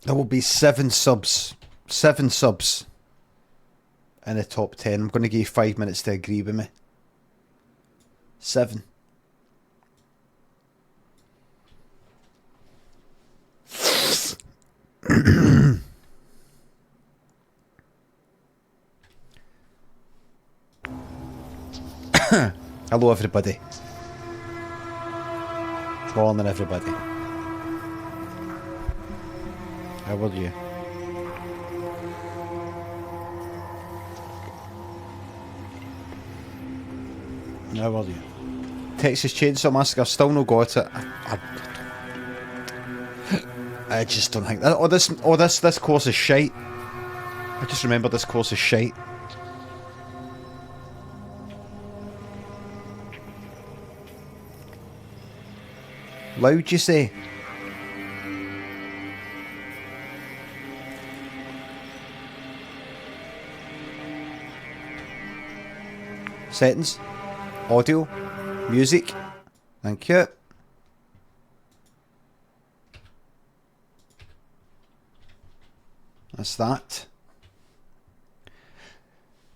There will be 7 subs. 7 subs in the top 10. I'm going to give you 5 minutes to agree with me. 7. Hello everybody. Morning everybody. How are you? How are you? Texas Chainsaw Massacre, still no got it. I just don't think that. This course is shite. I just remember this course is shite. Loud, you say? Settings, audio, music. Thank you. That's that.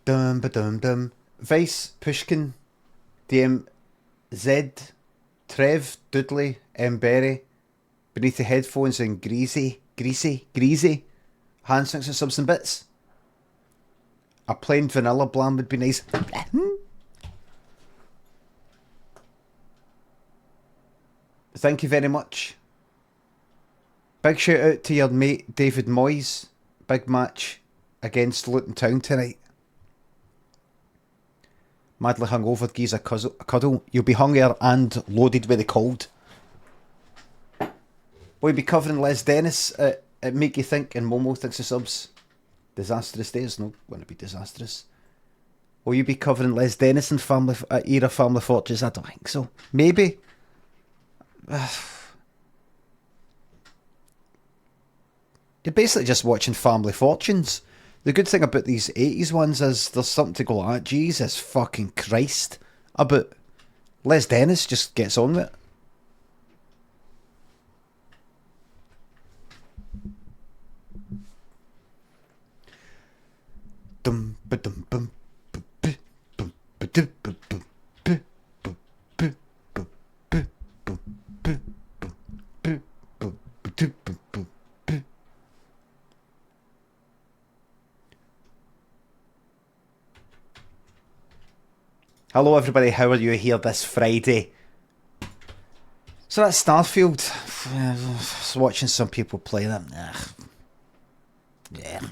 Dum ba dum dum. Vice, Pushkin, DM, Z, Trev, Doodley, M. Berry, Beneath the Headphones, and Greasy. Hand sinks and subs and bits. A plain vanilla blam would be nice. Thank you very much. Big shout out to your mate David Moyes. Big match against Luton Town tonight. Madly hungover, gives a cuddle. You'll be hungrier and loaded with the cold. We'll be covering Les Dennis at Make You Think, and Momo thinks of subs. Disastrous days? No, wouldn't be disastrous. Will you be covering Les Dennis and era Family Fortunes? I don't think so. Maybe. You're basically just watching Family Fortunes. The good thing about these 80s ones is there's something to go at. Jesus fucking Christ. But Les Dennis just gets on with it. Dum ba dum bum. Hello everybody, how are you here this Friday? So that's Starfield. I was watching some people play that. Yeah.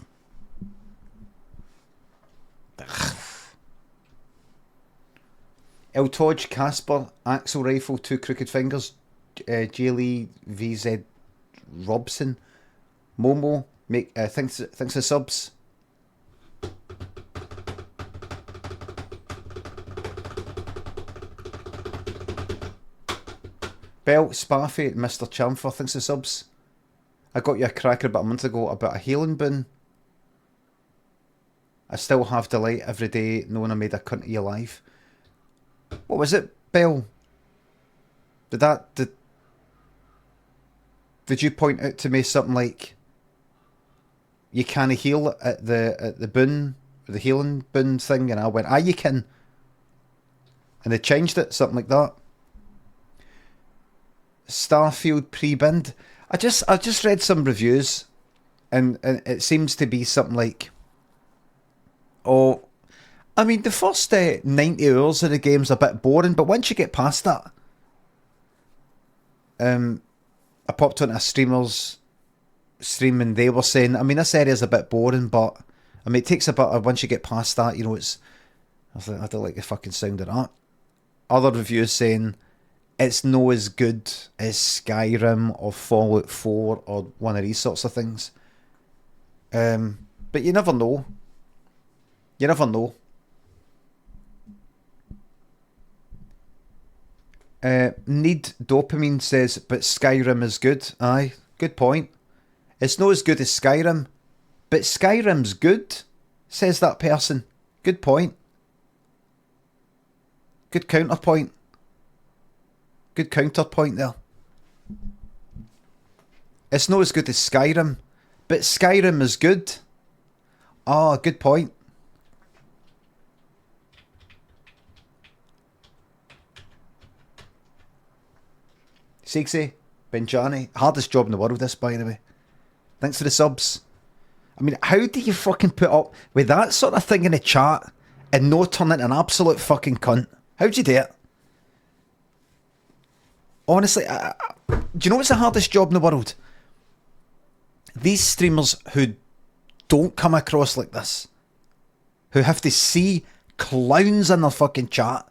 El Todge, Casper, Axel Rifle, Two Crooked Fingers, J. Lee, VZ Robson, Momo, thanks for subs. Bell, Spaffy, Mr. Chamfer, thanks for subs. I got you a cracker about a month ago about a healing bin. I still have delight every day knowing I made a cunt of you live. What was it, Bell? Did you point out to me something like you can't heal at the bin, the healing bin thing, and I went, you can. And they changed it, something like that. Starfield pre-binned. I just read some reviews, and it seems to be something like, I mean, the first 90 hours of the game's a bit boring, but once you get past that, I popped onto a streamer's stream and they were saying, I mean, this area's a bit boring, but I mean, it takes a bit, once you get past that, you know, it's, was like, I don't like the fucking sound of that. Other reviews saying it's no as good as Skyrim or Fallout 4 or one of these sorts of things. But you never know. You never know. Need Dopamine says, but Skyrim is good. Aye, good point. It's not as good as Skyrim, but Skyrim's good, says that person. Good point. Good counterpoint. Good counterpoint there. It's not as good as Skyrim, but Skyrim is good. Ah, good point. Sigsy, Benjani, hardest job in the world this, by the way. Thanks for the subs. I mean, how do you fucking put up with that sort of thing in the chat and no turn into an absolute fucking cunt? How'd you do it? Honestly, do you know what's the hardest job in the world? These streamers who don't come across like this, who have to see clowns in their fucking chat.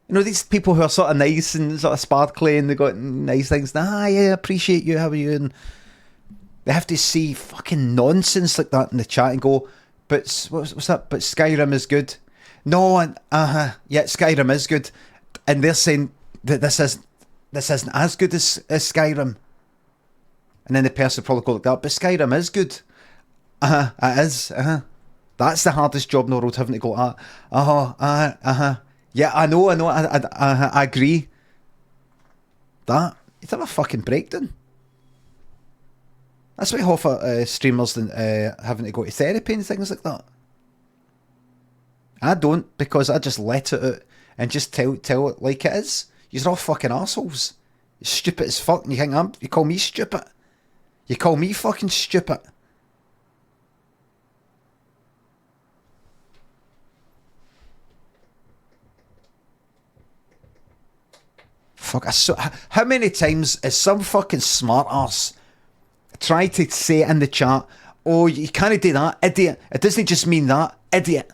You know, these people who are sort of nice and sort of sparkly and they got nice things. Ah, yeah, I appreciate you, how are you? And they have to see fucking nonsense like that in the chat and go, but what's that? But Skyrim is good. No, and yeah, Skyrim is good. And they're saying that this isn't as good as Skyrim. And then the person probably go like that, but Skyrim is good. It is. That's the hardest job in the world, having to go, yeah, I know, I agree. That, you'd have a fucking breakdown. That's why half of streamers having to go to therapy and things like that. I don't, because I just let it out and just tell it like it is. You're all fucking assholes. You're stupid as fuck, and you think you call me stupid. You call me fucking stupid. Fuck, how many times has some fucking smart arse tried to say in the chat, oh, you can't do that, idiot. It doesn't just mean that, idiot.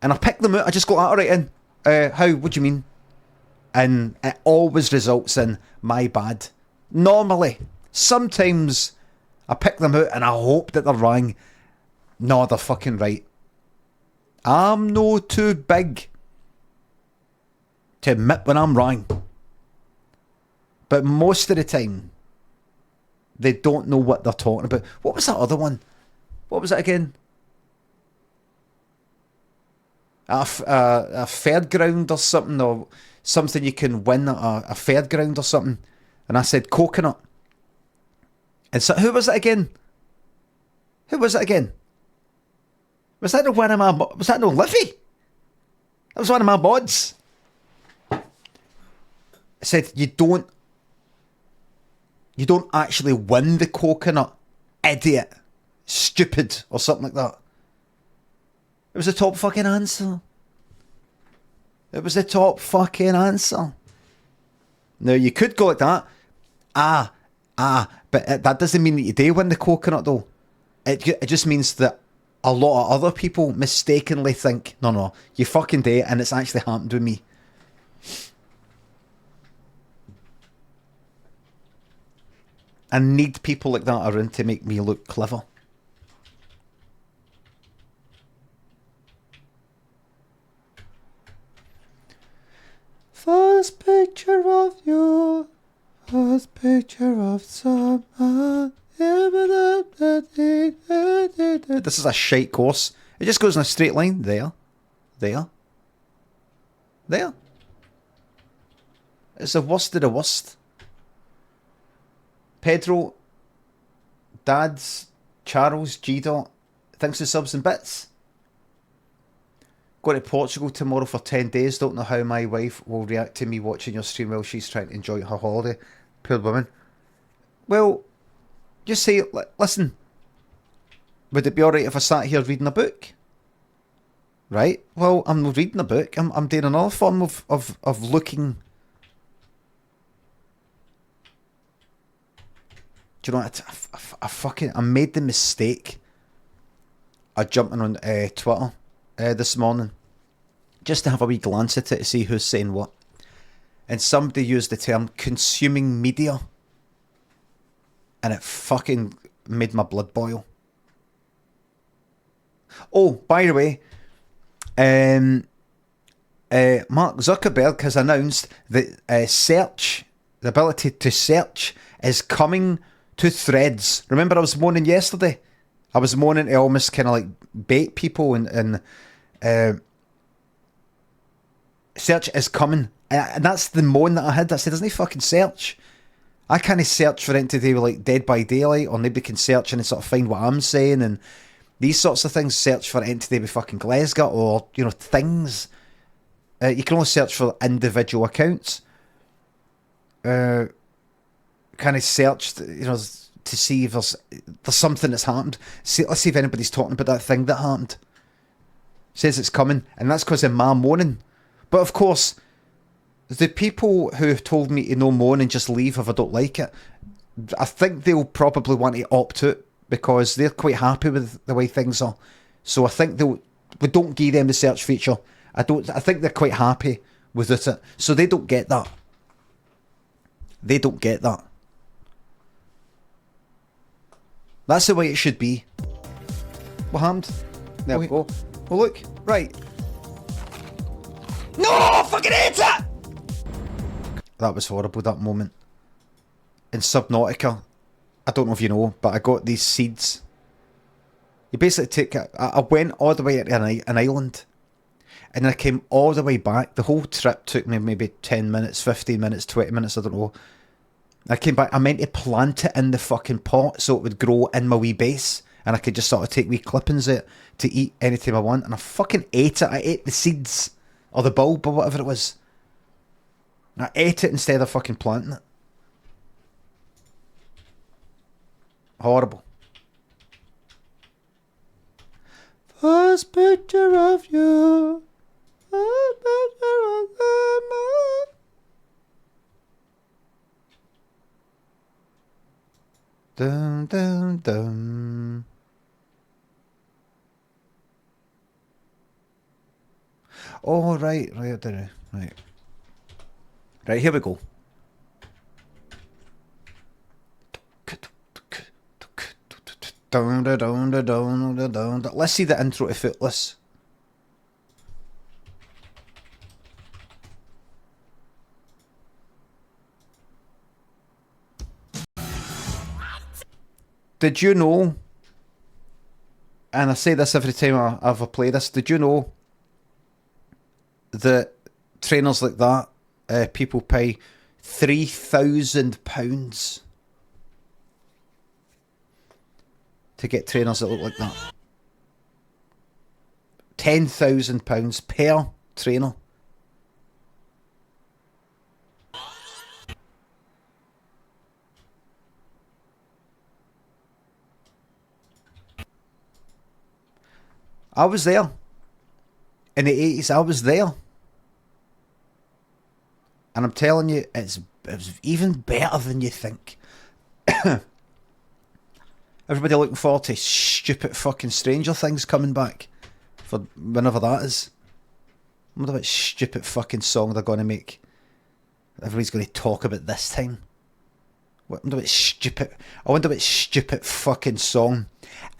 And I pick them out, I just go, alright in. How, what do you mean? And it always results in my bad. Normally. Sometimes I pick them out and I hope that they're wrong. No, they're fucking right. I'm no too big to admit when I'm wrong. But most of the time, they don't know what they're talking about. What was that other one? What was it again? A fairground or something, or something you can win at a fairground or something. And I said coconut. And so, who was it again? Who was it again? Was that one of my? Was that no Liffy? That was one of my mods. I said you don't actually win the coconut, idiot, stupid, or something like that. It was the top fucking answer. It was the top fucking answer. Now, you could go like that. But that doesn't mean that you do win the coconut, though. It just means that a lot of other people mistakenly think, no, you fucking do, and it's actually happened with me. I need people like that around to make me look clever. First picture of you, first picture of someone. This is a shite course. It just goes in a straight line. There. It's the worst of the worst. Pedro, Dads, Charles, G-Dot, thanks for subs and bits. Going to Portugal tomorrow for 10 days. Don't know how my wife will react to me watching your stream while she's trying to enjoy her holiday. Poor woman. Well, just say, listen, would it be alright if I sat here reading a book? Right? Well, I'm not reading a book. I'm doing another form of looking. Do you know what? I made the mistake of jumping on Twitter this morning. just to have a wee glance at it to see who's saying what. And somebody used the term consuming media. And it fucking made my blood boil. Oh, by the way, Mark Zuckerberg has announced that search, the ability to search, is coming to Threads. Remember I was moaning yesterday? I was moaning to almost kind of like bait people and search is coming. And that's the moan that I had. I said, doesn't he fucking search? I can't search for anything to do with like Dead by Daylight, or nobody can search and sort of find what I'm saying and these sorts of things. Search for anything to do with fucking Glasgow or, you know, things. You can only search for individual accounts. Kind of searched, you know, to see if there's something that's happened. Let's see if anybody's talking about that thing that happened. Says it's coming, and that's because of my moaning. But of course, the people who have told me to no moan and just leave if I don't like it, I think they'll probably want to opt out because they're quite happy with the way things are. So I think we don't give them the search feature. I think they're quite happy with it. So they don't get that. They don't get that. That's the way it should be. What happened? There we go. Oh look, right. No, I fucking hate it! That was horrible, that moment. In Subnautica, I don't know if you know, but I got these seeds. You basically take it. I went all the way to an island, and then I came all the way back. The whole trip took me maybe 10 minutes, 15 minutes, 20 minutes, I don't know. I came back, I meant to plant it in the fucking pot so it would grow in my wee base, and I could just sort of take wee clippings of it to eat anytime I want, and I fucking ate it. I ate the seeds, or the bulb, or whatever it was. I ate it instead of fucking planting it. Horrible. First picture of you. First picture of the moon. Dum dum dum. Oh right, I don't know. Right, here we go. Let's see the intro to Footless. Did you know, and I say this every time I ever play this, did you know that trainers like that, people pay £3,000 to get trainers that look like that? £10,000 per trainer. I was there. In the 80s, I was there. And I'm telling you, it's even better than you think. Everybody looking forward to stupid fucking Stranger Things coming back. For whenever that is. I wonder what stupid fucking song they're going to make. Everybody's going to talk about this time. I wonder what stupid fucking song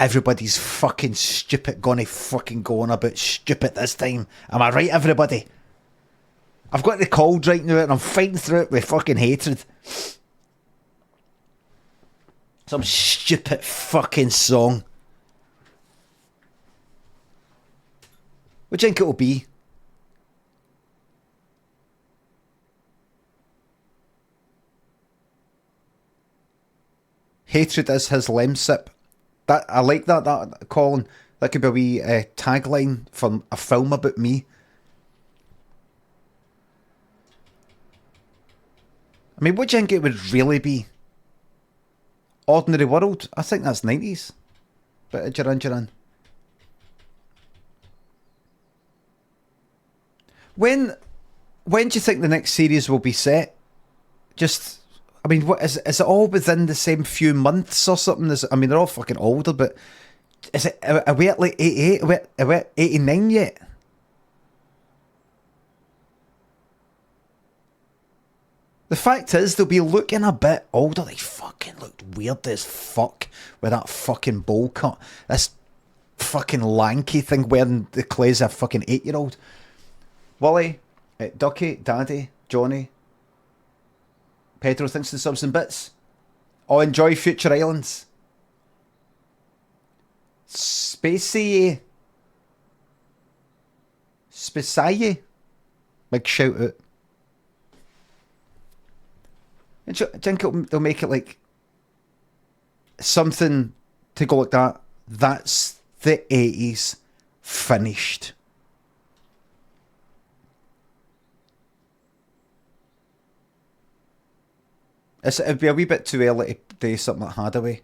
everybody's fucking stupid gonna fucking go on about stupid this time. Am I right, everybody? I've got the cold right now and I'm fighting through it with fucking hatred. Some stupid fucking song. What do you think it'll be? Hatred is his lemsip. That I like that Colin. That could be a wee tagline from a film about me. I mean, what do you think it would really be? Ordinary World? I think that's 90s. But Duran. When do you think the next series will be set? Just... I mean, what is it all within the same few months or something? I mean, they're all fucking older, but is it? Are we at like 88? Are we at 89 yet? The fact is, they'll be looking a bit older. They fucking looked weird as fuck with that fucking bowl cut. This fucking lanky thing wearing the clothes of a fucking 8-year-old. Wally, Ducky, Daddy, Johnny, Pedro thinks the subs and bits. Oh, enjoy Future Islands. Spacey. Big shout out. Do you think they'll make it like something to go like that? That's the 80s finished. It'd be a wee bit too early to do something like Hadaway.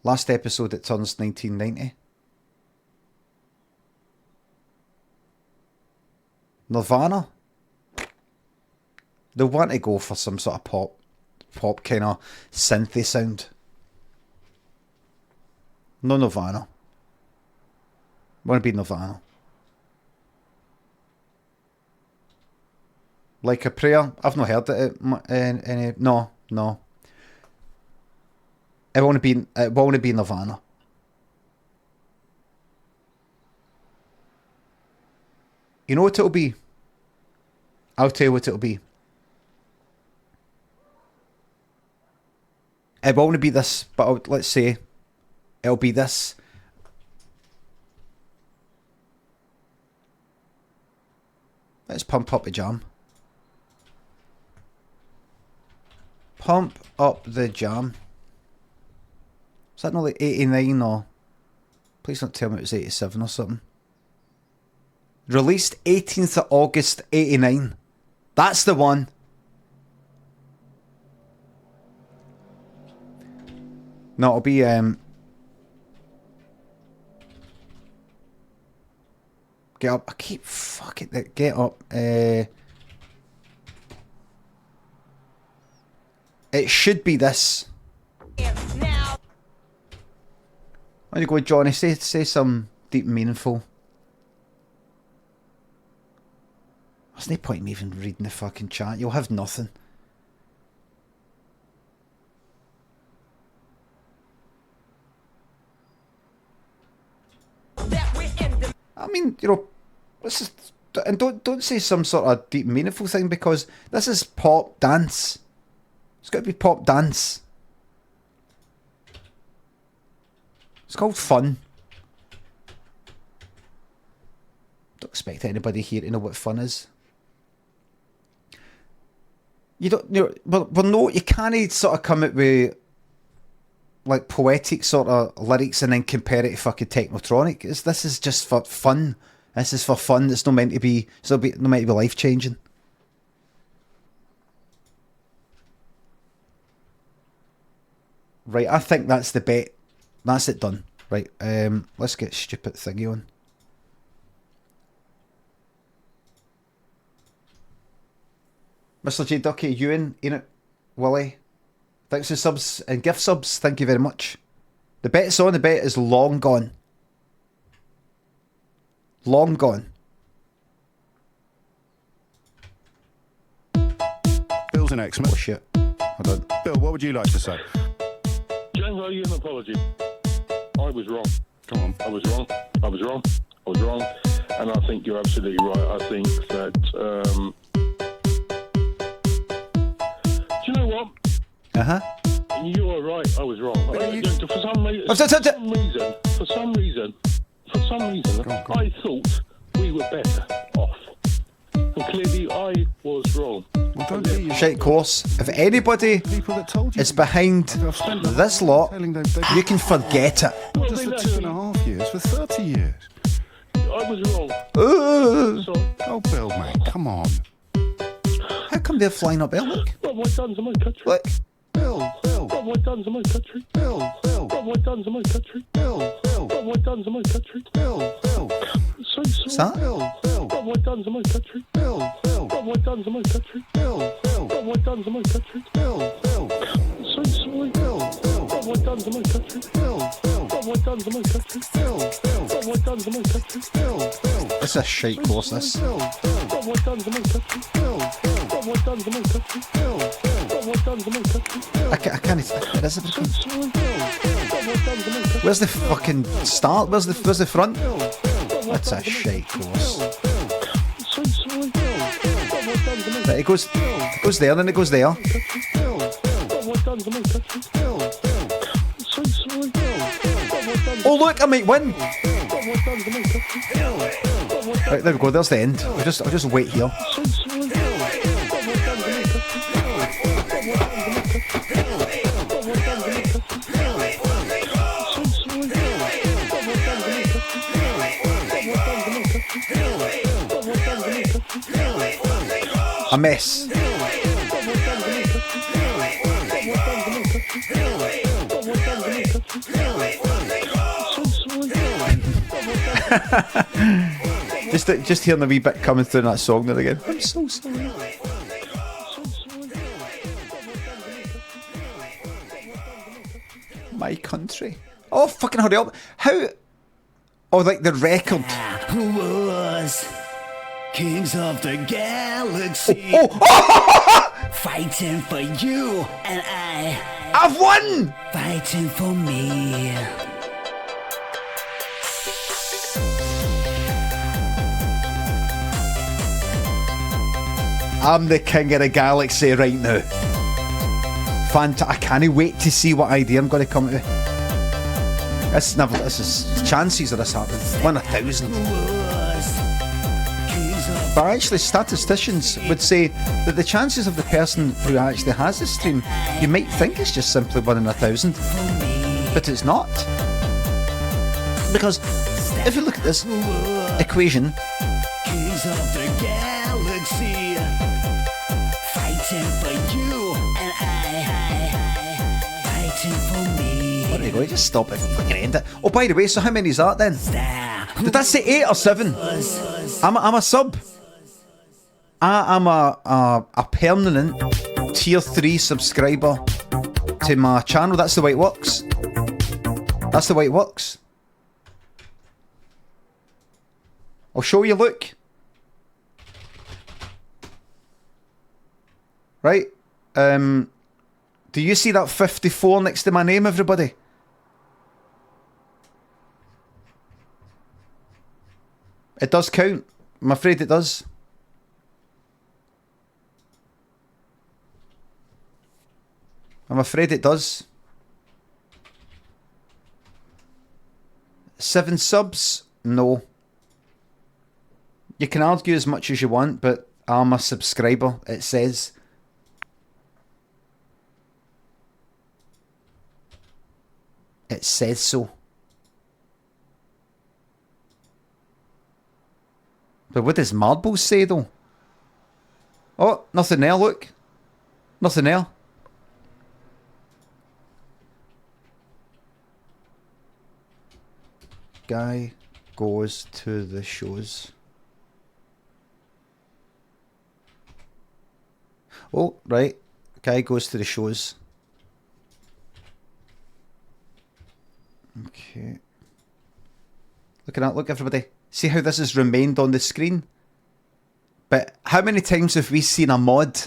Last episode it turns 1990. Nirvana. They want to go for some sort of pop kind of synthy sound. No Nirvana. Want to be Nirvana. Like a Prayer. I've not heard it. No. It want to be Nirvana. You know what it'll be? I'll tell you what it'll be. It won't be this, but let's say it'll be this. Let's pump up the jam. Pump up the jam. Is that not like 89 or... Please don't tell me it was 87 or something. Released 18th of August 89. That's the one. No, it'll be get up. I keep fucking get up. It should be this. Now. Why don't you go, Johnny? Say some deep and meaningful. There's no point in me even reading the fucking chat. You'll have nothing. I mean, you know, this is, and don't say some sort of deep meaningful thing, because this is pop dance. It's got to be pop dance. It's called fun. Don't expect anybody here to know what fun is. You don't, you know, well, no, you can't sort of come up with like poetic sort of lyrics and then compare it to fucking Technotronic. This is just for fun. This is for fun. It's not meant to be. It's not meant to be life changing. Right, I think that's the bet. That's it done. Right, let's get stupid thingy on. Mr. J. Ducky, Ewan, Enid, Willie. Thanks for subs and gift subs. Thank you very much. The bet's on. The bet is long gone. Long gone. Bill's an X-Man. Oh shit. Hold on. Bill, what would you like to say? James, I owe you an apology. I was wrong. Come on. I was wrong. And I think you're absolutely right. I think that... do you know what? Uh-huh. You are right. I was wrong. For some reason, Go on. I thought we were better off. And clearly I was wrong. Well, don't be you. Shite course. If anybody People that told you is behind I've spent this lot, telling them you can forget it. not just for 2.5 years, for 30 years. I was wrong. Sorry. Oh, Bill, mate, come on. How come they're flying up there? Look. What have I done to my country? Look. Bill. What have I done to my country? Bill. What have I done to my country? Bill. What have I done to my country? Bill. I'm so sorry. What's that? Bill. What have I done to my country? Bill. What have I done to my country? Bill. What have I done to my country? Bill. I'm so sorry. Bill. What have I done to my country? Bill. What have I done to my country? Bill. What have I done to my country? Bill. It's a shite course, this. What have I done to my country? Bill. What have I I can't. It is a bit. Where's the fucking start? Where's the front? That's a shite course. Right, it goes there, then it goes there. Oh look, I might win. Right, there we go. There's the end. I'll just wait here. A mess. just hearing the wee bit coming through in that song there again. I'm so sorry. My country. Oh, fucking hurry up. How? Oh, like the record. Who was kings of the galaxy? Fighting for you and I've won! Fighting for me. I'm the king of the galaxy right now. I can't wait to see what idea I'm going to come to. This is chances of this happening. 1 in 1,000. But actually, statisticians would say that the chances of the person who actually has this stream, you might think it's just simply 1 in 1,000, but it's not. Because if you look at this equation, Kings of the galaxy, fighting for you and fighting for me. there you go, just stop it, fucking end it. Oh, by the way, so how many is that then? Did that say 8 or 7? I'm a sub. I'm a permanent tier 3 subscriber to my channel. That's the way it works. That's the way it works. I'll show you, look. Right. Do you see that 54 next to my name, everybody? It does count. I'm afraid it does. I'm afraid it does. 7 subs? No. You can argue as much as you want, but I'm a subscriber, it says. It says so. But what does Marbles say though? Oh, nothing there, look. Nothing there. Guy goes to the shows. Oh, right. Guy goes to the shows. Okay. Look at that, look everybody. See how this has remained on the screen? But how many times have we seen a mod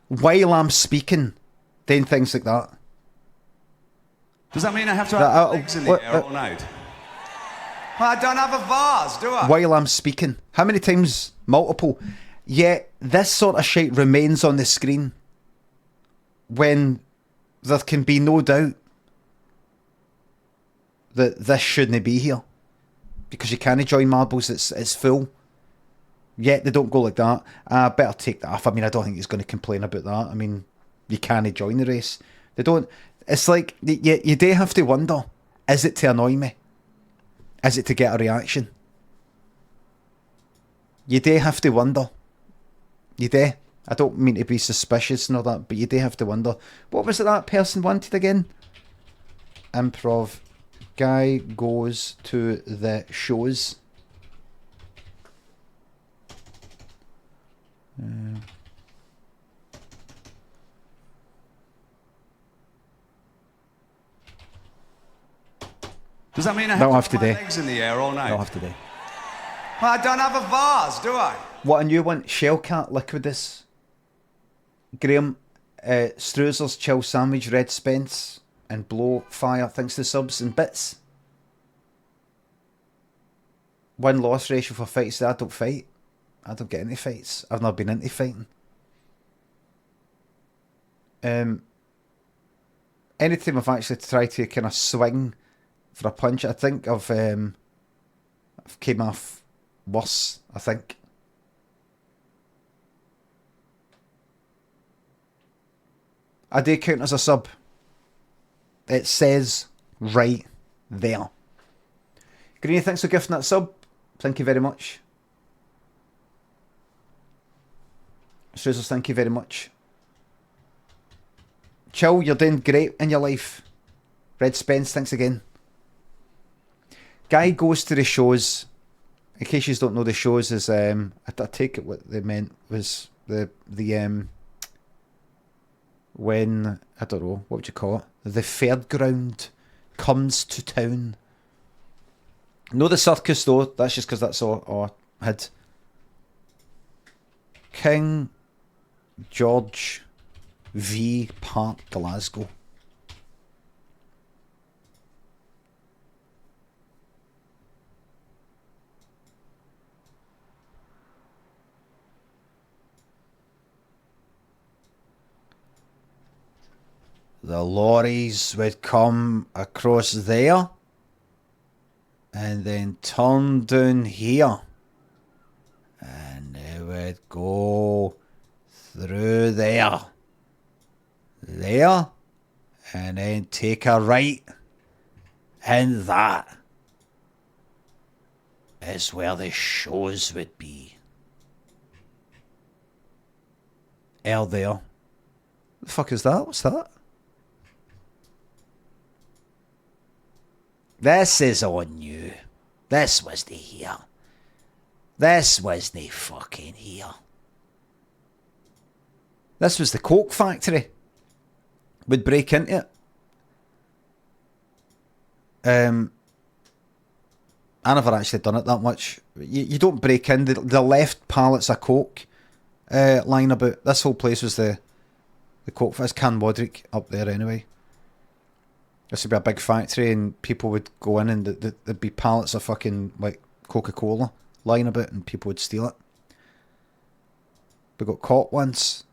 while I'm speaking doing things like that? Does that mean I have to have legs in the air all night? Well, I don't have a vase, do I? While I'm speaking. How many times? Multiple. Yet this sort of shit remains on the screen when there can be no doubt that this shouldn't be here. Because you can't join Marbles, it's full. Yet they don't go like that. Better take that off. I mean, I don't think he's going to complain about that. I mean, you can't join the race. They don't. It's like, you do have to wonder, is it to annoy me? Is it to get a reaction? You do have to wonder. You do. I don't mean to be suspicious and all that, but you do have to wonder. What was it that person wanted again? Improv. Guy goes to the shows. Does that mean I Don't have have to today. have my legs in the air all night? I'll have today. Well, I don't have a vase, do I? What a new one. Shellcat Liquidus. Graham, Struzel's Chill Sandwich, Red Spence, and Blowfire, thanks to subs and bits. Win-loss ratio for fights that I don't fight. I don't get into fights. I've not been into fighting. Anytime I've actually tried to kind of swing for a punch, I think I've came off worse, I think. I do count as a sub. It says right there. Greeny, thanks for gifting that sub. Thank you very much. Susan, thank you very much. Chill, you're doing great in your life. Red Spence, thanks again. Guy goes to the shows. In case you don't know, the shows is I take it what they meant was the when, I don't know, what would you call it? The fairground comes to town. No, the circus though. That's just because that's all I had. King George V Park, Glasgow. The lorries would come across there and then turn down here, and they would go through there, and then take a right, and that is where the shows would be. There. The fuck is that? What's that? This is on you. This wasn't here. This wasn't fucking here. This was the Coke factory. Would break into it. I never actually done it that much. You don't break in. The left pallets of Coke lying about. This whole place was the Coke. It's Canmodrick up there anyway. This would be a big factory and people would go in and there'd be pallets of fucking like Coca-Cola lying about and people would steal it. We got caught once.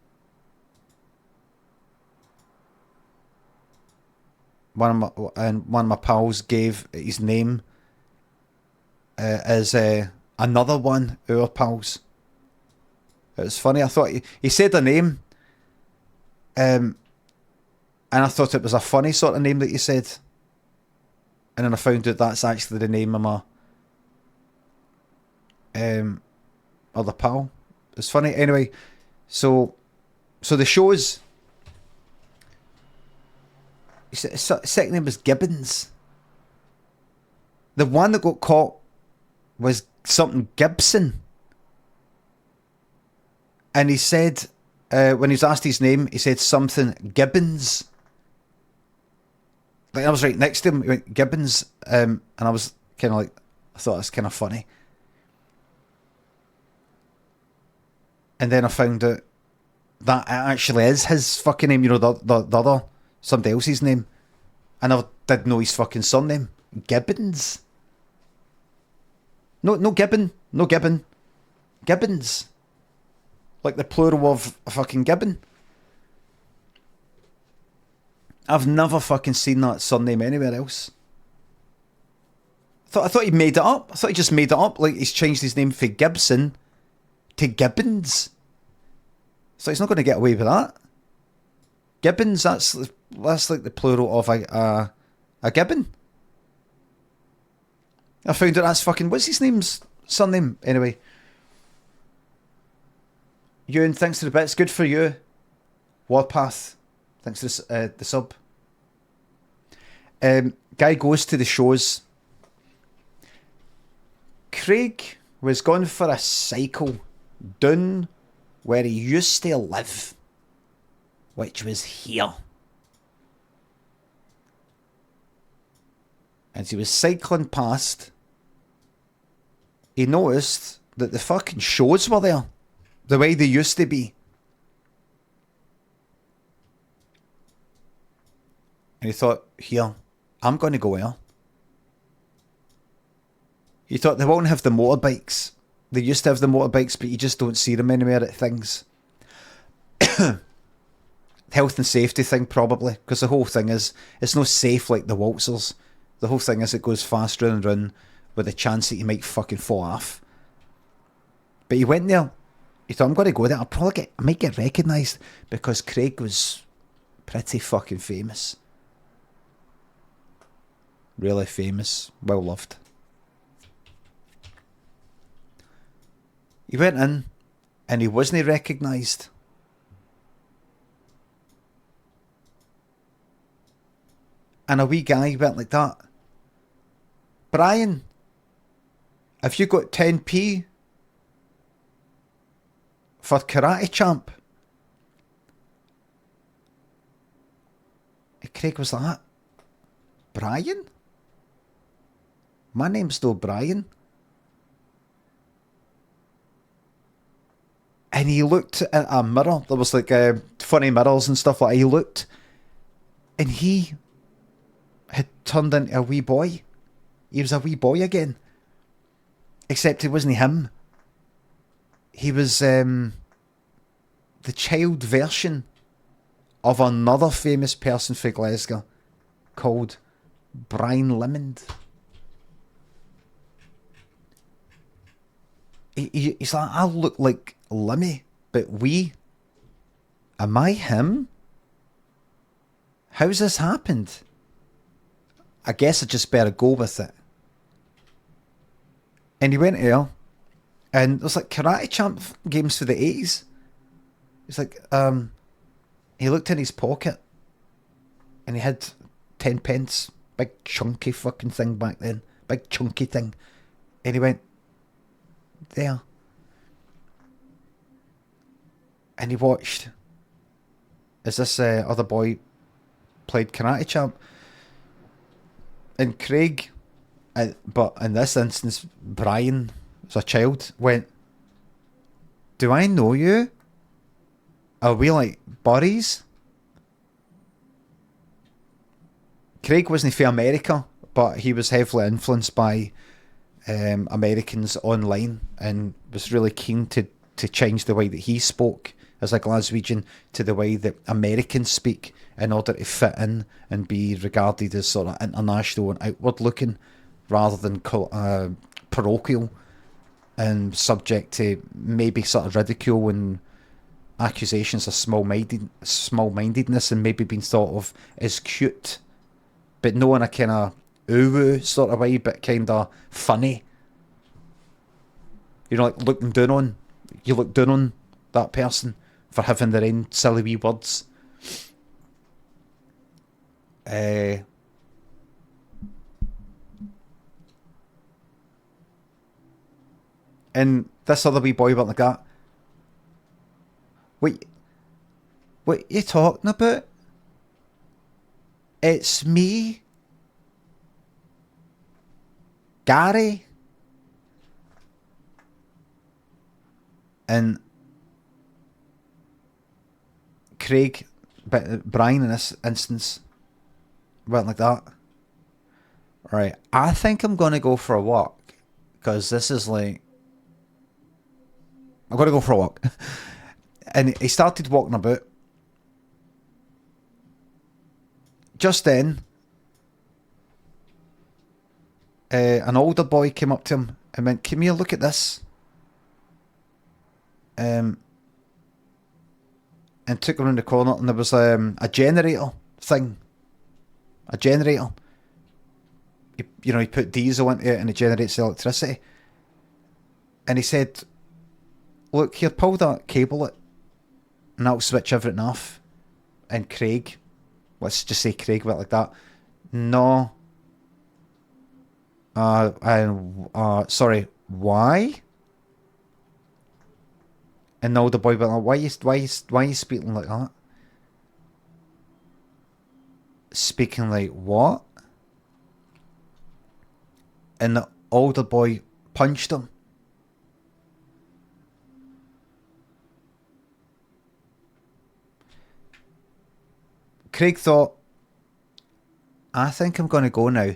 One of my pals gave his name as another one of our pals. It was funny. I thought he said a name, and I thought it was a funny sort of name that he said, and then I found out that's actually the name of my other pal. It's funny. Anyway, so the shows. His second name was Gibbons. The one that got caught was something Gibson. And he said, when he was asked his name, he said something Gibbons. Like I was right next to him, he went Gibbons, and I was kind of like, I thought it was kind of funny. And then I found out that it actually is his fucking name, you know, the other, somebody else's name. And I didn't know his fucking surname. Gibbons. No Gibbon. No Gibbon. Gibbons. Like the plural of a fucking gibbon. I've never fucking seen that surname anywhere else. I thought he made it up. I thought he just made it up. Like he's changed his name from Gibson to Gibbons. So he's not going to get away with that. Gibbons, that's like the plural of a gibbon. I found out that's fucking, what's his name's surname? Anyway. Ewan, thanks to the bits. Good for you. Warpath, thanks to the sub. Guy goes to the shows. Craig was going for a cycle down where he used to live, which was here. As he was cycling past, he noticed that the fucking shows were there, the way they used to be. And he thought, here, I'm going to go there. He thought they won't have the motorbikes. They used to have the motorbikes, but you just don't see them anywhere at things. Health and safety thing, probably, because the whole thing is, it's not safe like the waltzers. The whole thing is it goes fast round and round with the chance that you might fucking fall off. But he went there. He thought, I'm going to go there. I might get recognised, because Craig was pretty fucking famous. Really famous. Well loved. He went in and he wasn't recognised. And a wee guy went like that. Brian, have you got 10p for Karate Champ? And Craig was like, Brian? My name's no Brian. And he looked at a mirror. There was like funny mirrors and stuff like that. He looked and he had turned into a wee boy. He was a wee boy again. Except it wasn't him. He was the child version of another famous person for Glasgow called Brian Limond. He's like, I look like Limmy, but am I him? How's this happened? I guess I just better go with it. And he went there, and there's like Karate Champ games for the 80s. He's like, he looked in his pocket, and he had 10 pence, big chunky fucking thing back then, big chunky thing. And he went, there. And he watched as this other boy played Karate Champ. And Craig, but in this instance, Brian, as a child, went, do I know you? Are we like buddies? Craig wasn't from America, but he was heavily influenced by Americans online and was really keen to change the way that he spoke as a Glaswegian to the way that Americans speak in order to fit in and be regarded as sort of international and outward looking rather than parochial and subject to maybe sort of ridicule and accusations of small-mindedness and maybe being thought of as cute, but no in a kind of ooh sort of way, but kind of funny. You know, like you look down on that person for having their own silly wee words. And this other wee boy went like that. What you talking about? It's me, Gary. And Craig, but Brian in this instance, went like that. Right, I think I'm going to go for a walk. Because this is like... I'm going to go for a walk. And he started walking about. Just then, an older boy came up to him and went, come here, look at this. And took him around the corner, and there was a generator thing. A generator. You put diesel into it and it generates electricity. And he said, look, here, pull that cable it, and that'll switch everything off. And Craig, let's just say Craig went like that. No. Sorry, why? And the older boy went like, why are you speaking like that? Speaking like what? And the older boy punched him. Craig thought, I think I'm going to go now.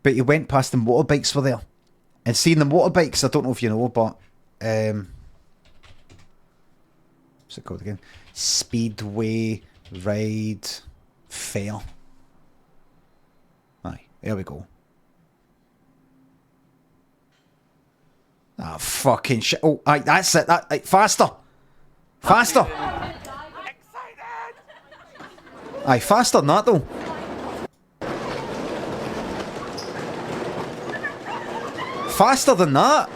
But he went past the motorbikes were there. And seeing the motorbikes, I don't know if you know, but... what's it called again? Speedway Ride Fair. Aye, there we go. Ah, fucking shit. Oh, aye, that's it. Aye, faster. Faster. Aye, faster than that, though. Faster than that.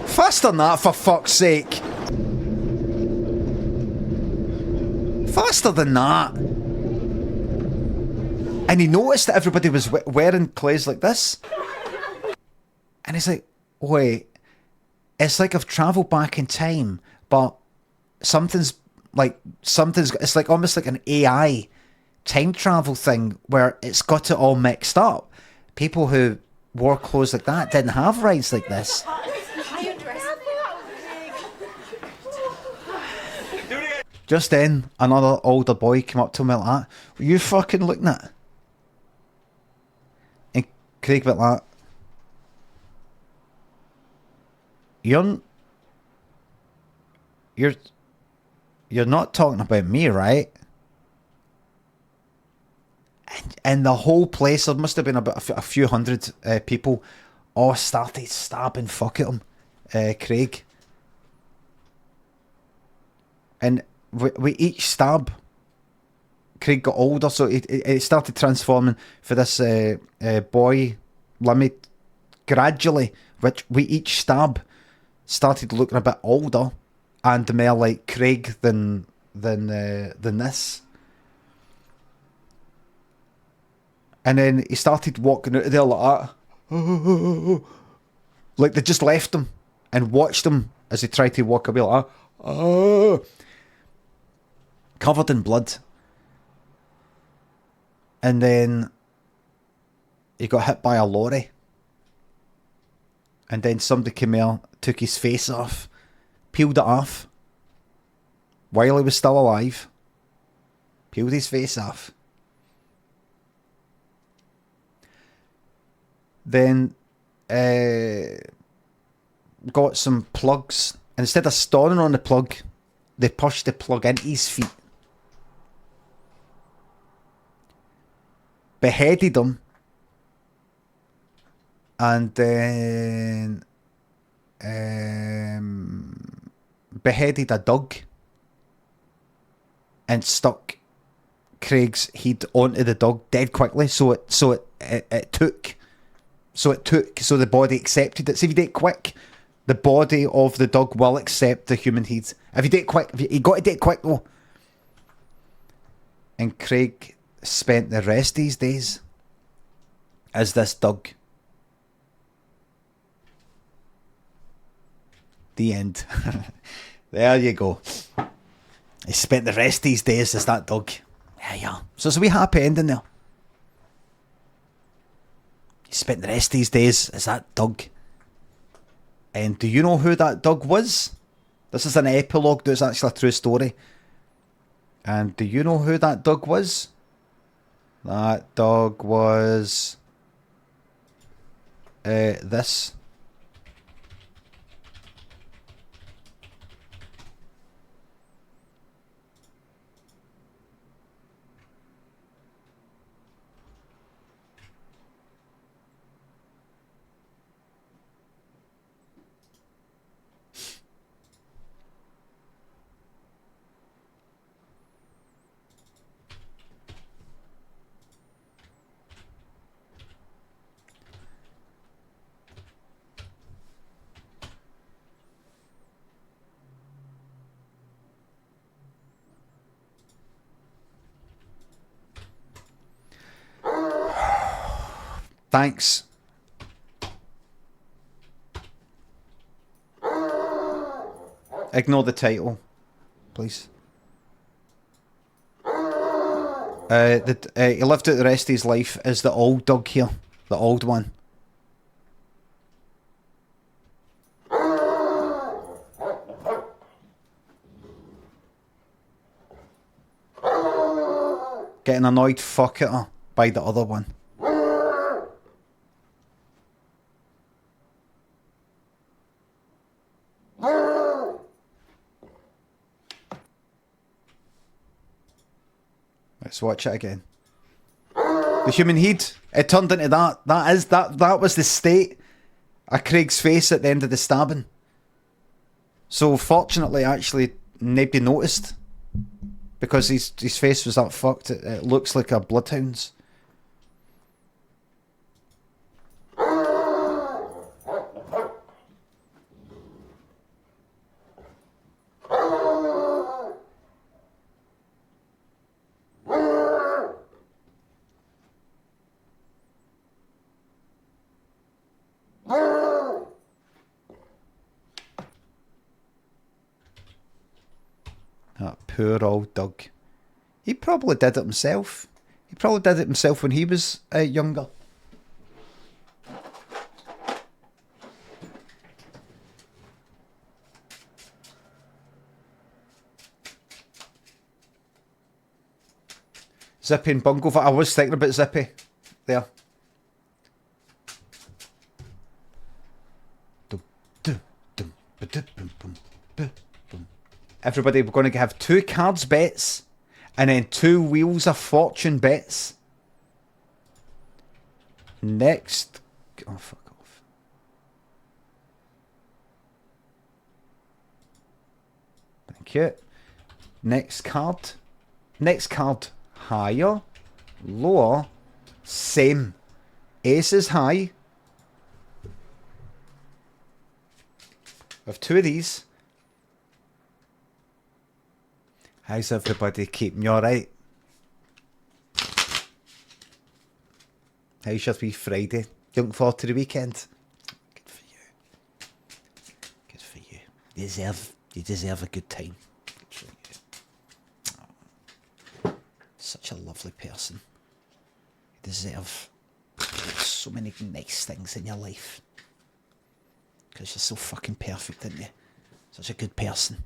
Faster than that, for fuck's sake. Faster than that. And he noticed that everybody was wearing clothes like this. And he's like, wait, it's like I've travelled back in time, but it's like almost like an AI time travel thing where it's got it all mixed up. People who wore clothes like that didn't have rides like this. Just then, another older boy came up to me like that. Were you fucking looking at? And Craig went like that. You're not talking about me, right? And the whole place, there must have been about a few hundred people, all started stabbing fuck at him, Craig. And we each stab, Craig got older, so it started transforming for this boy, Limmy, gradually, which we each stab started looking a bit older and more like Craig than this. And then he started walking out of there like that. Like they just left him and watched him as he tried to walk away like that. Covered in blood. And then he got hit by a lorry. And then somebody came here, took his face off, peeled it off while he was still alive. Peeled his face off. Then got some plugs. And instead of stoning on the plug, they pushed the plug into his feet. Beheaded him. And then beheaded a dog. And stuck Craig's head onto the dog dead quickly, so it took. So the body accepted it. So if you do it quick, the body of the dog will accept the human head. If you do it quick, you got to do it quick though. And Craig spent the rest of his days as this dog. The end. There you go. He spent the rest of his days as that dog. Yeah. So it's a wee happy ending there. He spent the rest of his days as that dog. And do you know who that dog was? This is an epilogue, there's actually a true story. And do you know who that dog was? That dog was... this. Thanks. Ignore the title, please. He lived out the rest of his life as the old dog here. The old one. getting annoyed fuck at her by the other one. Let's watch it again. The human head. It turned into that. That was the state of Craig's face at the end of the stabbing. So fortunately, actually, nobody noticed. Because his face was that fucked. It looks like a bloodhound's. That poor old Doug. He probably did it himself. He probably did it himself when he was younger. Zippy and Bungle. I was thinking about Zippy there. Everybody, we're going to have 2 cards bets and then 2 Wheels of Fortune bets. Next. Oh, fuck off. Thank you. Next card. Next card. Higher. Lower. Same. Ace is high. We have 2 of these. How's everybody keeping you alright? How's your wee Friday? You looking forward to the weekend? Good for you. Good for you. You deserve a good time. Good for you. Oh, such a lovely person. You deserve so many nice things in your life. Because you're so fucking perfect, aren't you? Such a good person.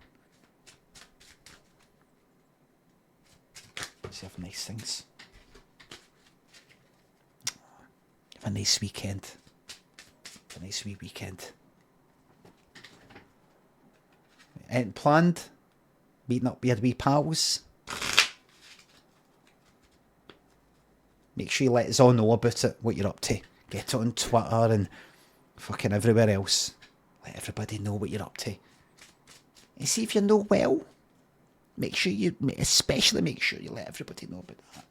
You have nice things. Have a nice weekend. Have a nice wee weekend. Ain't planned? Meeting up with your wee pals? Make sure you let us all know about it, what you're up to. Get it on Twitter and fucking everywhere else. Let everybody know what you're up to. And see if you know well. Especially make sure you let everybody know about that.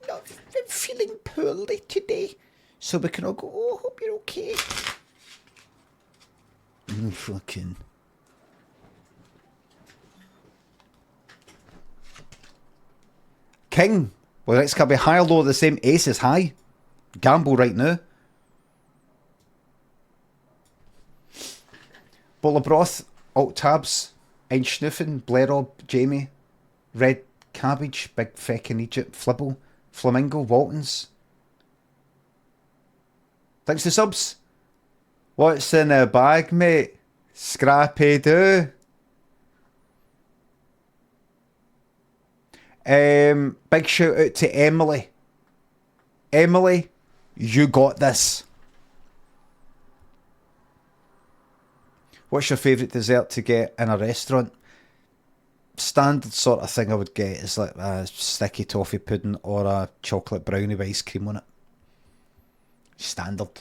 No, I'm feeling poorly today. So we can all go, oh, hope you're okay. Fucking. King. Well, next can be high or low, the same. Ace is high. Gamble right now. Bowl of broth. Alt tabs. Ein Schnuffen, Blerob, Jamie, Red Cabbage, Big Feckin' Egypt, Flibble, Flamingo, Waltons. Thanks to subs. What's in a bag, mate? Scrappy do. Big shout out to Emily. Emily, you got this. What's your favourite dessert to get in a restaurant? Standard sort of thing I would get is like a sticky toffee pudding or a chocolate brownie with ice cream on it. Standard.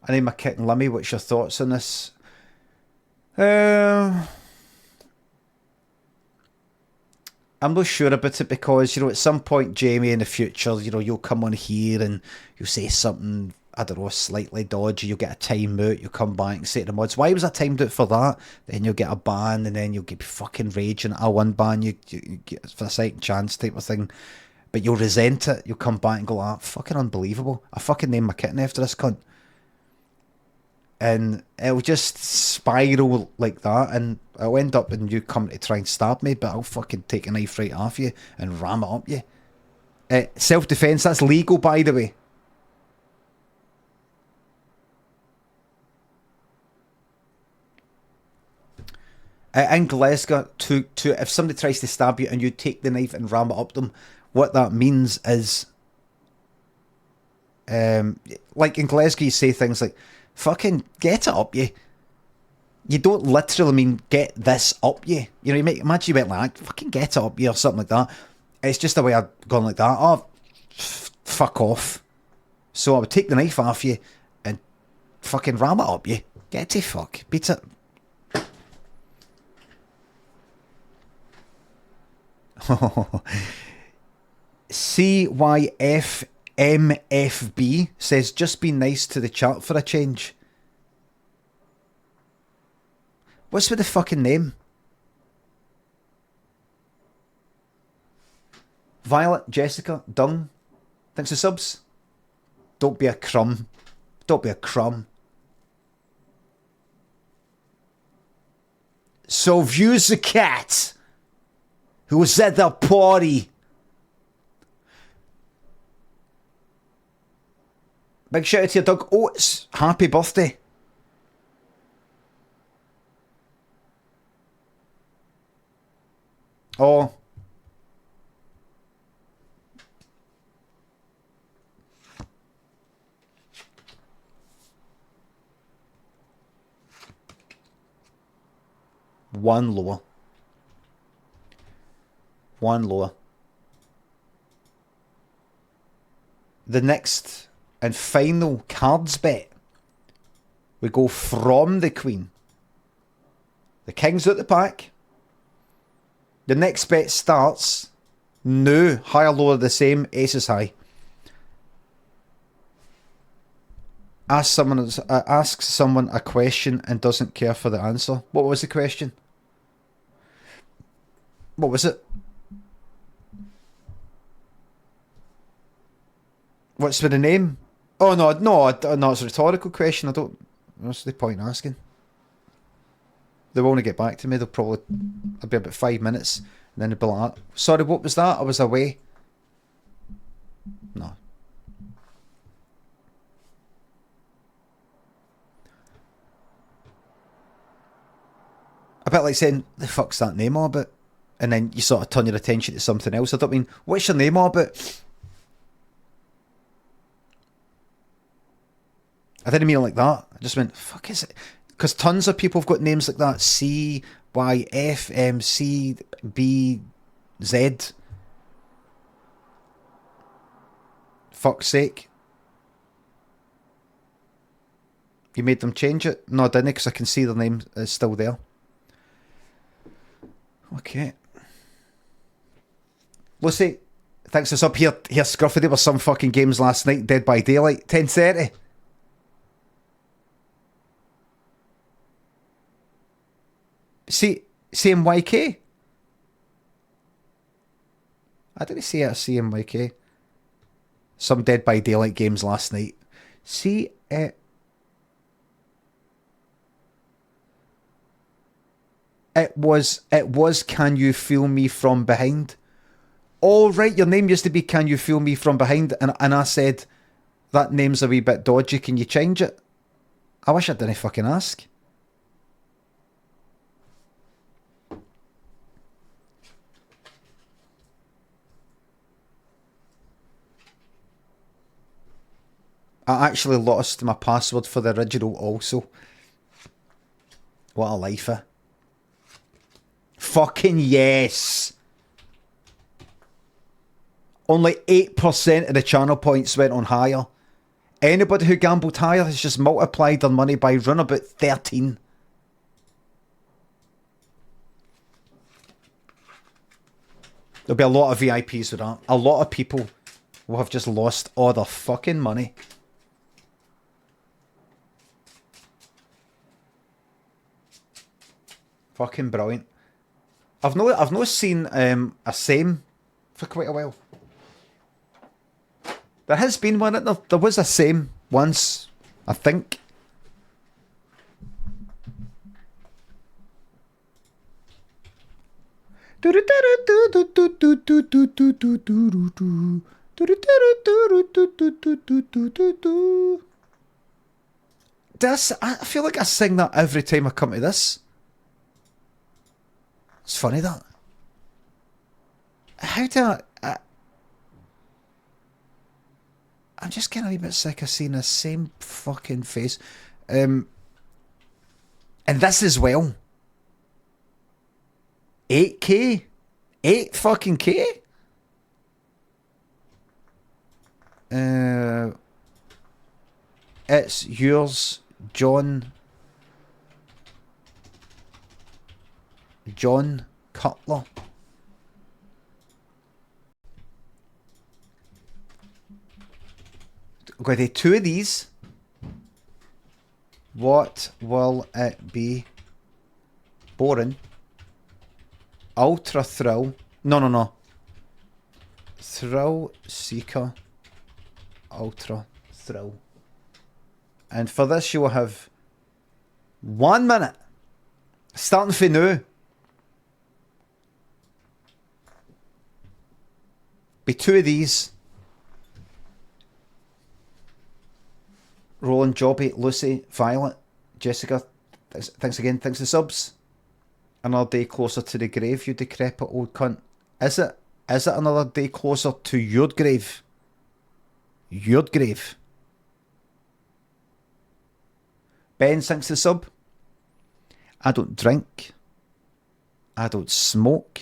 I name my kitten Limmy. What's your thoughts on this? I'm not sure about it because, you know, at some point, Jamie, in the future, you know, you'll come on here and you'll say something, I don't know, slightly dodgy, you'll get a time out, you'll come back and say to the mods, why was I timed out for that? Then you'll get a ban and then you'll get fucking raging. I'll unban you get for a second chance type of thing. But you'll resent it. You'll come back and go, ah, fucking unbelievable. I fucking named my kitten after this cunt. And it'll just spiral like that and I'll end up and you come to try and stab me, but I'll fucking take a knife right off you and ram it up you. Self-defense, that's legal, by the way. In Glasgow, to if somebody tries to stab you and you take the knife and ram it up them, what that means is, like in Glasgow, you say things like, "Fucking get it up you." You don't literally mean get this up you. You know, imagine you went like, "Fucking get it up you" or something like that. It's just a way of going like that. Oh, fuck off. So I would take the knife off you and fucking ram it up you. Get to fuck. Beat it. CYFMFB says, just be nice to the chat for a change. What's with the fucking name? Violet, Jessica, Dung. Thanks for subs. Don't be a crumb. Don't be a crumb. So views the cat who was at the party. Big shout out to your dog Oates. Happy birthday. Oh. One lower. One lower. The next and final cards bet. We go from the Queen. The King's out the pack. The next bet starts. No. High or lower the same. Ace is high. Asks someone a question and doesn't care for the answer. What was the question? What was it? What's with the name? Oh no, it's a rhetorical question. What's the point in asking? They won't get back to me. It'll be about 5 minutes, and then they'll be like, sorry, what was that? I was away. No. A bit like saying, the fuck's that name all about? And then you sort of turn your attention to something else. I don't mean, what's your name all about? I didn't mean it like that. I just went, fuck is it? Because tons of people have got names like that. C, Y, F, M, C, B, Z. Fuck's sake. You made them change it? No, I didn't, because I can see their name is still there. Okay. Lucy, thanks for us up here. Here, Scruffy, there were some fucking games last night. Dead by Daylight, 10:30. See, CMYK? I didn't see it at CMYK. Some Dead by Daylight games last night. See, it was Can You Feel Me From Behind? All right, your name used to be Can You Feel Me From Behind, and I said, that name's a wee bit dodgy, can you change it? I wish I didn't fucking ask. I actually lost my password for the original also. What a lifer. Fucking yes! Only 8% of the channel points went on higher. Anybody who gambled higher has just multiplied their money by run about 13. There'll be a lot of VIPs with that. A lot of people will have just lost all their fucking money. Fucking brilliant. I've not seen a same for quite a while. There has been one. There was a same once, I think. I feel like I sing that every time I come to this. It's funny that. How do I'm just getting a wee bit sick of seeing the same fucking face. And this as well. 8K? 8 fucking K? It's yours, John Cutler. I'm going to do 2 of these. What will it be? Boring. Ultra thrill. No. Thrill seeker. Ultra thrill. And for this you will have 1 minute. Starting from now. Be 2 of these. Roland, Jobby, Lucy, Violet, Jessica, thanks again, thanks for the subs. Another day closer to the grave, you decrepit old cunt. Is it another day closer to your grave? Your grave. Ben, thanks for the sub. I don't drink. I don't smoke.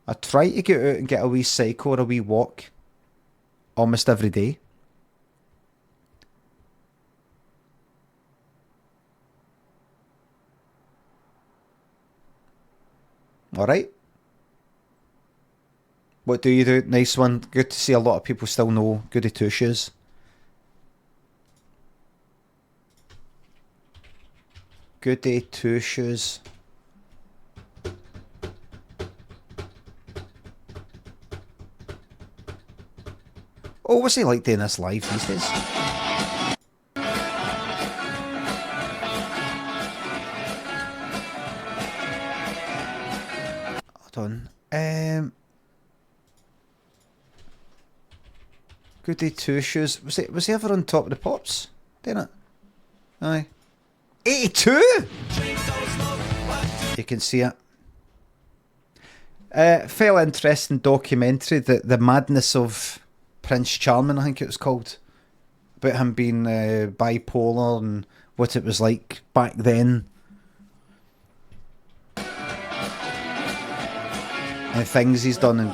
I try to get out and get a wee cycle or a wee walk almost every day. Alright. What do you do? Nice one. Good to see a lot of people still know Goody Two Shoes. Goody Two Shoes. Oh, what's he like doing this live these days? Hold on. Goody Two Shoes. Was he ever on Top of the Pops? Didn't it? Aye. 82? You can see it. Fairly interesting documentary, the madness of Prince Charming, I think it was called, about him being bipolar and what it was like back then, and things he's done. And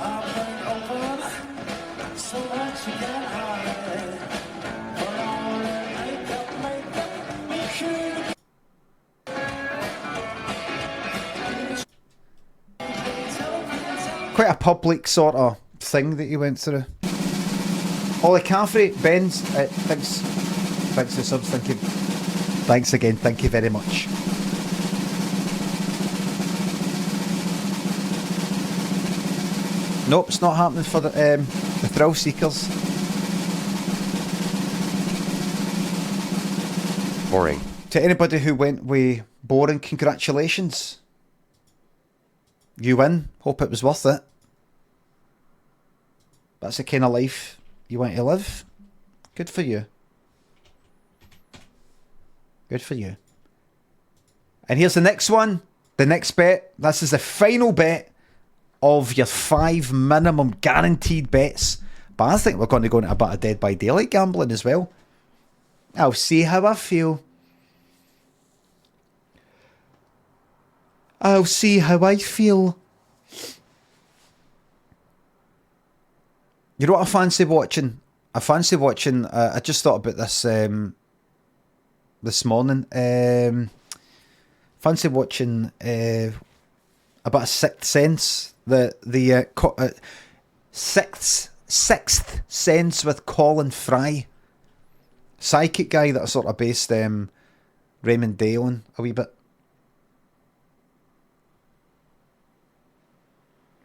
quite a public sort of thing that he went through. Ollie Caffrey, Ben's, thanks for the subs, thank you. Thanks again, thank you very much. Nope, it's not happening for the thrill seekers. Boring. To anybody who went with boring, congratulations. You win. Hope it was worth it. That's the kind of life you want to live. Good for you. Good for you. And here's the next one. The next bet. This is the final bet of your 5 minimum guaranteed bets. But I think we're going to go into a bit of Dead by Daylight gambling as well. I'll see how I feel. I'll see how I feel. You know what I fancy watching? I just thought about this this morning. Fancy watching a bit of Sixth Sense. The Sixth Sense with Colin Fry. Psychic guy that I sort of based Raymond Day on a wee bit.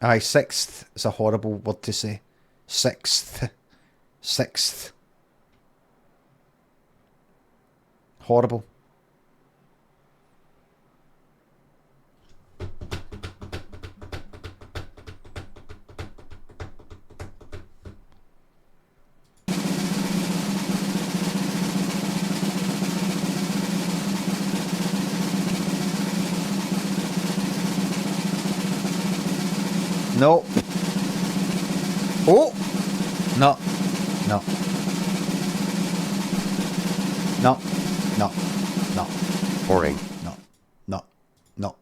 Aye, sixth is a horrible word to say. Sixth. Horrible. No. Oh! No. No. No. No. No. Boring. No. No. No.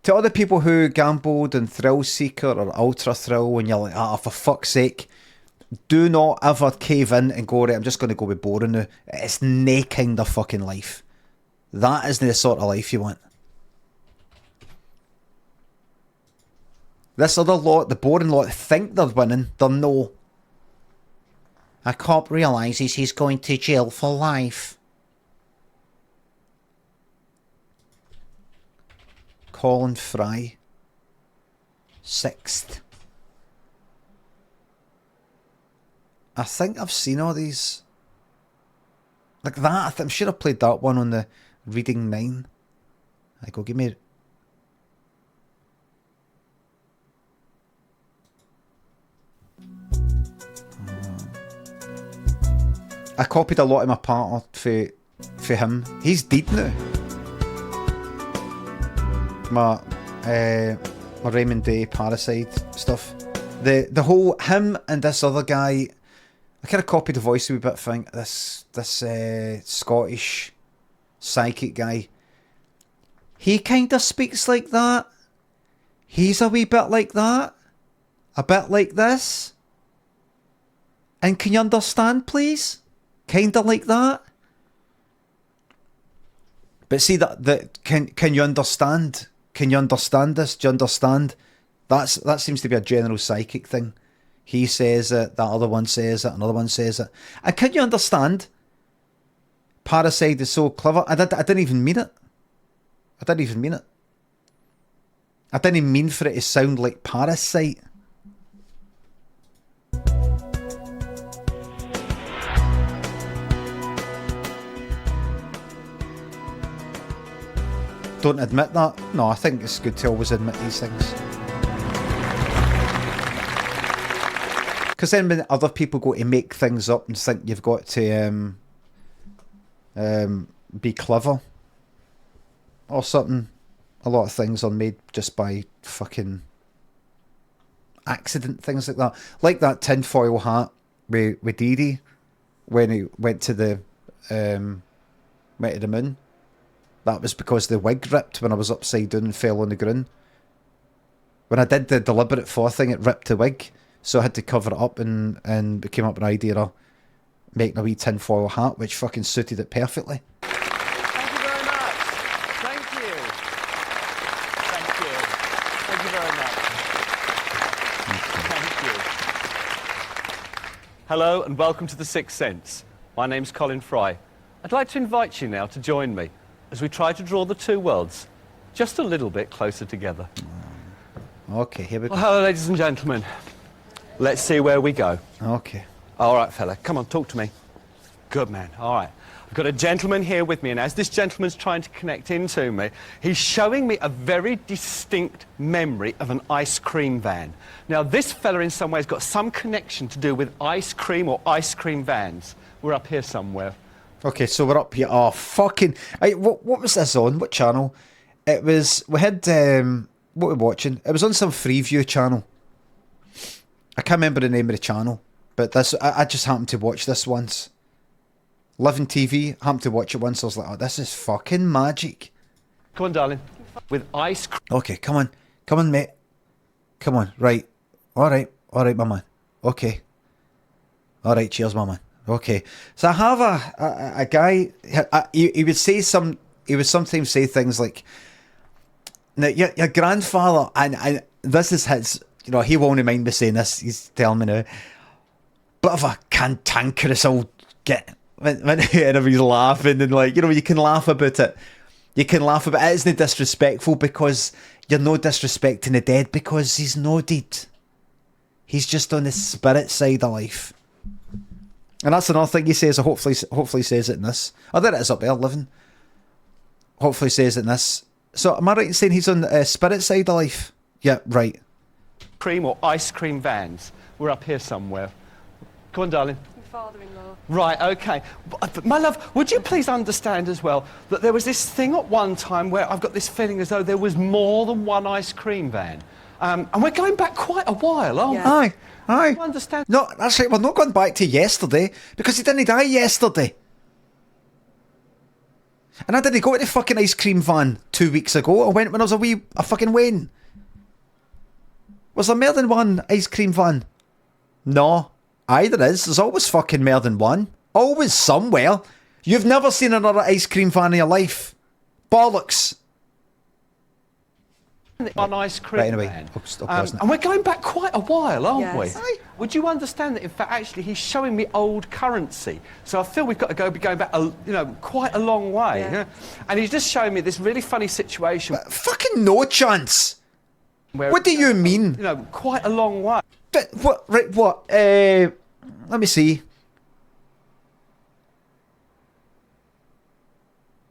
To other people who gambled and Thrill Seeker or Ultra Thrill and you're like, for fuck's sake, do not ever cave in and go, right, I'm just going to go with boring now. It's nae kind of fucking life. That isn't the sort of life you want. This other lot, the boring lot, think they're winning. They're no. A cop realises he's going to jail for life. Colin Fry. 6th. I think I've seen all these. Like that, I'm sure I played that one on the Reading 9. I go, give me... I copied a lot of my partner for him. He's dead now. My Raymond Day Parasite stuff. The whole him and this other guy. I kind of copied the voice a wee bit thing. This Scottish psychic guy. He kind of speaks like that. He's a wee bit like that. A bit like this. And can you understand, please? Kind of like that. But see that can you understand? Can you understand this? Do you understand? That seems to be a general psychic thing. He says it, that other one says it, another one says it. And can you understand? Parasite is so clever. I didn't even mean it. I didn't even mean it. I didn't mean for it to sound like Parasite. Don't admit that. No, I think it's good to always admit these things. Because then when other people go to make things up and think you've got to be clever or something, a lot of things are made just by fucking accident, things like that. Like that tinfoil hat with Dee Dee when he went to the moon. That was because the wig ripped when I was upside down and fell on the ground. When I did the deliberate fall thing, it ripped the wig. So I had to cover it up and came up with an idea of making a wee tinfoil hat, which fucking suited it perfectly. Thank you very much. Thank you. Thank you. Thank you very much. Thank you. Hello and welcome to The Sixth Sense. My name's Colin Fry. I'd like to invite you now to join me as we try to draw the two worlds just a little bit closer together. Okay, here we go. Well, hello, ladies and gentlemen. Let's see where we go. Okay. All right, fella, come on, talk to me. Good man, all right. I've got a gentleman here with me, and as this gentleman's trying to connect into me, he's showing me a very distinct memory of an ice cream van. Now, this fella in some ways got some connection to do with ice cream or ice cream vans. We're up here somewhere. Okay, so we're up here. Oh, fucking... What was this on? What channel? It was... We had... what were we watching? It was on some Freeview channel. I can't remember the name of the channel. But this... I just happened to watch this once. Living TV. Happened to watch it once. I was like, oh, this is fucking magic. Come on, darling. With ice cream... Okay, come on. Come on, mate. Come on. Right. All right, my man. Okay. All right, cheers, my man. Okay, so I have a guy. He would say he would sometimes say things like, "Now your grandfather," and this is his. You know, he won't mind me saying this. He's telling me now. Bit of a cantankerous old git. Whenever he's laughing and like, you know, you can laugh about it. You can laugh about it. It isn't disrespectful because you're no disrespecting the dead because he's no dead. He's just on the spirit side of life. And that's another thing he says. Hopefully says it in this. Oh, there it is up there, living. Hopefully says it in this. So am I right in saying he's on the spirit side of life? Yeah, right. Cream or ice cream vans. We're up here somewhere. Come on, darling. Your father-in-law. Right, okay. But my love, would you please understand as well that there was this thing at one time where I've got this feeling as though there was more than one ice cream van. And we're going back quite a while, aren't Yeah. Aye, aye. You understand? No, that's right. We're not going back to yesterday because he didn't die yesterday. And I didn't go to the fucking ice cream van 2 weeks ago. I went when I was a fucking Wayne. Was there more than one ice cream van? No. Aye, there is. There's always fucking more than one. Always somewhere. You've never seen another ice cream van in your life. Bollocks. One ice cream Right, anyway, man. I'll pause now. And we're going back quite a while, aren't Yes. we? Aye. Would you understand that, in fact, actually, he's showing me old currency. So I feel we've got to be going back, quite a long way. Yeah. Yeah? And he's just showing me this really funny situation Fucking no chance. where... What do you mean? Quite a long way. But what? Right? What? Let me see.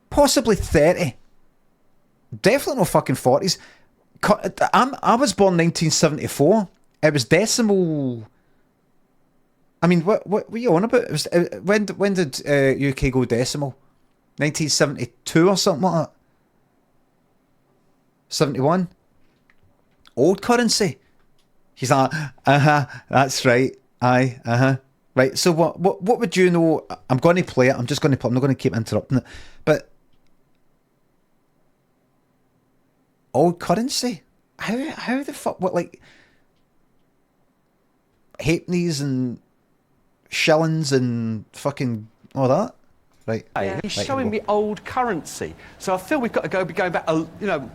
Possibly 30. Definitely no fucking 40s. I was born 1974. It was decimal. I mean, what are you on about? It was when did UK go decimal? 1972 or something like that. 71. Old currency. He's like, that's right. Aye, right. So what would you know? I'm going to play it. I'm just going to play. I'm not going to keep interrupting it. But old currency. How the fuck? What, like halfpennies and shillings and fucking all that? Right. Yeah. He's Right, showing me old currency. So I feel we've got to be going back,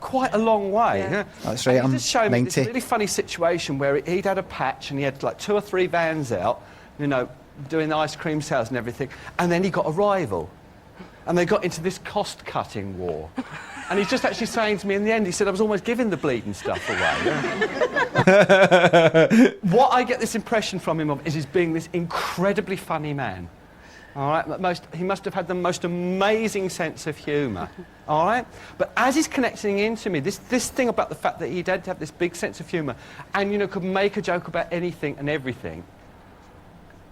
quite a long way. Yeah. Yeah? That's right, And I'm he's just showing me 90. this really funny situation where he'd had a patch and he had like 2 or 3 vans out, doing the ice cream sales and everything. And then he got a rival. And they got into this cost-cutting war. And he's just actually saying to me in the end, he said, I was almost giving the bleeding stuff away. Yeah? What I get this impression from him of is he's being this incredibly funny man. All right, he must have had the most amazing sense of humour. All right, but as he's connecting into me, this thing about the fact that he did have this big sense of humour, and could make a joke about anything and everything,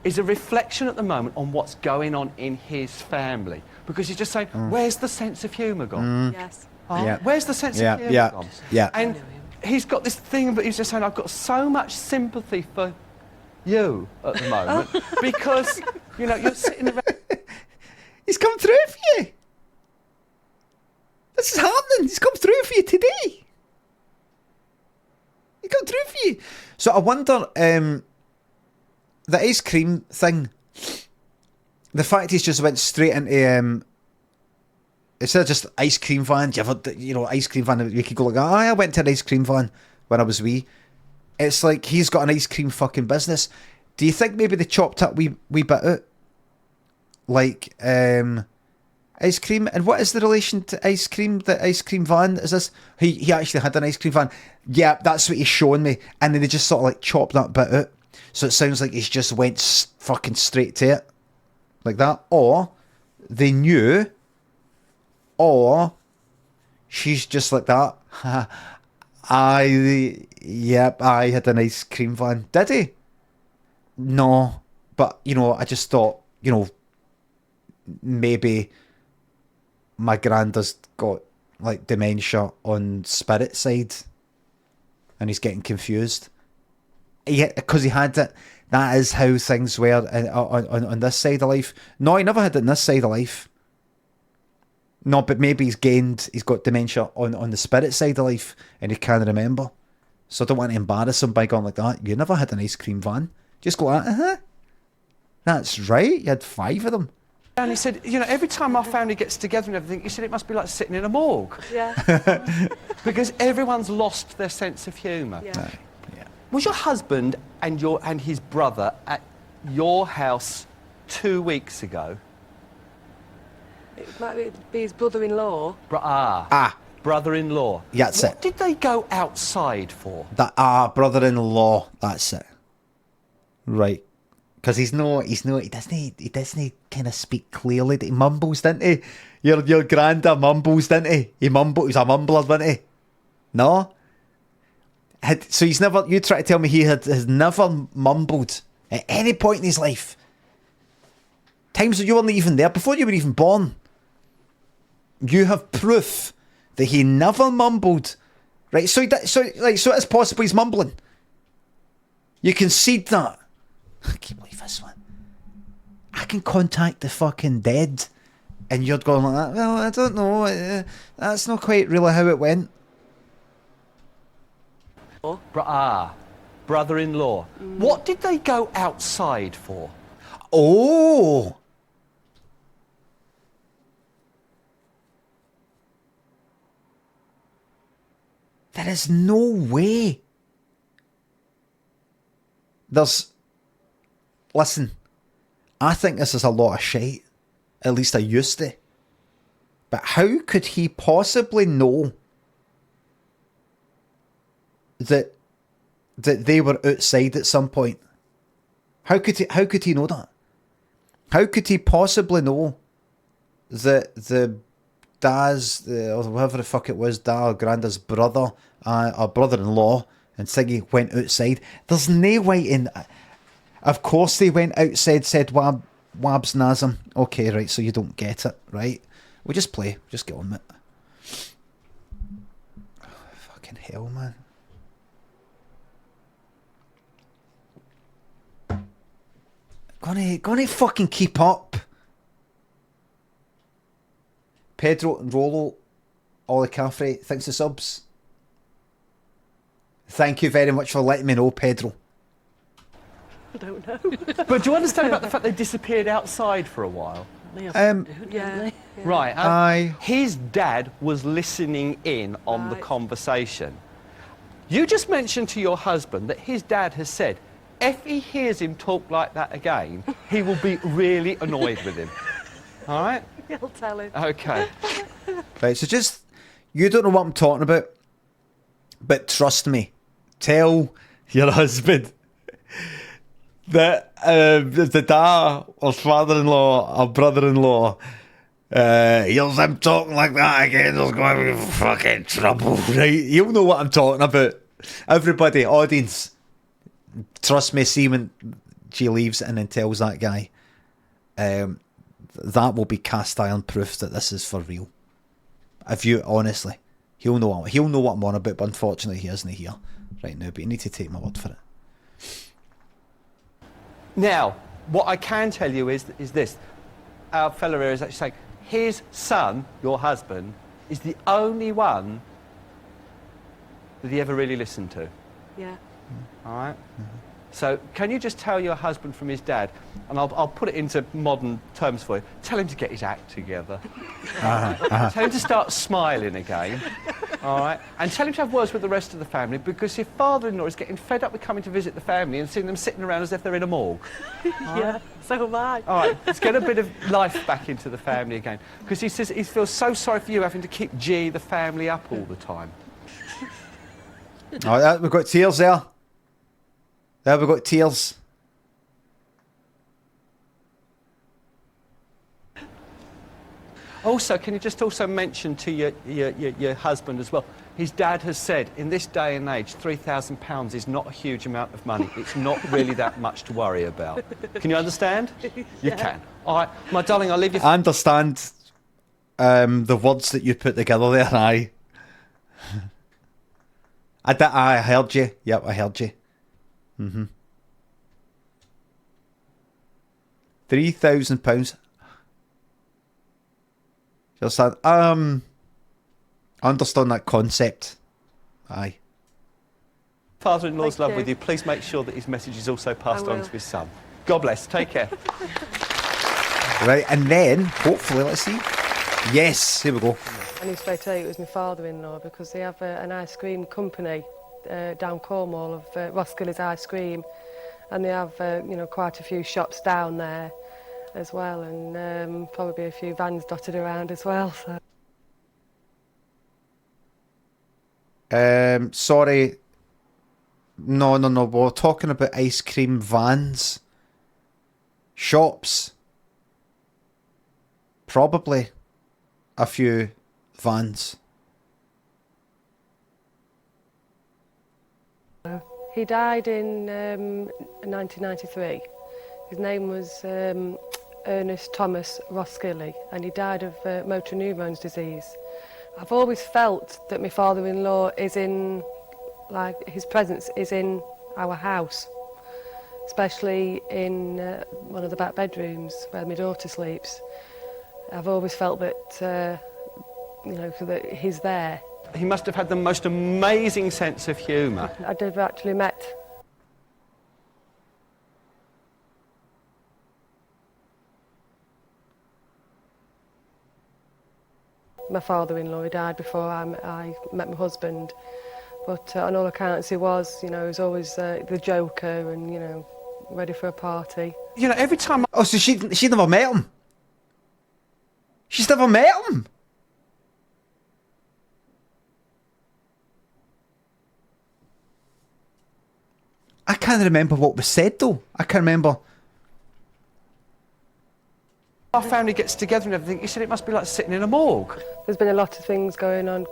is a reflection at the moment on what's going on in his family. Because he's just saying, where's the sense of humour gone? Yes. Oh, Yeah. where's the sense Yeah, of humour yeah, gone? yeah. And he's got this thing, but he's just saying, I've got so much sympathy for you at the moment because, you're sitting around... He's come through for you. This is happening. He's come through for you today. He come through for you. So I wonder, the ice cream thing, the fact he's just went straight into, instead of just ice cream van, do you ever, ice cream van, we could go like, I went to an ice cream van when I was wee. It's like he's got an ice cream fucking business. Do you think maybe they chopped up wee bit out? Like, ice cream? And what is the relation to ice cream? The ice cream van? Is this... He actually had an ice cream van. Yeah, that's what he's showing me. And then they just sort of like chopped that bit out. So it sounds like he's just went fucking straight to it. Like that. Or they knew. Or she's just like that. I had an ice cream van. Did he? No. But, I just thought, maybe my granddad's got like dementia on spirit side and he's getting confused. Yeah, because he had it. That is how things were on this side of life. No, he never had it on this side of life. No, but maybe he's got dementia on the spirit side of life and he can't remember. So I don't want to embarrass him by going like that. You never had an ice cream van. Just go, that's right, you had 5 of them. And he said, every time our family gets together and everything, he said it must be like sitting in a morgue. Yeah. Because everyone's lost their sense of humour. Yeah. Was your husband and his brother at your house 2 weeks ago? It might be his brother-in-law. Brother-in-law. Yeah, that's what it. did they go outside for? That brother-in-law. That's it. Right. Because he doesn't kind of speak clearly. He mumbles, didn't he? Your granddad mumbles, didn't he? He's a mumbler, didn't he? No? So he's never, you try to tell me he has never mumbled at any point in his life. Times that you weren't even there, before you were even born. You have proof that he never mumbled Right, so it's possible he's mumbling. You concede that. I can't believe this one. I can contact the fucking dead, and you're going like that. Well, I don't know. That's not quite really how it went. Brother-in-law. What did they go outside for? Oh. There is no way. Listen, I think this is a lot of shite. At least I used to. But how could he possibly know that they were outside at some point? How could he know that? How could he possibly know that the Daz, or whoever the fuck it was, Da or Granda's brother, or brother-in-law, and Siggy went outside? There's no way in. Of course they went outside, said Wabs Nazem. Okay, right, so you don't get it, right? We'll just play. Just get on with it. Oh, fucking hell, man. Gonna fucking keep up. Pedro and Rolo Olicafre, thanks to subs. Thank you very much for letting me know, Pedro. I don't know. But do you understand about the fact they disappeared outside for a while? Yeah. Right. Aye. His dad was listening in on the Right. conversation. You just mentioned to your husband that his dad has said, if he hears him talk like that again, he will be really annoyed with him. All right? I'll tell him. Okay. Right, so just, you don't know what I'm talking about, but trust me, tell your husband that the dad or father-in-law or brother-in-law hears him talking like that again, there's going to be fucking trouble, right? You'll know what I'm talking about. Everybody, audience, trust me, see when she leaves and then tells that guy, that will be cast iron proof that this is for real. If you, honestly, he'll know what I'm on about, but unfortunately he isn't here right now, but you need to take my word for it. Now, what I can tell you is this. Our fellow here is actually saying, his son, your husband, is the only one that he ever really listened to. Yeah. All right? So can you just tell your husband from his dad, and I'll put it into modern terms for you, tell him to get his act together. Tell him to start smiling again. All right? And tell him to have words with the rest of the family, because your father-in-law is getting fed up with coming to visit the family and seeing them sitting around as if they're in a morgue. Yeah. So am I. All right, let's get a bit of life back into the family again. Because he says he feels so sorry for you having to keep G, the family, up all the time. All right, we've got tears there. There we've got tears. Also, can you just also mention to your husband as well, his dad has said, in this day and age, £3,000 is not a huge amount of money. It's not really that much to worry about. Can you understand? You can. All right, my darling, I'll leave you... I understand the words that you put together there, aye. I heard you. Yep, I heard you. £3,000. Just that. I understand that concept. Aye. Father-in-law's Thank love you. with you. Please make sure that his message is also passed I on will. to his son. God bless. Take care. Right, and then hopefully, let's see. Yes, here we go. I knew straight away it was my father-in-law because they have an ice cream company down Cornwall of Roskilly's Ice Cream, and they have quite a few shops down there as well, and probably a few vans dotted around as well. So. Sorry. No. We're talking about ice cream vans. Shops. Probably a few vans. He died in 1993. His name was Ernest Thomas Roskilly, and he died of motor neurones disease. I've always felt that my father-in-law is in, like, his presence is in our house, especially in one of the back bedrooms where my daughter sleeps. I've always felt that, you know, that he's there. He must have had the most amazing sense of humour. I'd never actually met my father-in-law. He died before I met my husband, but on all accounts he was, you know, he was always the joker and, you know, ready for a party. You know, every time Oh, so she never met him? She's never met him? I can't remember what was said though. I can't remember. our family gets together and everything, he said it must be like sitting in a morgue. There's been a lot of things going on.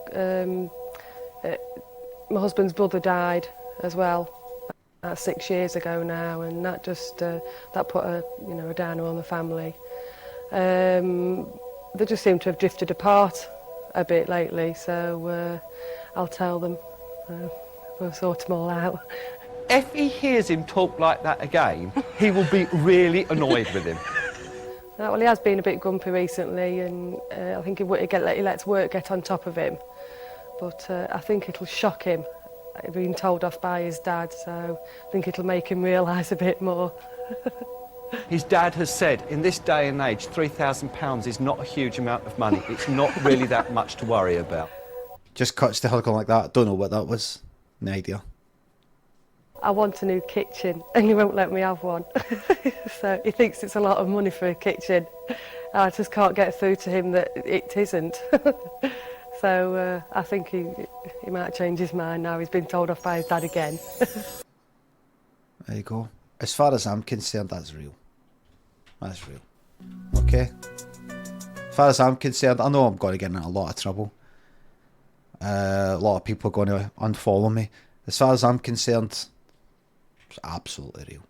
My husband's brother died as well, 6 years ago now, and that just that put a downer on the family. They just seem to have drifted apart a bit lately, so I'll tell them. We'll sort them all out. If he hears him talk like that again, he will be really annoyed with him. Well, he has been a bit grumpy recently, and I think he lets work get on top of him. But I think it'll shock him, being told off by his dad, so I think it'll make him realise a bit more. His dad has said, in this day and age, £3,000 is not a huge amount of money. It's not really that much to worry about. Just cuts to her going like that. Don't know what that was. No idea. I want a new kitchen, and he won't let me have one. So he thinks it's a lot of money for a kitchen. I just can't get through to him that it isn't. So I think he might change his mind now. He's been told off by his dad again. There you go. As far as I'm concerned, that's real. That's real. Okay? As far as I'm concerned, I know I'm going to get into a lot of trouble. A lot of people are going to unfollow me. As far as I'm concerned, it's absolutely real.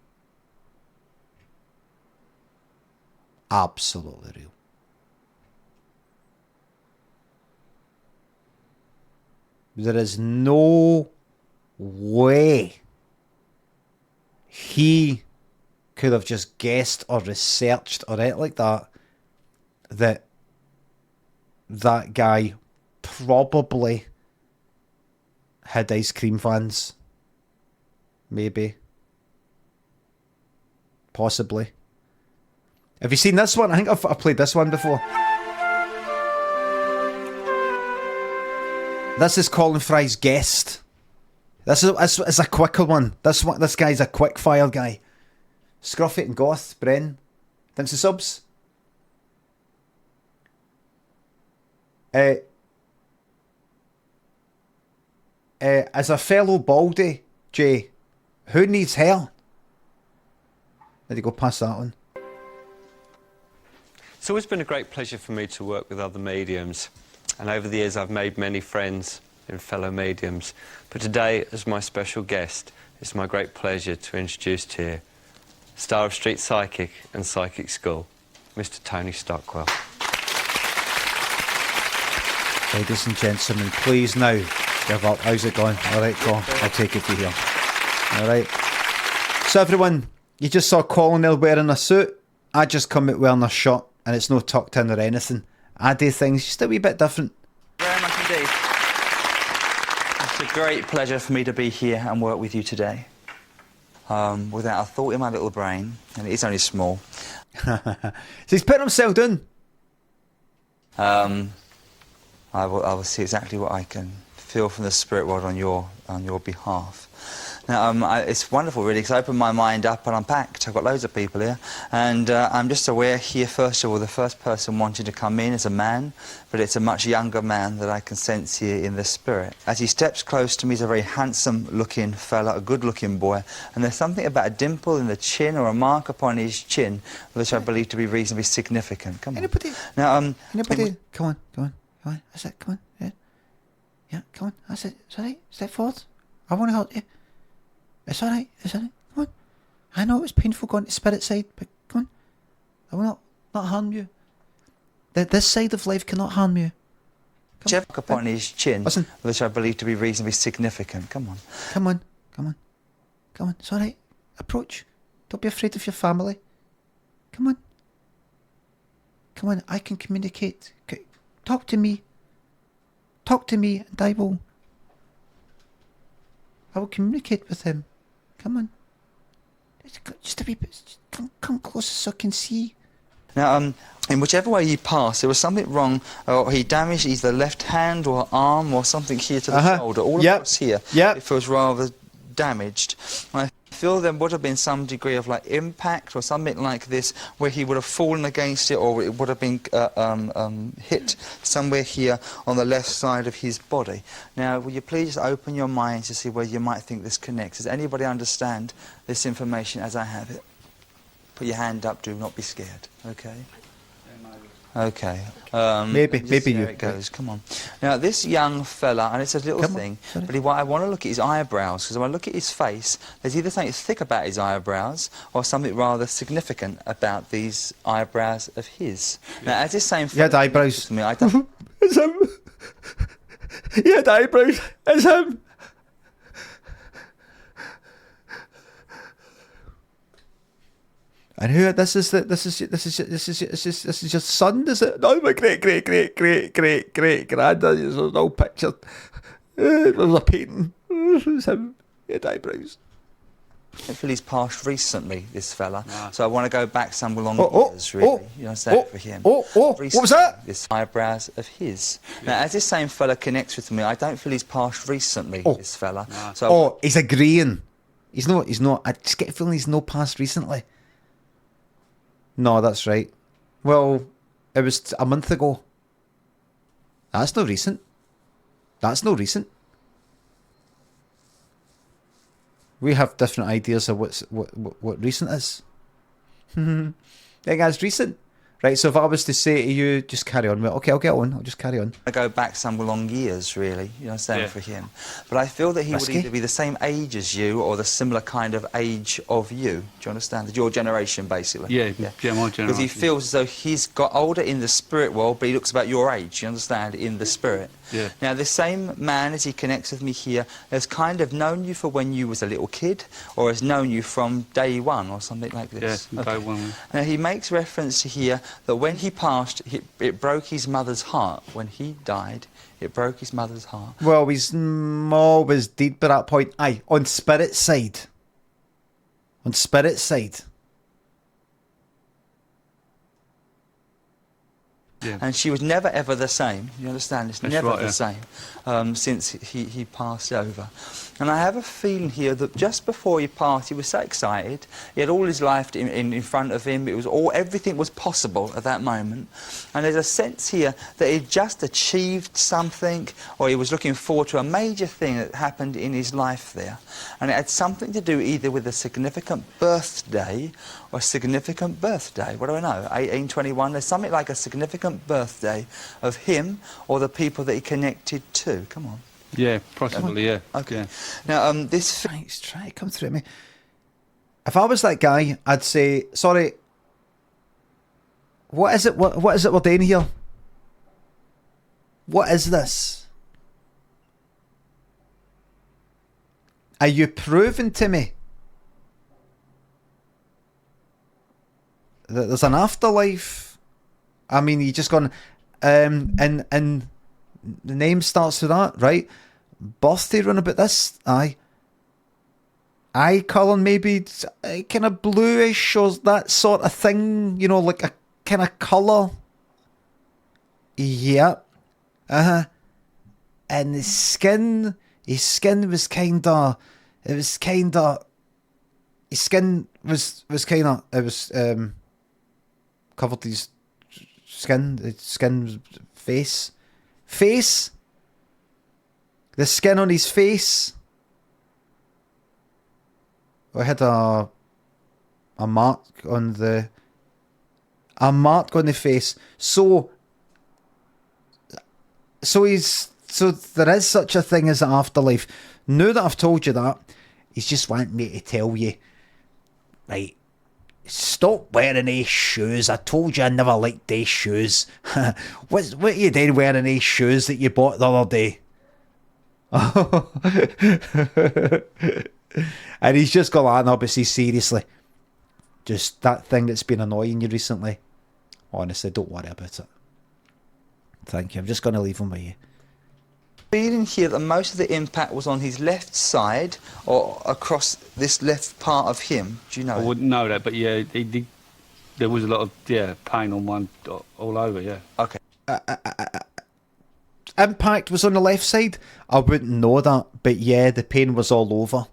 Absolutely real. There is no way he could have just guessed or researched or anything like that that guy probably had ice cream vans. Maybe. Possibly. Have you seen this one? I think I've played this one before. This is Colin Fry's Guest. This is a quicker one. This guy's a quick fire guy. Scruffy and Goth, Bren. Thanks for subs. As a fellow baldy, Jay, who needs hair? Did you go past that one? It's always been a great pleasure for me to work with other mediums, and over the years I've made many friends in fellow mediums. But today, as my special guest, it's my great pleasure to introduce to you star of Street Psychic and Psychic School, Mr. Tony Stockwell. Ladies and gentlemen, please now give up. How's it going? All right, go on. I'll take it to here. All right. So everyone, you just saw Colin there wearing a suit. I just come out wearing a shirt, and it's no tucked in or anything. I do things just a wee bit different. Very much indeed. It's a great pleasure for me to be here and work with you today. Without a thought in my little brain, and it is only small. So he's putting himself down. I will see exactly what I can feel from the spirit world on your behalf. Now, it's wonderful, really, because I opened my mind up and unpacked. I've got loads of people here, and I'm just aware here, first of all, the first person wanting to come in is a man, but it's a much younger man that I can sense here in the spirit. As he steps close to me, he's a very handsome-looking fella, a good-looking boy, and there's something about a dimple in the chin or a mark upon his chin which I believe to be reasonably significant. Come on. Anybody? Now, Come on. That's it. Come on. Yeah. Come on. That's it. It's all right. Step forward. I want to help you. It's all right. Come on. I know it was painful going to spirit side, but come on. I will not harm you. This side of life cannot harm you. Check upon his chin, Listen. which I believe to be reasonably significant. Come on. Come on, come on, come on. It's all right. Approach. Don't be afraid of your family. Come on. Come on, I can communicate. Talk to me. Talk to me, and I will communicate with him. Come on. Just a wee bit. Just come closer so I can see. Now, in whichever way he passed, there was something wrong, or he damaged either left hand or arm or something here to the shoulder. All across here, it feels rather damaged. I feel there would have been some degree of like impact or something like this, where he would have fallen against it, or it would have been hit somewhere here on the left side of his body. Now, will you please open your mind to see where you might think this connects? Does anybody understand this information as I have it? Put your hand up, do not be scared, okay? Okay. Maybe there you. it goes. Come on. Now, this young fella, and it's a little thing, but I want to look at his eyebrows, because when I look at his face, there's either something thick about his eyebrows or something rather significant about these eyebrows of his. Now, as this same fella... He had eyebrows. To me, I don't... It's him. He had eyebrows. It's him. And who? This is your son, is it? No, my great granddad. There's no picture. There's a painting. It's him. He had eyebrows. I feel he's passed recently, this fella. So I want to go back some long years, really. You understand, for him. What was that? This eyebrows of his. Now, as this same fella connects with me, I don't feel he's passed recently, this fella. So he's agreeing. He's not. I just get a feeling he's no passed recently. No, that's right. Well, it was a month ago. That's not recent. We have different ideas of what recent is. I think that's recent. Right, so if I was to say to you, just carry on. Well, okay, I'll get on. I'll just carry on. I go back some long years, really, you understand, for him. But I feel that he would either be the same age as you or the similar kind of age of you. Do you understand? Your generation, basically. Yeah, my generation. Because he feels as though he's got older in the spirit world, but he looks about your age, you understand, in the spirit. Yeah. Now, this same man, as he connects with me here, has kind of known you for when you was a little kid, or has known you from day one, or something like this. Yeah, day one. Now, he makes reference to here that when he passed, it broke his mother's heart. When he died, it broke his mother's heart. Well, his mom was dead by that point. Aye, on spirit side. On spirit side. Yeah. And she was never ever the same. You understand? It's never the same since he passed over. And I have a feeling here that just before he passed, he was so excited. He had all his life in front of him. It was everything was possible at that moment. And there's a sense here that he'd just achieved something, or he was looking forward to a major thing that happened in his life there. And it had something to do either with a significant birthday or a significant birthday. What do I know? 1821. There's something like a significant birthday of him or the people that he connected to. Come on. Yeah, possibly, yeah. Okay. Yeah. Now, this... He's trying to come through at me. If I was that guy, I'd say, sorry, what is it? What is it we're doing here? What is this? Are you proving to me that there's an afterlife? I mean, you just gone, and the name starts with that, right? Birthday run about this, aye. Eye colour maybe kind of bluish or that sort of thing, you know, like a kind of colour. Yep. And his skin was kind of, his skin was kind of, it was covered his skin, face, the skin on his face. I had a mark on the face. So there is such a thing as an afterlife. Now that I've told you that, he's just wanting me to tell you, right? Stop wearing these shoes. I told you I never liked these shoes. what are you doing wearing these shoes that you bought the other day? And he's just got like, no, but see, seriously, just that thing that's been annoying you recently, honestly, don't worry about it. Thank you. I'm just going to leave him with you. Feeling here that most of the impact was on his left side or across this left part of him. Do you know? I wouldn't know that, but yeah, there was a lot of pain on one all over. Yeah. Okay. Impact was on the left side. I wouldn't know that, but yeah, the pain was all over.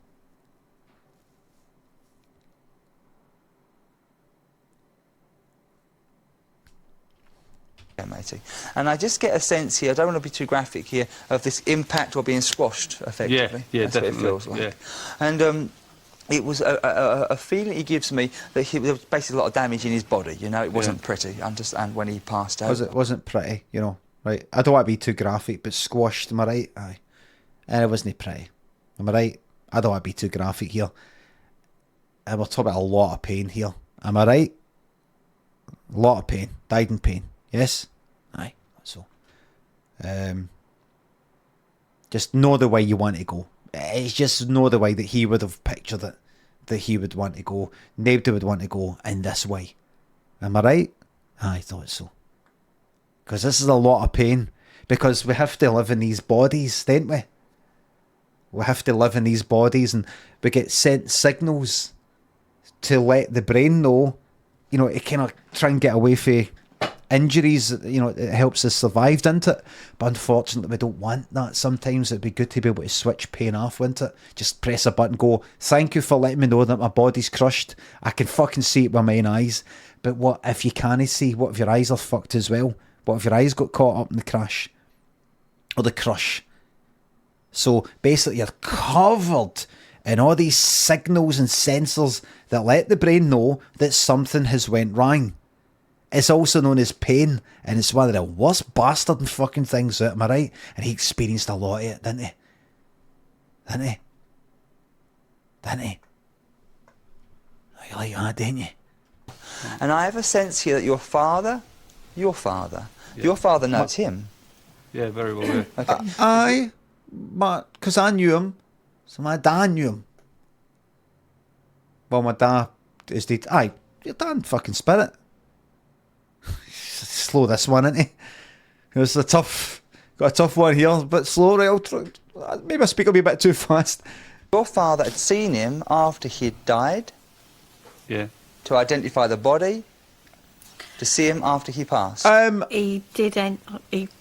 Matey. And I just get a sense here, I don't want to be too graphic here, of this impact or being squashed, effectively. Yeah, That's definitely. what it feels like. Yeah. And it was a feeling he gives me that there was basically a lot of damage in his body, you know, it wasn't pretty, understand, when he passed out. Wasn't pretty, you know, right? I don't want to be too graphic, but squashed, am I right? Aye. And it wasn't pretty, am I right? I don't want to be too graphic here. And we're talking about a lot of pain here, am I right? A lot of pain, died in pain, yes? Aye, that's all. Just know the way you want to go. It's just know the way that he would have pictured it, that he would want to go. Nobody would want to go in this way. Am I right? I thought so. Because this is a lot of pain. Because we have to live in these bodies, don't we? We have to live in these bodies, and we get sent signals to let the brain know, you know, it kind of try and get away from injuries, you know, it helps us survive, doesn't it? But unfortunately, we don't want that. Sometimes it'd be good to be able to switch pain off, wouldn't it? Just press a button, go, thank you for letting me know that my body's crushed. I can fucking see it with my own eyes. But what if you can't see? What if your eyes are fucked as well? What if your eyes got caught up in the crash? Or the crush? So basically, you're covered in all these signals and sensors that let the brain know that something has went wrong. It's also known as pain, and it's one of the worst bastard fucking things out, am I right? And he experienced a lot of it, didn't he? Didn't he? Didn't he? You like that, didn't you? And I have a sense here that your father knows him. Yeah, very well. Yeah. Okay. Aye, but because I knew him, so my dad knew him. Well, my dad is dead. Aye, your dad fucking spirit. Slow this one, isn't he? It was got a tough one here, but slow, right? Maybe I speak a wee bit too fast. Your father had seen him after he'd died. Yeah. To identify the body. To see him after he passed. He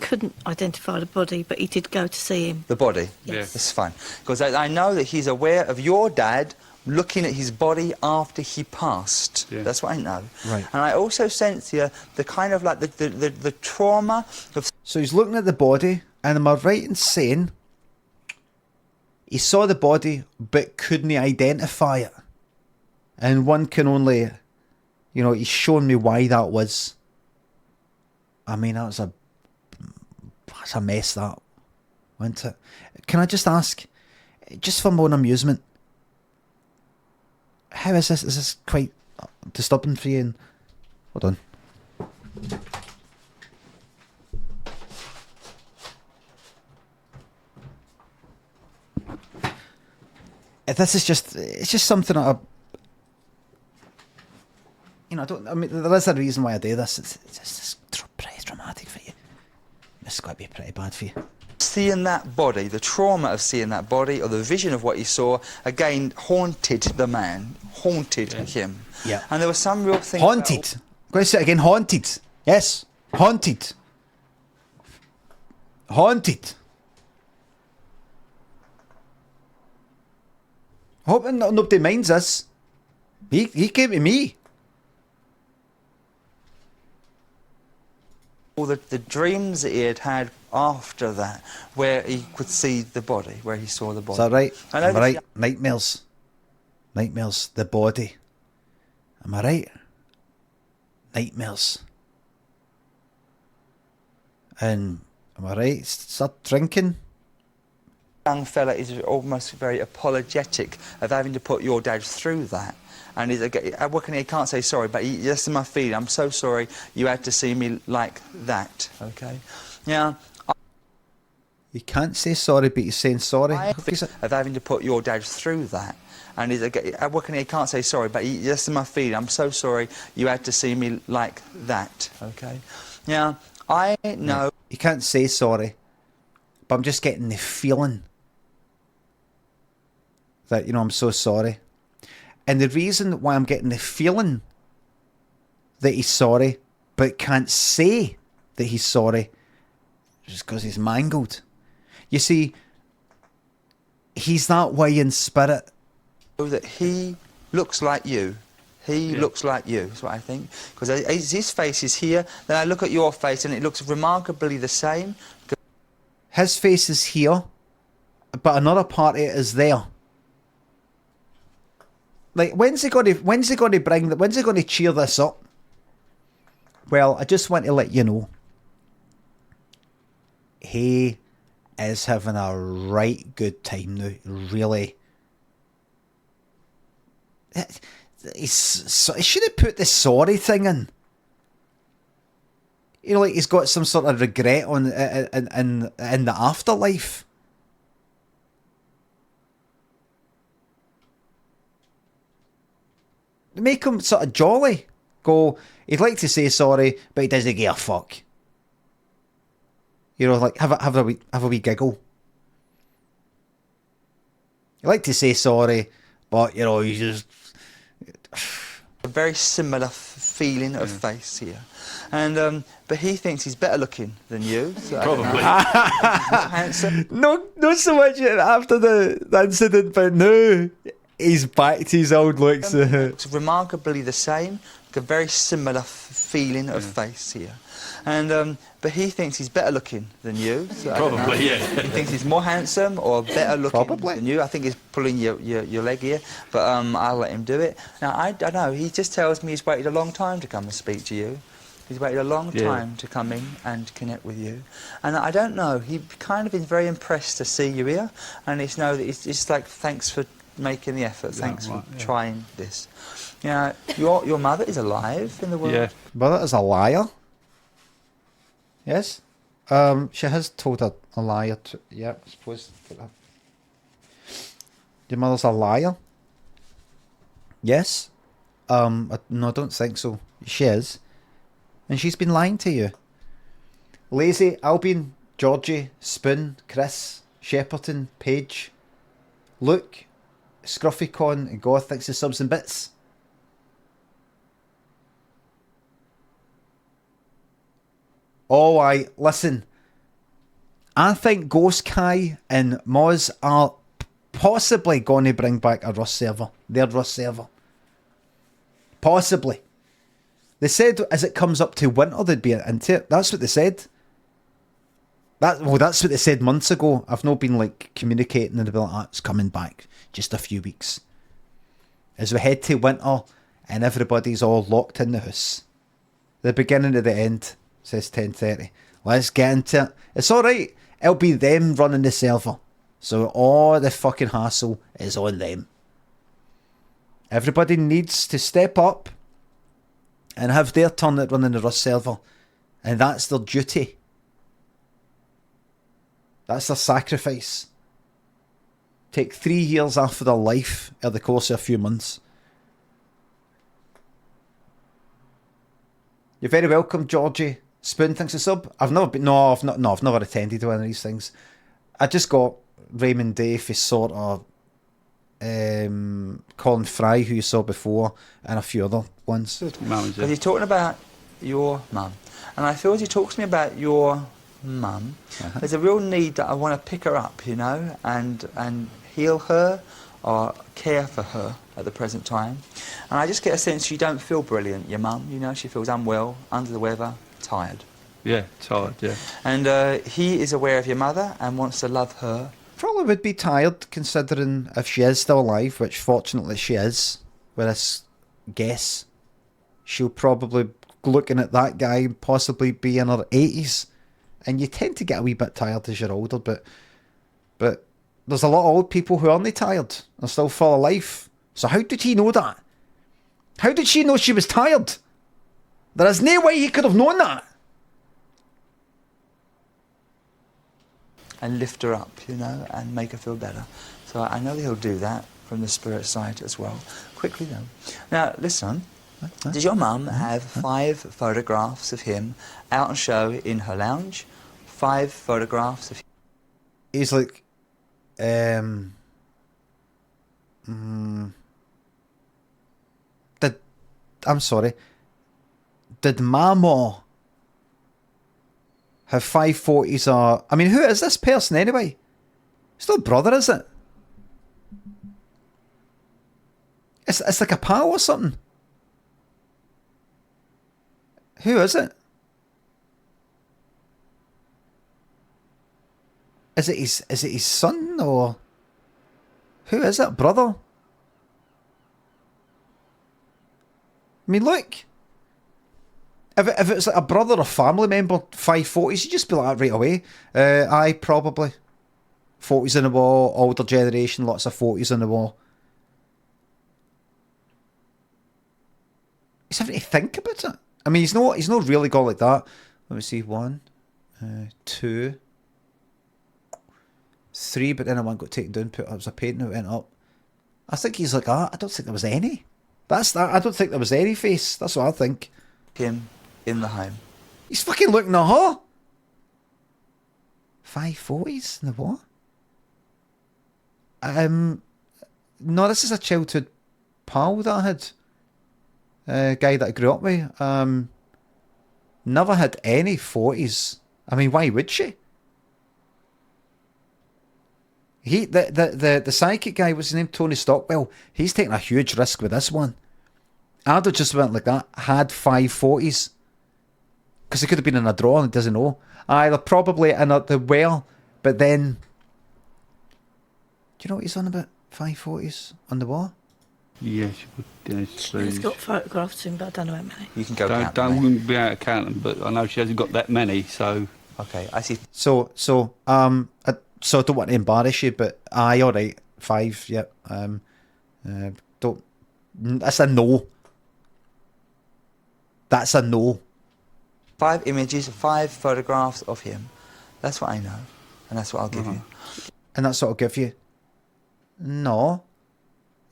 couldn't identify the body, but he did go to see him. The body? Yes. That's fine. Because I know that he's aware of your dad looking at his body after he passed. Yeah. That's what I know. Right. And I also sense here the kind of like the trauma of... So he's looking at the body, and am I right in saying he saw the body but couldn't identify it? And one can only, you know, he's shown me why that was. I mean, that's a mess, that, wasn't it? Can I just ask, just for my own amusement, how is this? Is this quite disturbing for you? And hold on. This is it's just something that I mean, there is a reason why I do this. It's pretty traumatic for you. It's got to be pretty bad for you. Seeing that body, the trauma of seeing that body, or the vision of what he saw, again, haunted the man. Haunted him. Yeah. And there was some real thing... Haunted. I'm going to say it again. Haunted. Yes. Haunted. Haunted. I hope nobody minds this. He came to me. All the dreams that he had after that, where he could see the body, where he saw the body. Is that right? I know Am I right? Nightmares. Nightmares. The body. Am I right? Nightmares. And am I right? Start drinking. Young fella is almost very apologetic of having to put your dad through that. And he's what can he can't say sorry, but this is my feeling. I'm so sorry you had to see me like that. Okay. Now, He can't say sorry, but he's saying sorry. of having to put your dad through that. And he's what can he can't say sorry, but this is my feeling. I'm so sorry you had to see me like that. Okay. Now, I know. He can't say sorry, but I'm just getting the feeling that, you know, I'm so sorry. And the reason why I'm getting the feeling that he's sorry, but can't say that he's sorry, is because he's mangled. You see, he's that way in spirit. That he looks like you. He looks like you, is what I think. Because his face is here, then I look at your face and it looks remarkably the same. His face is here, but another part of it is there. Like, when's he going to cheer this up? Well, I just want to let you know, he is having a right good time now, really. He should have put the sorry thing in. You know, like he's got some sort of regret on in the afterlife. Make him sort of jolly. Go, he'd like to say sorry, but he doesn't give a fuck. You know, like have a wee giggle. He'd like to say sorry, but you know, he's just a very similar feeling of face here. And but he thinks he's better looking than you. So probably. Handsome. Not so much after the incident, but no, he's back to his old looks. It's remarkably the same. A very similar feeling of face here. And but he thinks he's better looking than you. So probably, yeah. He thinks he's more handsome or better looking than you. I think he's pulling your leg here, but I'll let him do it. Now, I don't know. He just tells me he's waited a long time to come and speak to you. He's waited a long time to come in and connect with you. And I don't know. He kind of is very impressed to see you here. And it's know that it's like, thanks for making the effort. Thanks for trying this. You know, your mother is alive in the world. Yeah. Mother is a liar. Yes. She has told a liar. Yeah, I suppose. Your mother's a liar. Yes. No, I don't think so. She is. And she's been lying to you. Lazy, Albion, Georgie, Spoon, Chris, Shepperton, Paige, Luke, Scruffycon, and Goth thinks of subs and bits. Oh, listen. I think Ghost Kai and Moz are possibly going to bring back a Rust server. Their Rust server. Possibly. They said as it comes up to winter they'd be into it. That's what they said. That's what they said months ago. I've not been like communicating and they'll be like, it's coming back. Just a few weeks. As we head to winter and everybody's all locked in the house. The beginning of the end, says 10:30. Let's get into it. It's alright. It'll be them running the server. So all the fucking hassle is on them. Everybody needs to step up and have their turn at running the Rust server. And that's their duty. That's their sacrifice. Take 3 years off of their life over the course of a few months. You're very welcome, Georgie. Spoon thinks a sub. I've never attended to one of these things. I just got Raymond Dave is sort of Colin Fry, who you saw before, and a few other ones. Because he's talking about your mum, and I feel as he talks to me about your mum, there's a real need that I want to pick her up, you know, and heal her or care for her at the present time. And I just get a sense you don't feel brilliant, your mum, you know, she feels unwell, under the weather, tired. Yeah, tired, yeah. And he is aware of your mother and wants to love her. Probably would be tired, considering if she is still alive, which fortunately she is, with this guess. She'll probably looking at that guy and possibly be in her 80s. And you tend to get a wee bit tired as you're older, but there's a lot of old people who aren't tired. They're still full of life. So how did he know that? How did she know she was tired? There is no way he could have known that. And lift her up, you know, and make her feel better. So I know he'll do that from the spirit side as well. Quickly though. Now, listen, did your mum have 5 photographs of him out on show in her lounge? 5 photographs of him? He's like, I'm sorry. Did Mama have 5 photos? I mean, who is this person anyway? It's not brother, is it? It's like a pal or something. Who is it? Is it his son or who is it? Brother? I mean, look. If it's like a brother or family member, 5 photos, you just be like that right away. Aye, probably. Photos on the wall, older generation, lots of photos on the wall. He's having to think about it. I mean, he's not really gone like that. Let me see, 1, 2, 3, but then I one got taken down, put up as a painting, it went up. I think he's like that. I don't think there was any. That's that. I don't think there was any face. That's what I think. Him in the home. He's fucking looking at her. 5 photos in the what? No, this is a childhood pal that I had. Guy that I grew up with. Never had any photos. I mean, why would she? The psychic guy, what's his name? Tony Stockwell. He's taking a huge risk with this one. I'd have just went like that. Had 5 photos. Because it could have been in a drawer and it doesn't know. They're probably in the well. But then... Do you know what he's on about? 5 photos on the wall? Yes, She's got photographs in, but I don't know how many. You can go count them. I wouldn't be able to count them, but I know she hasn't got that many, so... Okay, I see. So I don't want to embarrass you, but aye, alright, 5, yep. Don't... That's a no. That's a no. 5 images, 5 photographs of him. That's what I know. And that's what I'll give you. And that's what I'll give you. No.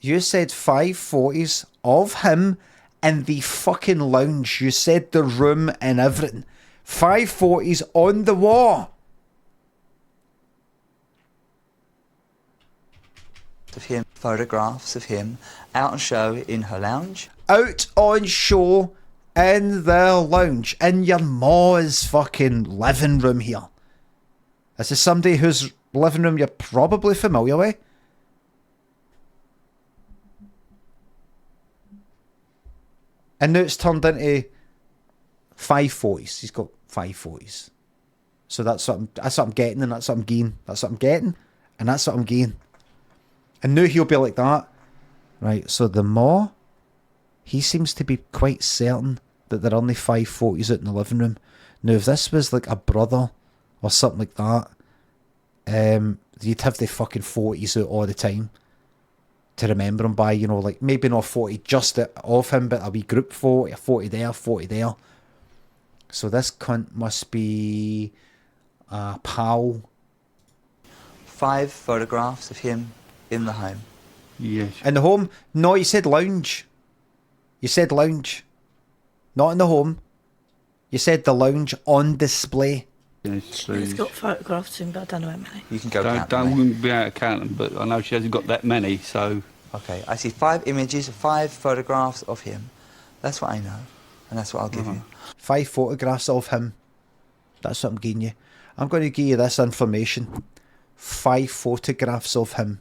You said 5 photos of him in the fucking lounge. You said the room and everything. 5 photos on the wall. Of him, photographs of him out on show in her lounge. Out on show in the lounge. In your ma's fucking living room here. This is somebody whose living room you're probably familiar with. And now it's turned into 5 photos. He's got 5 photos. So that's what I'm getting, and that's what I'm getting. That's what I'm getting, and that's what I'm getting. And now he'll be like that. Right, so the more, he seems to be quite certain that there are only 5 photos out in the living room. Now, if this was like a brother or something like that, you'd have the fucking photos out all the time to remember him by, you know, like maybe not 40 just of him, but a wee group photo, a 40 there, 40 there. So this cunt must be a pal. 5 photographs of him in the home. Yes. In the home? No, you said lounge. You said lounge. Not in the home. You said the lounge on display. Yes, She's got photographs in, but I don't know how many. You can go count I them. wouldn't be able to count them, but I know she hasn't got that many, so... Okay, I see 5 images, 5 photographs of him. That's what I know, and that's what I'll give you. 5 photographs of him. That's what I'm giving you. I'm going to give you this information. 5 photographs of him.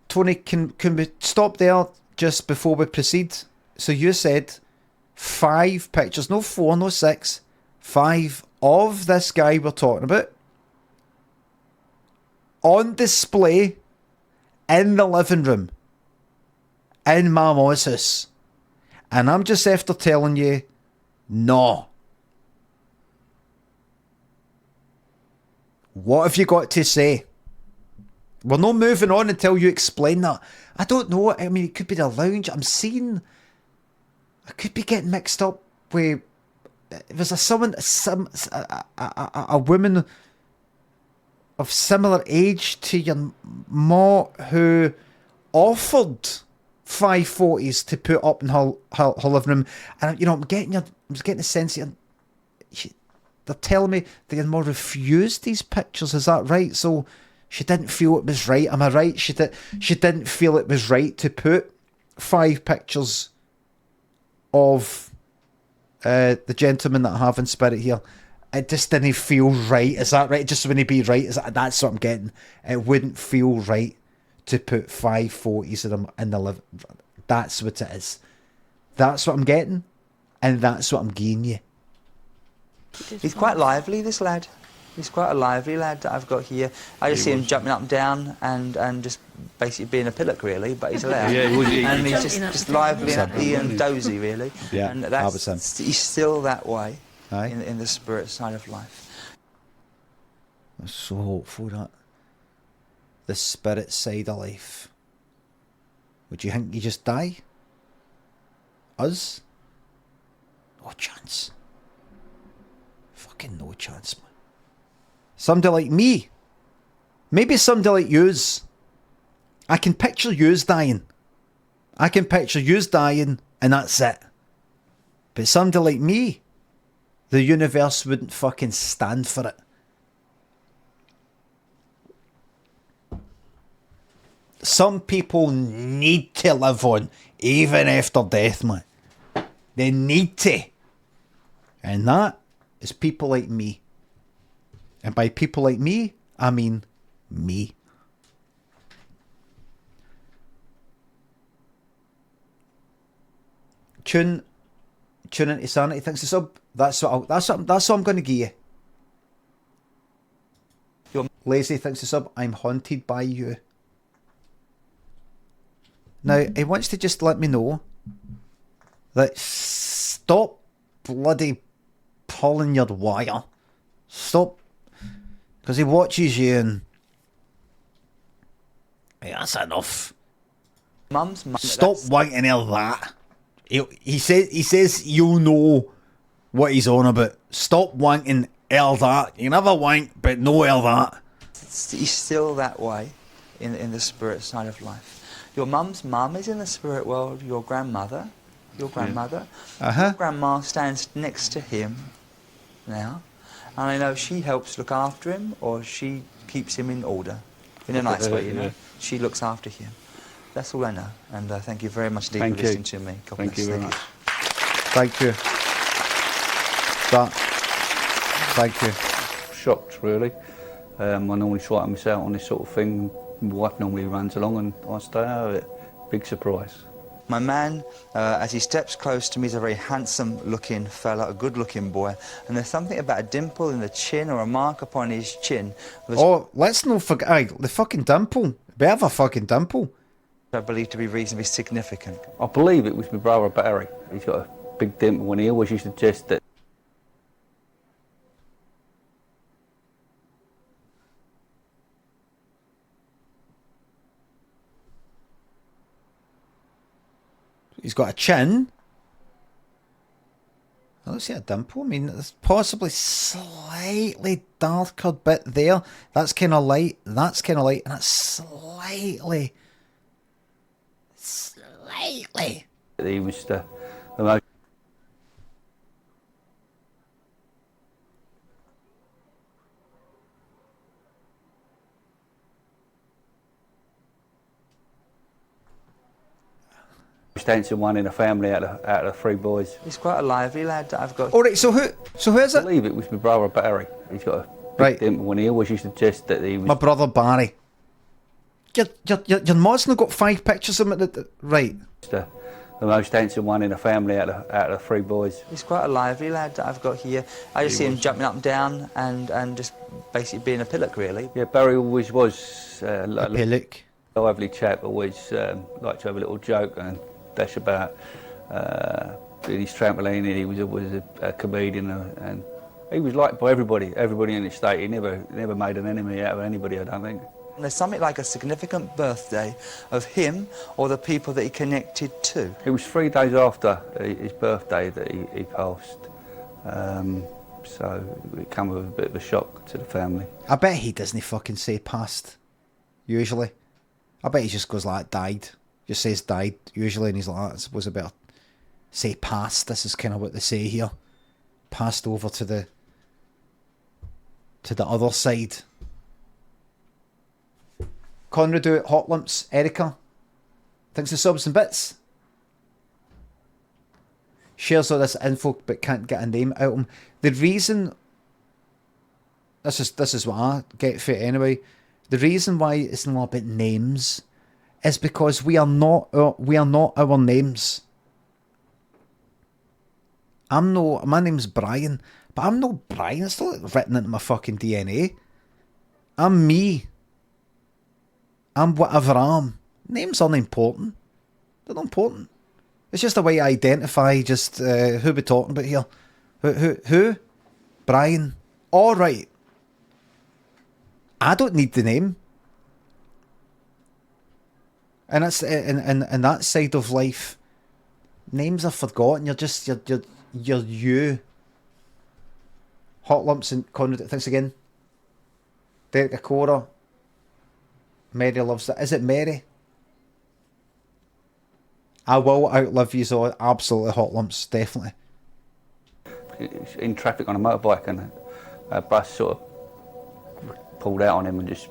Tony, can we stop there just before we proceed? So you said 5 pictures, no 4, no 6, 5 of this guy we're talking about on display in the living room in my mom's house. And I'm just after telling you, no. What have you got to say? We're not moving on until you explain that. I don't know. I mean, it could be the lounge. I'm seeing... I could be getting mixed up with... Was there a woman of similar age to your ma who offered 540s to put up in her living room? And, you know, I'm getting the sense that they're telling me that your ma refused these pictures. Is that right? So she didn't feel it was right. Am I right? She didn't feel it was right to put 5 pictures of the gentleman that I have in spirit here. It just didn't feel right. Is that right? It just wouldn't be right. That's what I'm getting. It wouldn't feel right to put 540s of them in the living. That's what it is. That's what I'm getting, and that's what I'm giving you. He's quite lively, this lad. He's quite a lively lad that I've got here. I just see him jumping up and down and just basically being a pillock, really, but he's allowed. Yeah, and he's just lively, happy and dozy, really. Yeah, and he's still that way in the spirit side of life. I'm so hopeful that the spirit side of life. Would you think you just die? Us? No chance. Fucking no chance, man. Somebody like me. Maybe somebody like yous. I can picture yous dying. And that's it. But somebody like me, the universe wouldn't fucking stand for it. Some people need to live on, even after death, man. They need to. And that is people like me. And by people like me, I mean me. Tune into Sanity thinks the sub. That's what I'm going to give you. Lazy thinks the sub. I'm haunted by you. Now he wants to just let me know that stop bloody pulling your wire. Stop. Because he watches you and... Hey, that's enough. Stop wanking all that. He says you'll know what he's on about. Stop wanking all that. You never wank, but no all that. He's still that way in the spirit side of life. Your mum's mum is in the spirit world. Your grandmother. Your grandma stands next to him now. And I know she helps look after him, or she keeps him in order. In a nice way, you know. She looks after him. That's all I know. And thank you very much, Dee, for listening to me. God Thank bless. you very much. Thank you. Thank you. Shocked, really. I normally try to miss out on this sort of thing. My wife normally runs along and I stay out of it. Big surprise. My man, as he steps close to me, is a very handsome-looking fella, a good-looking boy, and there's something about a dimple in the chin or a mark upon his chin. Oh, let's not forget the fucking dimple. Bit of a fucking dimple. I believe to be reasonably significant. I believe it was my brother Barry. He's got a big dimple and he always used to suggest that he's got a chin. I don't see a dimple. I mean, there's possibly slightly darker bit there. That's kind of light. That's kind of light. And that's slightly. he was the most handsome one in the family out of the 3 boys. He's quite a lively lad that I've got. All right, so who is I it? believe it was my brother Barry. He's got a big dimple and he always used to suggest that he was... My brother Barry. Your mom's not got 5 pictures of him. Right. The most handsome one in the family out of the 3 boys. He's quite a lively lad that I've got here. I just see him jumping up and down and just basically being a pillock, really. Yeah, Barry always was a pillock. Lively chap, always liked to have a little joke and dash about. Did his trampoline, and he was always a comedian, and he was liked by everybody in the state. He never made an enemy out of anybody, I don't think. There's something like a significant birthday of him or the people that he connected to. It was 3 days after his birthday that he passed. So it came with a bit of a shock to the family. I bet he doesn't fucking say passed, usually. I bet he just goes like died. Just says died, usually, and he's like, I suppose I better say passed. This is kind of what they say here. Passed over to the other side. Conrad out, Hot Lumps, Erica. Thanks for subs and bits. Shares all this info but can't get a name out of him. The reason, this is what I get for it anyway. The reason why it's not about names is because we are not our names. My name's Brian, but I'm not Brian. It's not written into my fucking DNA. I'm me. I'm whatever I am. Names aren't important. They're not important. It's just a way I identify just who we're talking about here. Who? Brian. All right. I don't need the name. And that's in that side of life. Names are forgotten. You're you. Hot Lumps and Conrad. Thanks again. Derek Akora. Mary loves it. Is it Mary? I will outlive you, so absolutely Hot Lumps, definitely. In traffic on a motorbike, and a bus sort of pulled out on him and just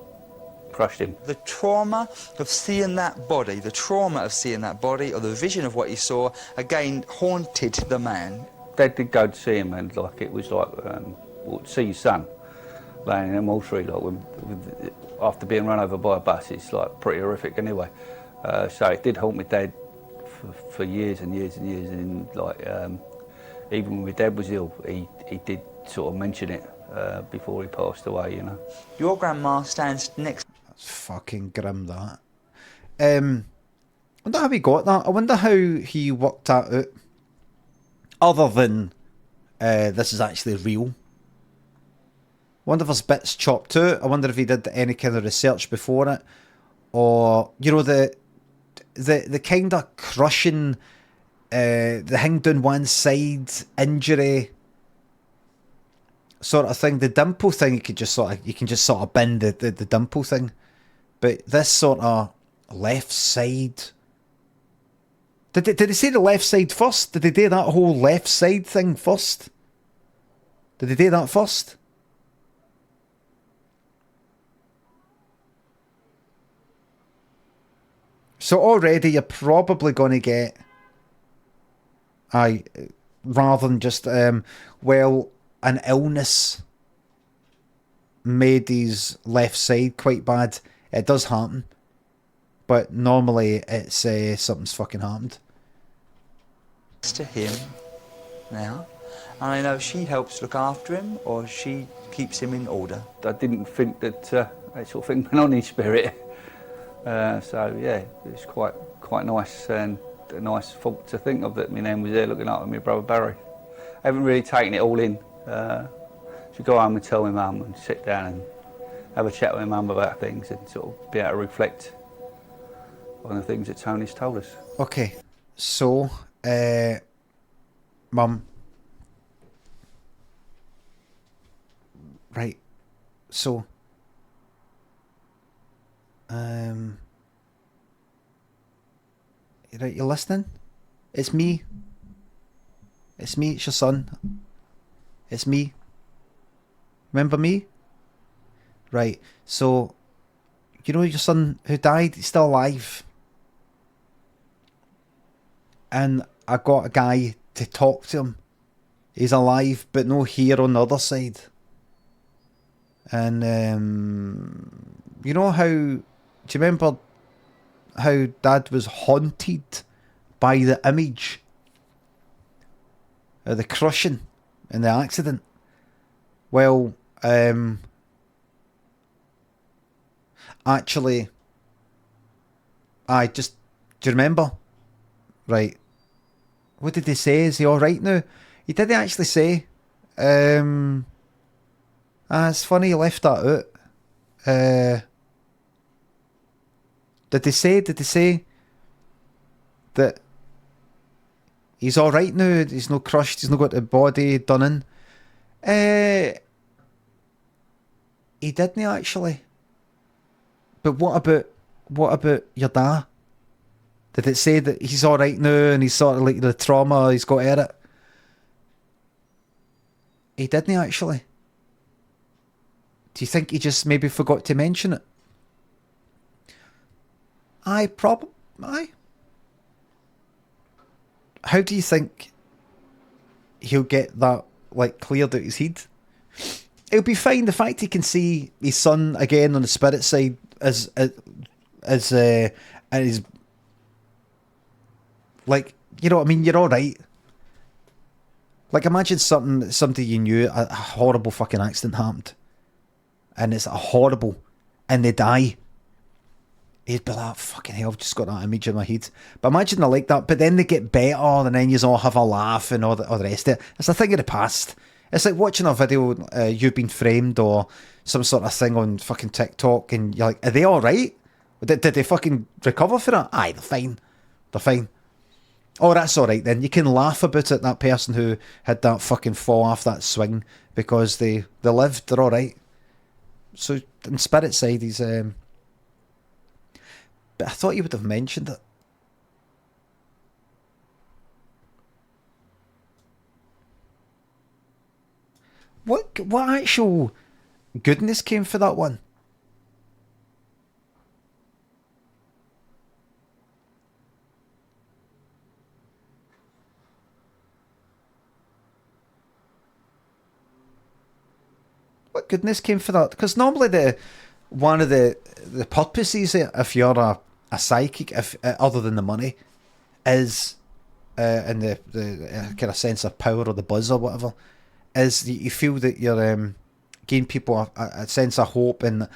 crushed him. The trauma of seeing that body, or the vision of what he saw, again haunted the man. Dad did go to see him, and like it was like see his son laying in a mortuary, like after being run over by a bus. It's like pretty horrific anyway. So it did haunt my dad for years and years and years, and like even when my dad was ill, he did sort of mention it before he passed away, you know. Your grandma stands next. That's fucking grim, that. I wonder how he got that. I wonder how he worked that out. Other than this is actually real. I wonder if there's bits chopped out. I wonder if he did any kind of research before it, or you know the kind of crushing, the hang down one side injury sort of thing. The dimple thing, you can just sort of bend the dimple thing, but this sort of left side. Did they say the left side first? Did they do that whole left side thing first? Did they do that first? So already you're probably going to get, rather than just, an illness made his left side quite bad. It does happen. But normally it's something's fucking happened. To him now, and I know she helps look after him, or she keeps him in order. I didn't think that that sort of thing went on in spirit. So yeah, it's quite nice, and a nice thought to think of that my nan was there looking after my brother Barry. I haven't really taken it all in. To go home and tell my mum and sit down and have a chat with my mum about things and sort of be able to reflect on the things that Tony's told us. Okay, so, Mum. Right, so, right, you're listening? It's me. It's me, it's your son. It's me. Remember me? Right, so, you know your son who died? He's still alive. And I got a guy to talk to him. He's alive, but no here on the other side. And, you know how... Do you remember how Dad was haunted by the image of the crushing in the accident? Well, actually, do you remember? Right. What did he say? Is he alright now? He didn't actually say. It's funny you left that out. Did they say that he's all right now? He's not crushed. He's not got the body done in. He didn't actually. But what about your dad? Did it say that he's all right now and he's sort of like the trauma he's got at it? He didn't actually. Do you think he just maybe forgot to mention it? Aye. How do you think he'll get that like cleared out his head? It'll be fine. The fact he can see his son again on the spirit side is like, you know what I mean? You're all right. Like, imagine somebody you knew, a horrible fucking accident happened, and it's a horrible, and they die. He'd be like, fucking hell, I've just got that image in my head. But imagine they're like that, but then they get better, and then you all have a laugh and all the rest of it. It's a thing of the past. It's like watching a video, You've Been Framed, or some sort of thing on fucking TikTok, and you're like, are they all right? Did they fucking recover for it? Aye, they're fine. They're fine. Oh, that's all right then. You can laugh about it, that person who had that fucking fall off that swing, because they lived, they're all right. So, in spirit side, he's... But I thought you would have mentioned it. What actual goodness came for that one? What goodness came for that? Because normally one of the purposes, if you're a psychic, if other than the money, is in the kind of sense of power or the buzz or whatever, is that you feel that you're giving people a sense of hope and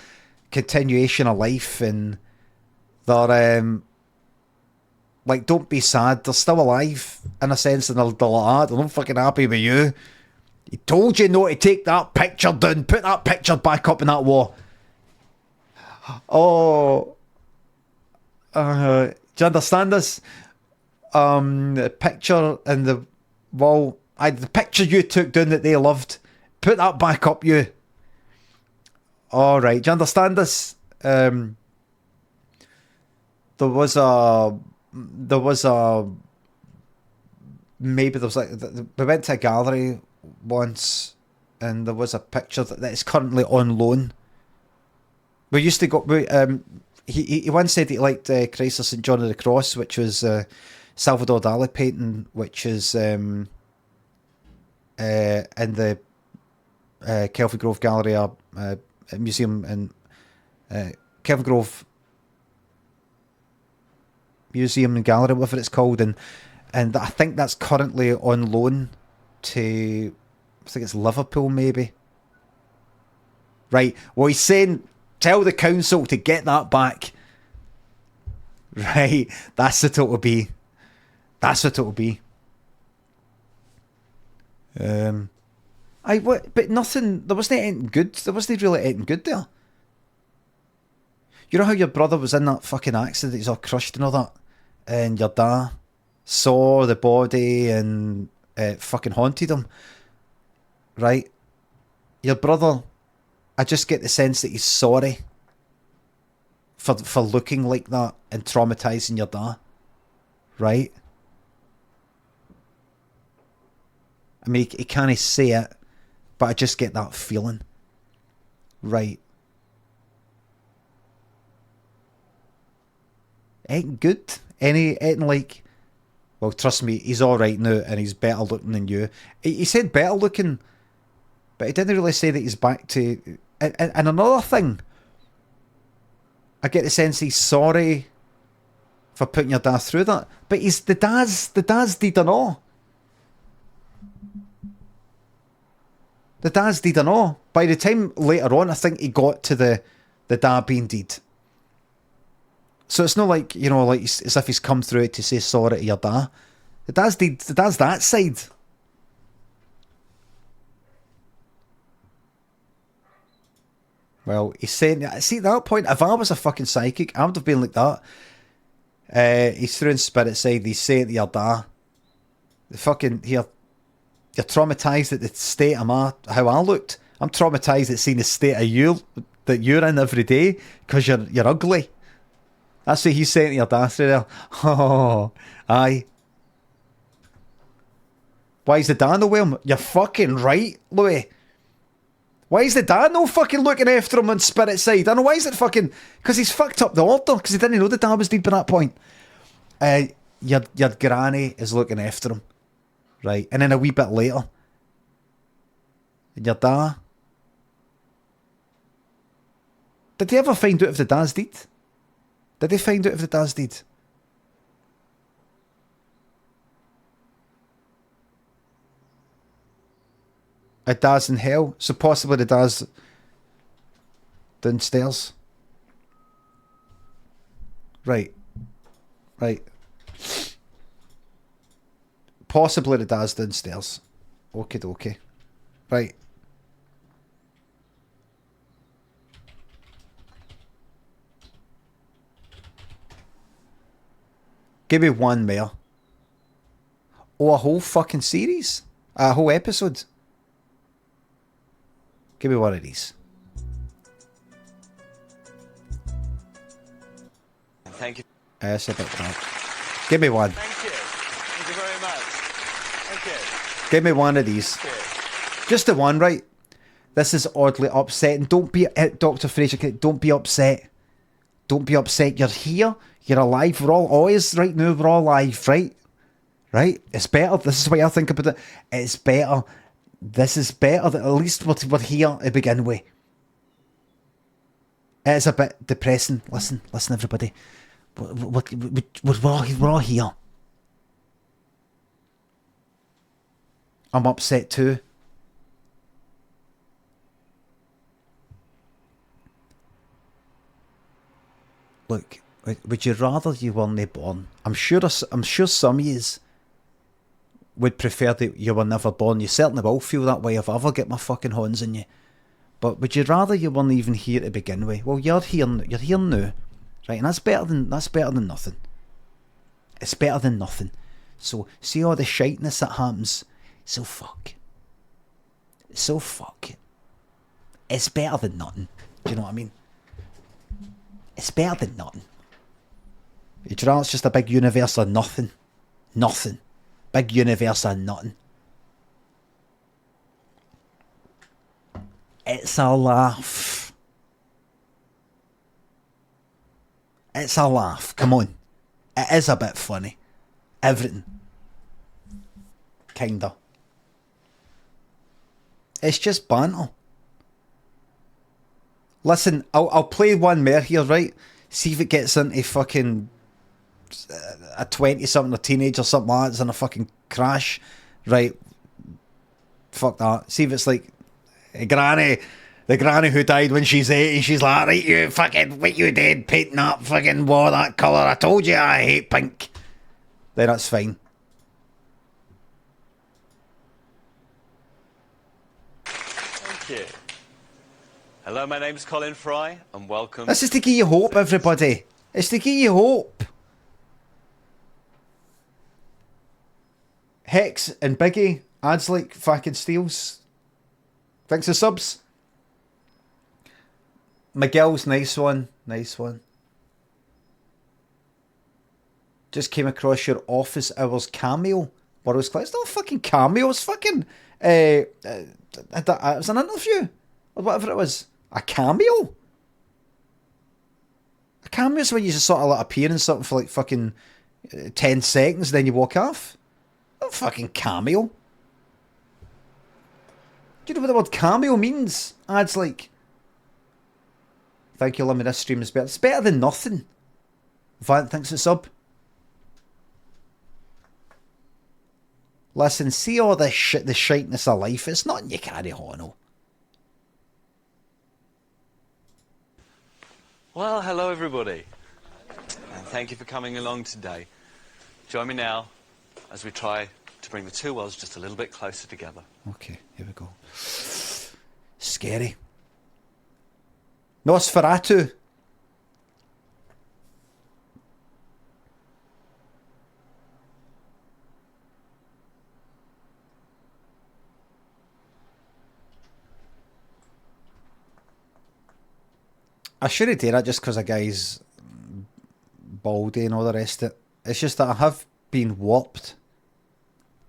continuation of life, and they're like, don't be sad, they're still alive in a sense, and they're like, they're not fucking happy with you. He told you not to take that picture down. Put that picture back up in that wall. Oh. Do you understand this? The picture in the wall. The picture you took down that they loved. Put that back up, you. Alright, do you understand this? There was like, we went to a gallery once, and there was a picture that is currently on loan. We used to go. He once said he liked Christ of St John of the Cross, which was Salvador Dali painting, which is in the Kelvin Grove Gallery Museum in Kelvin Grove Museum and Gallery, whatever it's called, and I think that's currently on loan to, I think it's Liverpool maybe. Right, well, he's saying tell the council to get that back. Right, that's what it'll be. That's what it'll be. But nothing, there wasn't anything good. There wasn't really anything good there. You know how your brother was in that fucking accident, he's all crushed and all that, and your dad saw the body and it fucking haunted him, right? Your brother, I just get the sense that he's sorry for looking like that and traumatising your dad, right? I mean, he can't say it, but I just get that feeling, right? Ain't good. Anything like, well, trust me, he's all right now and he's better looking than you. He said better looking, but he didn't really say that he's back to. And another thing, I get the sense he's sorry for putting your dad through that, but he's the dad's deed and all. The dad's deed and all. By the time later on, I think he got to the dad being deed. So it's not like, you know, like as if he's come through it to say sorry to your dad. The dad's that side. Well, he's saying, see, at that point, if I was a fucking psychic, I would have been like that. He's through in spirit side, he's saying to your dad, the fucking, you're traumatised at the state of how I looked. I'm traumatised at seeing the state of you that you're in every day because you're ugly. That's what he's saying to your dad through there. Oh, aye. Why is the dad not with him? You're fucking right, Louis. Why is the dad no fucking looking after him on spirit side? I don't know, why is it fucking... Because he's fucked up the order, because he didn't know the dad was dead by that point. Your granny is looking after him. Right, and then a wee bit later, and your dad... Did they ever find out if the dad's dead? Did they find out if the dad's dead? A dad's in hell, so possibly the dad's downstairs. Right. Possibly the dad's downstairs. Okie dokie. Right. Give me one more. Oh, a whole fucking series? A whole episode? Give me one of these. Thank you. That's a bit bad. Give me one. Thank you. Thank you very much. Thank you. Give me one of these. Just the one, right? This is oddly upsetting. Don't be... Dr. Fraser, don't be upset. Don't be upset. You're here. You're alive. We're all always right now. We're all alive, right? Right? It's better. This is what I think about it. It's better. This is better. At least we're here to begin with. It's a bit depressing. Listen, everybody. We're all here. I'm upset too. Look, would you rather you weren't born? I'm sure some of yous would prefer that you were never born. You certainly will feel that way if I ever get my fucking horns in you. But would you rather you weren't even here to begin with? Well, you're here now, right? And that's better than nothing. It's better than nothing. So see all the shiteness that happens. So fuck. It's better than nothing. Do you know what I mean? It's better than nothing. Would you rather it's just a big universe of nothing? Nothing. Big universe of nothing. It's a laugh. It's a laugh. Come on. It is a bit funny. Everything. Kinda. It's just banter. Listen, I'll play one more here, right? See if it gets into fucking a 20-something, a teenager or something like that. It's in a fucking crash. Right. Fuck that. See if it's like the granny who died when she's 80. She's like, right, you fucking, what you did, painting that fucking wall that colour. I told you I hate pink. Then that's fine. Thank you. Hello, my name's Colin Fry, and welcome. This is to give you hope, everybody. It's to give you hope. Hex and Biggie adds like fucking steals. Thanks for subs. Miguel's nice one. Just came across your office hours cameo. What was it's not a fucking cameo, it's fucking it was an interview. Or whatever it was. A cameo? A cameo is when you just sort of like appear in something for like fucking 10 seconds, then you walk off. Not fucking cameo. Do you know what the word cameo means? Adds like... Thank you, Limmy, this stream is better. It's better than nothing. Vant thinks it's sub. Listen, see all this shit, the shiteness of life. It's not in your carry on. Well, hello everybody, and thank you for coming along today. Join me now as we try to bring the two worlds just a little bit closer together. Okay, here we go. Scary. Nosferatu. I shouldn't do that just because a guy's baldy and all the rest of it. It's just that I have been warped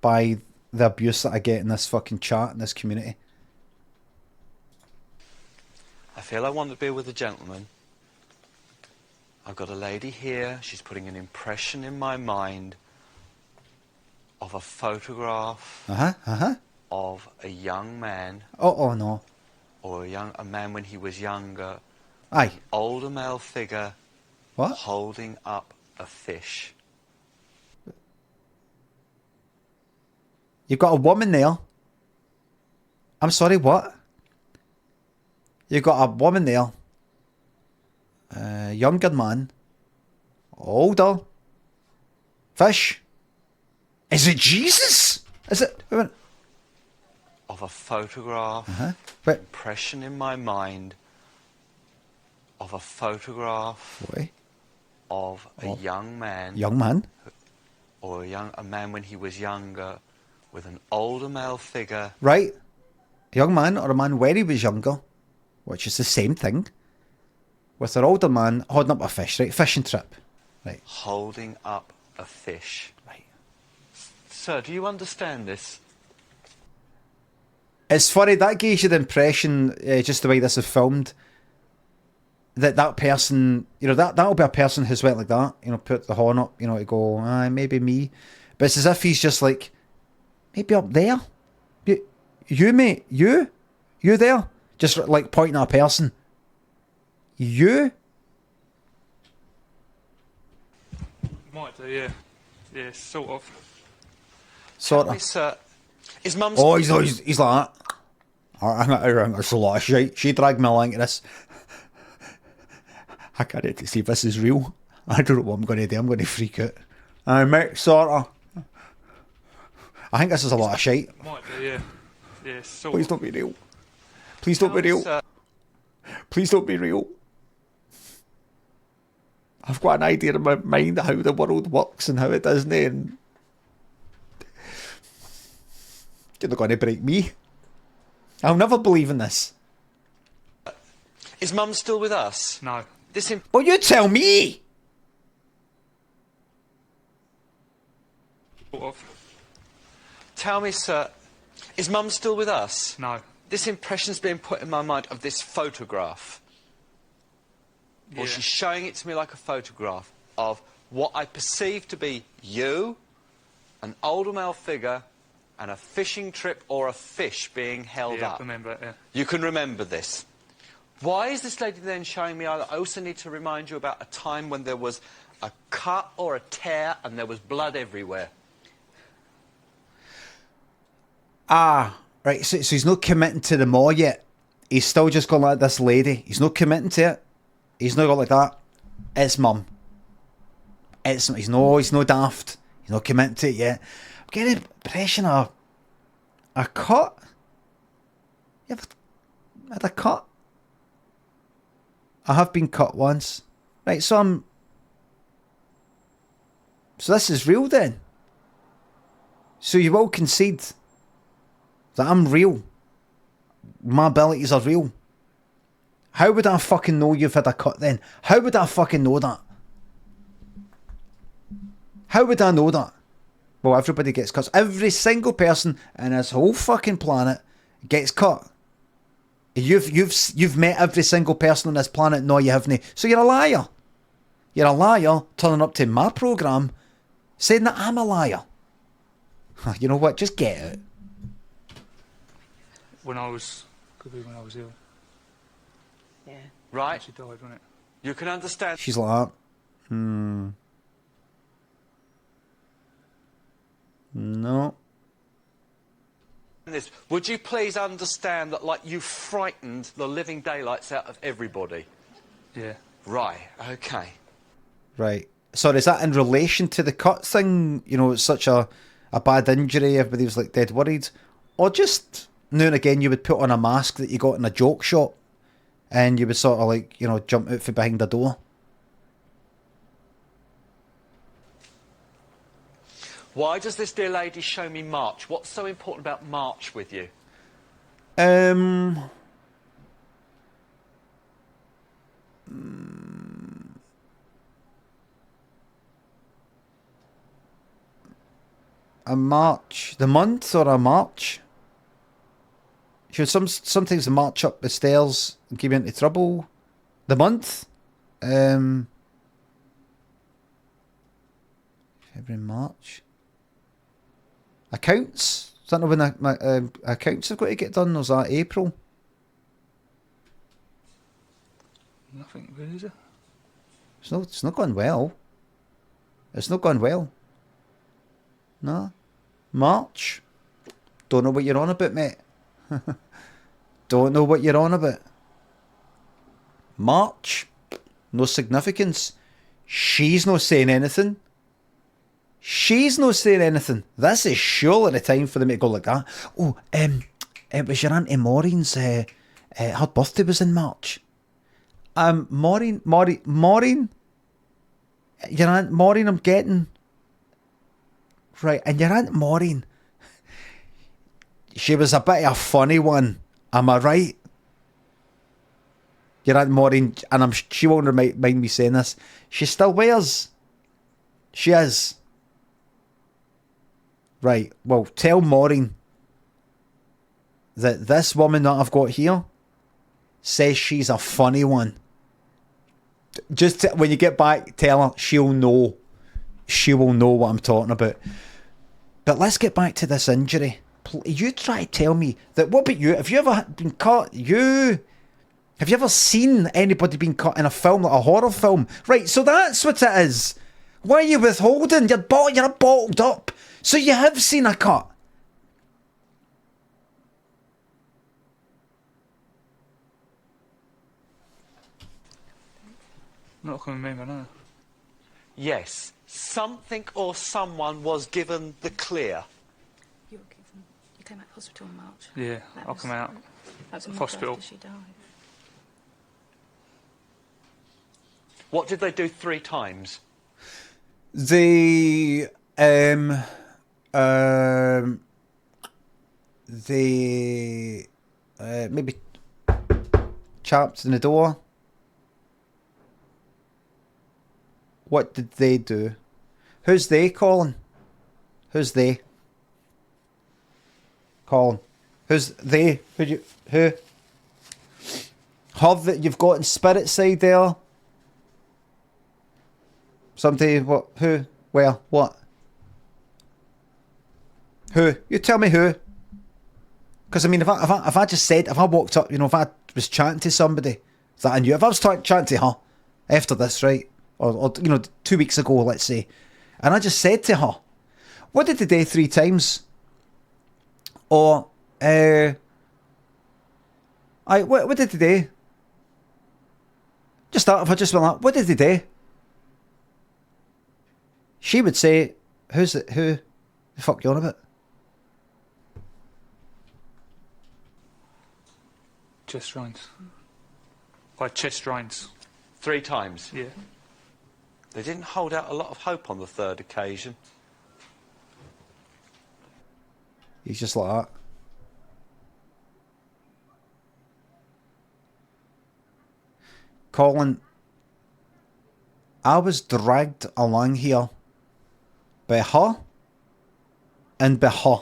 by the abuse that I get in this fucking chat in this community. I feel I want to be with a gentleman. I've got a lady here. She's putting an impression in my mind of a photograph of a young man. Oh no. Or a man when he was younger. Aye. Older male figure. What? Holding up a fish. You've got a woman there. I'm sorry, what? You've got a woman there. Younger man. Older. Fish. Is it Jesus? Is it? Wait a minute. Of a photograph. Impression in my mind of a photograph of a young man. Young man? Or a man when he was younger with an older male figure. Right. A young man or a man when he was younger, which is the same thing, with an older man holding up a fish, right? Fishing trip. Right. Holding up a fish. Right. Sir, do you understand this? It's funny, that gives you the impression, just the way this is filmed, that person, you know, that'll be a person who's went like that, you know, put the horn up, you know, to go, maybe me. But it's as if he's just like, maybe up there. You mate, you there? Just like pointing at a person. You? Might do, yeah. Yeah, sort of. Sort Tell me, of. sir, is Mum's... Oh, he's like that. I think it's a lot of shit. She dragged me along to this. I can't wait to see if this is real. I don't know what I'm going to do. I'm going to freak out. Mate, sort of. I think this is a lot of shit. Might do, yeah. Yeah, sort Please of. don't be real. Please don't be real. Please don't be real. I've got an idea in my mind of how the world works and how it doesn't, and you're not going to break me. I'll never believe in this. Is Mum still with us? No. Oh, you tell me! Sort of. Tell me, sir, is Mum still with us? No. This impression's being put in my mind of this photograph. Yeah. Or she's showing it to me like a photograph of what I perceive to be you, an older male figure, and a fishing trip or a fish being held Yeah, up. I remember it, yeah. You can remember this. Why is this lady then showing me... I also need to remind you about a time when there was a cut or a tear and there was blood everywhere. Right, so he's not committing to the more yet. He's still just going like this lady. He's not committing to it. He's not going like that. It's Mum. He's no daft. He's not committing to it yet. I'm getting an impression of a cut. You ever had a cut? I have been cut once. Right, so this is real then. So you will concede that I'm real. My abilities are real. How would I fucking know you've had a cut then? How would I fucking know that? How would I know that? Well, everybody gets cuts. Every single person in this whole fucking planet gets cut. You've met every single person on this planet. No, you haven't. So you're a liar. You're a liar turning up to my programme saying that I'm a liar. You know what? Just get it. Could be when I was ill. Yeah. Right. She died, wasn't it? You can understand... She's like, no. This. Would you please understand that, like, you frightened the living daylights out of everybody? Yeah. Right, okay. Right. So is that in relation to the cut thing? You know, it's such a bad injury, everybody was like dead worried. Or just now and again you would put on a mask that you got in a joke shop and you would sort of like, you know, jump out from behind the door. Why does this dear lady show me March? What's so important about March with you? A March, the month or a March? She would sometimes march up the stairs and keep you into trouble. The month? February, March. Accounts? Is that not when my accounts have got to get done, or is that April? Nothing really, is it? It's not going well. It's not going well. No. March? Don't know what you're on about, mate. Don't know what you're on about. March? No significance. She's not saying anything. She's not saying anything. This is surely the time for them to go like that. Oh, it was your Auntie Maureen's, her birthday was in March. Maureen? Your Aunt Maureen I'm getting. Right, and your Aunt Maureen, she was a bit of a funny one, am I right? Your Aunt Maureen, and she won't mind me saying this, she still wears. She is. Right, well, tell Maureen that this woman that I've got here says she's a funny one. Just when you get back, tell her she'll know. She will know what I'm talking about. But let's get back to this injury. You try to tell me that. What about you? Have you ever been caught? Have you ever seen anybody being caught in a film, like a horror film? Right, so that's what it is. Why are you withholding? You're bottled up. So you have seen a cut. Not coming me, man. Yes, something or someone was given the clear. You came out of hospital in March. Yeah, I'll come out. That was a month Hospital. after she died. What did they do 3 times? They maybe chapped in the door. What did they do? Who's they, Colin? Who's they? Colin. Who's they? Who? Harvey that you've got in spirit side there? Somebody, what? Who? Where? What? Who? You tell me who. Because, I mean, if I just said, if I walked up, you know, if I was chatting to somebody that I knew, if I was chatting to her after this, right? Or, you know, 2 weeks ago, let's say, and I just said to her, what did they do 3 times? Or, what did they do? Just that, if I just went like, what did they do? She would say, who the fuck you on about? Chest drains. Like chest drains. 3 times? Yeah. They didn't hold out a lot of hope on the 3rd occasion. He's just like that. Colin, I was dragged along here by her and by her.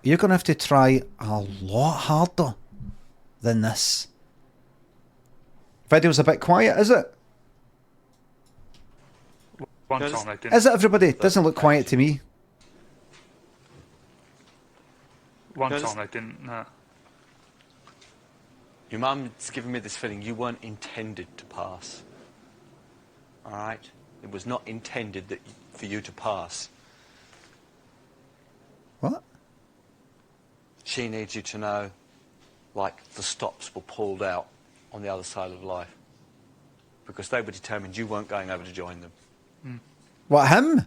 You're going to have to try a lot harder than this. Video's a bit quiet, is it? One time they didn't. Is it, everybody? Doesn't look quiet to me. One time they didn't, no. Your mum's given me this feeling you weren't intended to pass. All right? It was not intended for you to pass. What? She needs you to know, like, the stops were pulled out on the other side of life. Because they were determined you weren't going over to join them. Mm. What, him?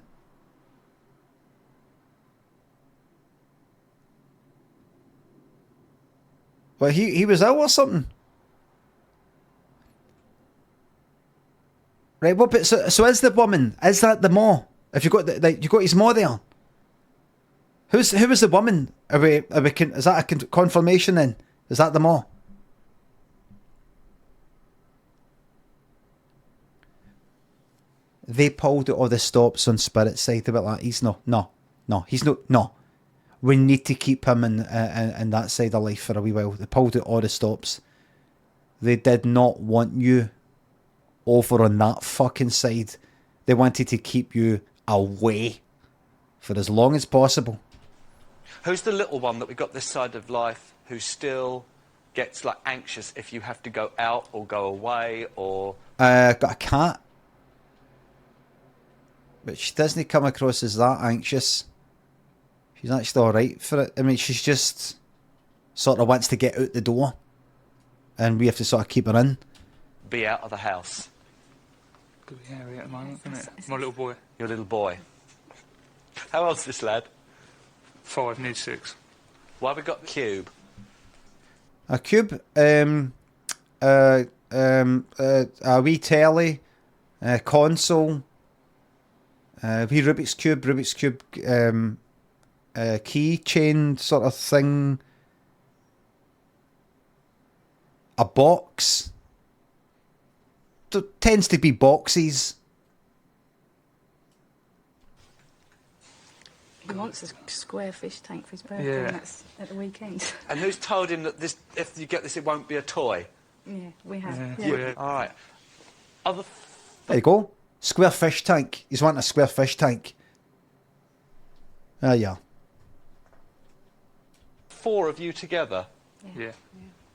Well, he was ill or something. Right, well, but so is the woman, is that the ma? If you got you got his ma there? Who was the woman? Is that a confirmation then? Is that the ma? They pulled out all the stops on Spirit's side about that. He's no. We need to keep him in that side of life for a wee while. They pulled out all the stops. They did not want you over on that fucking side. They wanted to keep you away for as long as possible. Who's the little one that we got this side of life who still gets like anxious if you have to go out or go away or... Got a cat. But she doesn't come across as that anxious. She's actually alright for it. I mean, she's just sort of wants to get out the door. And we have to sort of keep her in. Be out of the house. Could be Harry at the moment, isn't it? My little boy. Your little boy. How old's this lad? 5, needs 6. Why have we got Cube? A cube, a wee telly, console, wee Rubik's Cube, keychain sort of thing, a box. There tends to be boxes. He wants a square fish tank for his birthday, and that's at the weekend. And who's told him that this, if you get this, it won't be a toy? Yeah, we have. Yeah. All right. There you go. Square fish tank. He's wanting a square fish tank. Yeah. 4 of you together? Yeah.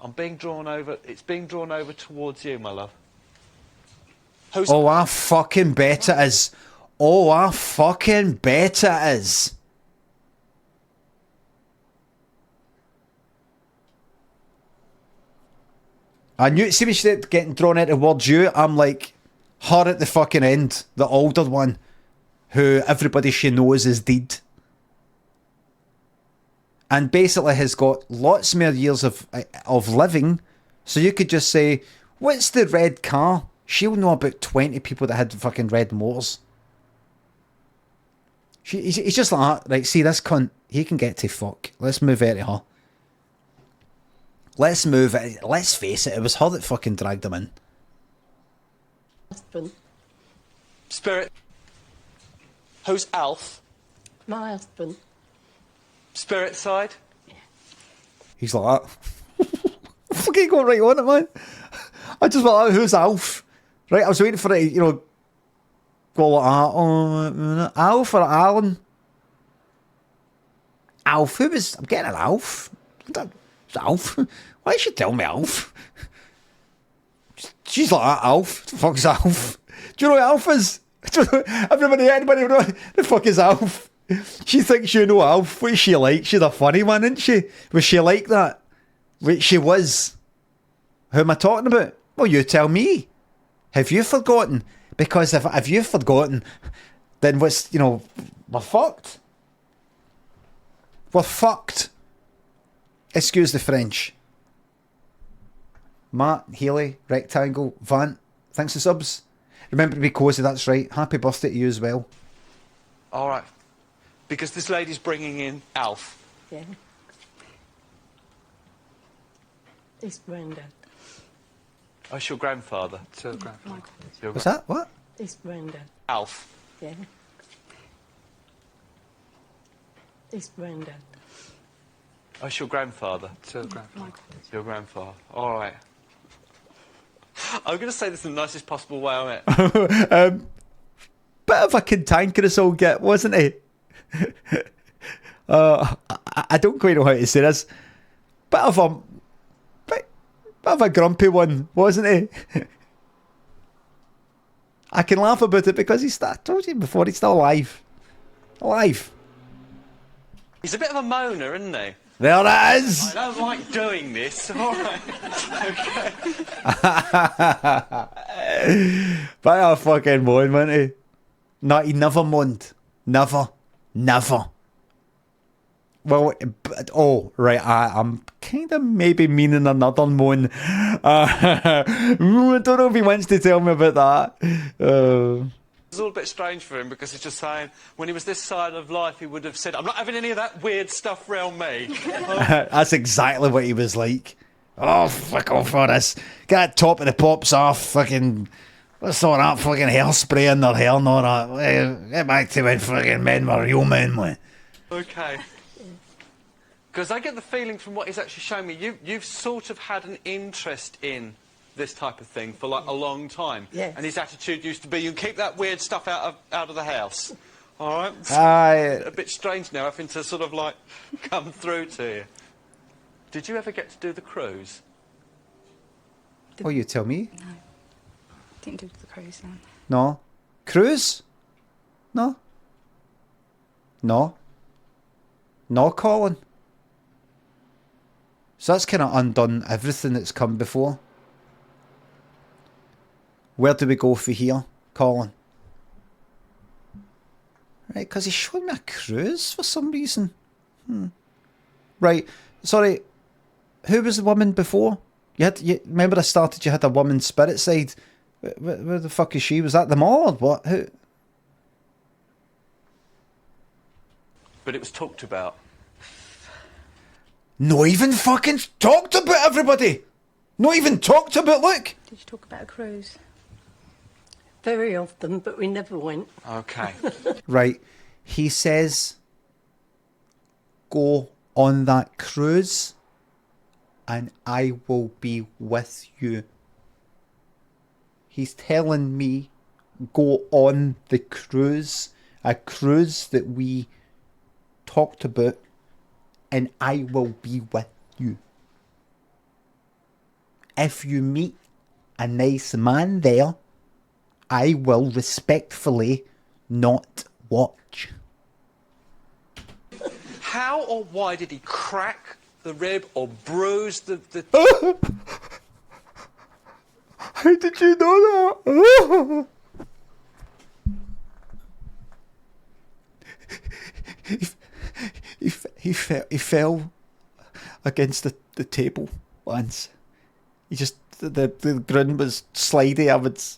I'm being drawn over. It's being drawn over towards you, my love. Oh, I fucking bet it is. Oh, I fucking bet it is. I knew it. See when she started getting drawn in towards you, I'm like, her at the fucking end, the older one, who everybody she knows is dead. And basically has got lots more years of living, so you could just say, what's the red car? She'll know about 20 people that had fucking red motors. He's just like, right, see this cunt, he can get to fuck. Let's move out of her. Let's move it. Let's face it, it was her that fucking dragged him in. Husband. Spirit. Who's Alf? My husband. Spirit side? He's like that. Fucking go right on it, man. I just went like, who's Alf? Right, I was waiting for it to, you know, go like that. Oh, Alf or Alan? Alf, who was... I'm getting an Alf. It's Alf. Why did she tell me Alf? She's like that, Alf. The fuck's Alf? Do you know what Alf is? Anybody know what the fuck is Alf? She thinks you know Alf. What is she like? She's a funny one, isn't she? Was she like that? Wait, she was. Who am I talking about? Well, you tell me. Have you forgotten? Because if you've forgotten, then what's, you know, we're fucked. We're fucked. Excuse the French. Matt, Healy, Rectangle, Vant, thanks for subs. Remember to be cosy, that's right. Happy birthday to you as well. All right. Because this lady's bringing in Alf. Yeah. It's Brandon. Oh, it's your grandfather. It's her grandfather. What's that? What? It's Brandon. Alf. Yeah. It's Brandon. Oh, it's your grandfather. It's her grandfather. Your grandfather. All right. I'm going to say this in the nicest possible way I met. Bit of a cantankerous old git, wasn't he? I don't quite know how to say this. Bit of a grumpy one, wasn't he? I can laugh about it because I told you before, he's still alive. Alive. He's a bit of a moaner, isn't he? There it is! I don't like doing this. All right. Okay. But a fucking moan, wasn't he? No, he never moaned. Never. Well, oh, right, I'm kind of maybe meaning another moan. I don't know if he wants to tell me about that. It's all a bit strange for him because he's just saying when he was this side of life he would have said, I'm not having any of that weird stuff around me. That's exactly what he was like. Oh, fuck off for this. Get that top of the pops off. Fucking, what's all that fucking hairspray in their hair and all that? Get back to when fucking men were real men, man. Okay. Because I get the feeling from what he's actually shown me, you've sort of had an interest in this type of thing for like a long time. Yes. And his attitude used to be, you keep that weird stuff out of the house. All right? A bit strange now having to sort of like come through to you. Did you ever get to do the cruise? Oh, you tell me? No. Didn't do the cruise, no. No. Cruise? No. No. No, Colin. So that's kind of undone everything that's come before. Where do we go for here, Colin? Right, because he's showing me a cruise for some reason. Right, sorry. Who was the woman before? You remember I started, you had a woman spirit side. Where the fuck is she? Was that them all or what? Who? But it was talked about. Not even fucking talked about, everybody! Not even talked about, look! Did you talk about a cruise? Very often, but we never went. Okay. Right, he says, go on that cruise and I will be with you. He's telling me, go on the cruise, a cruise that we talked about, and I will be with you. If you meet a nice man there, I will respectfully not watch. How or why did he crack the rib or bruise the... How did you know that? He fell against the table once. He just, the ground was slidey. I was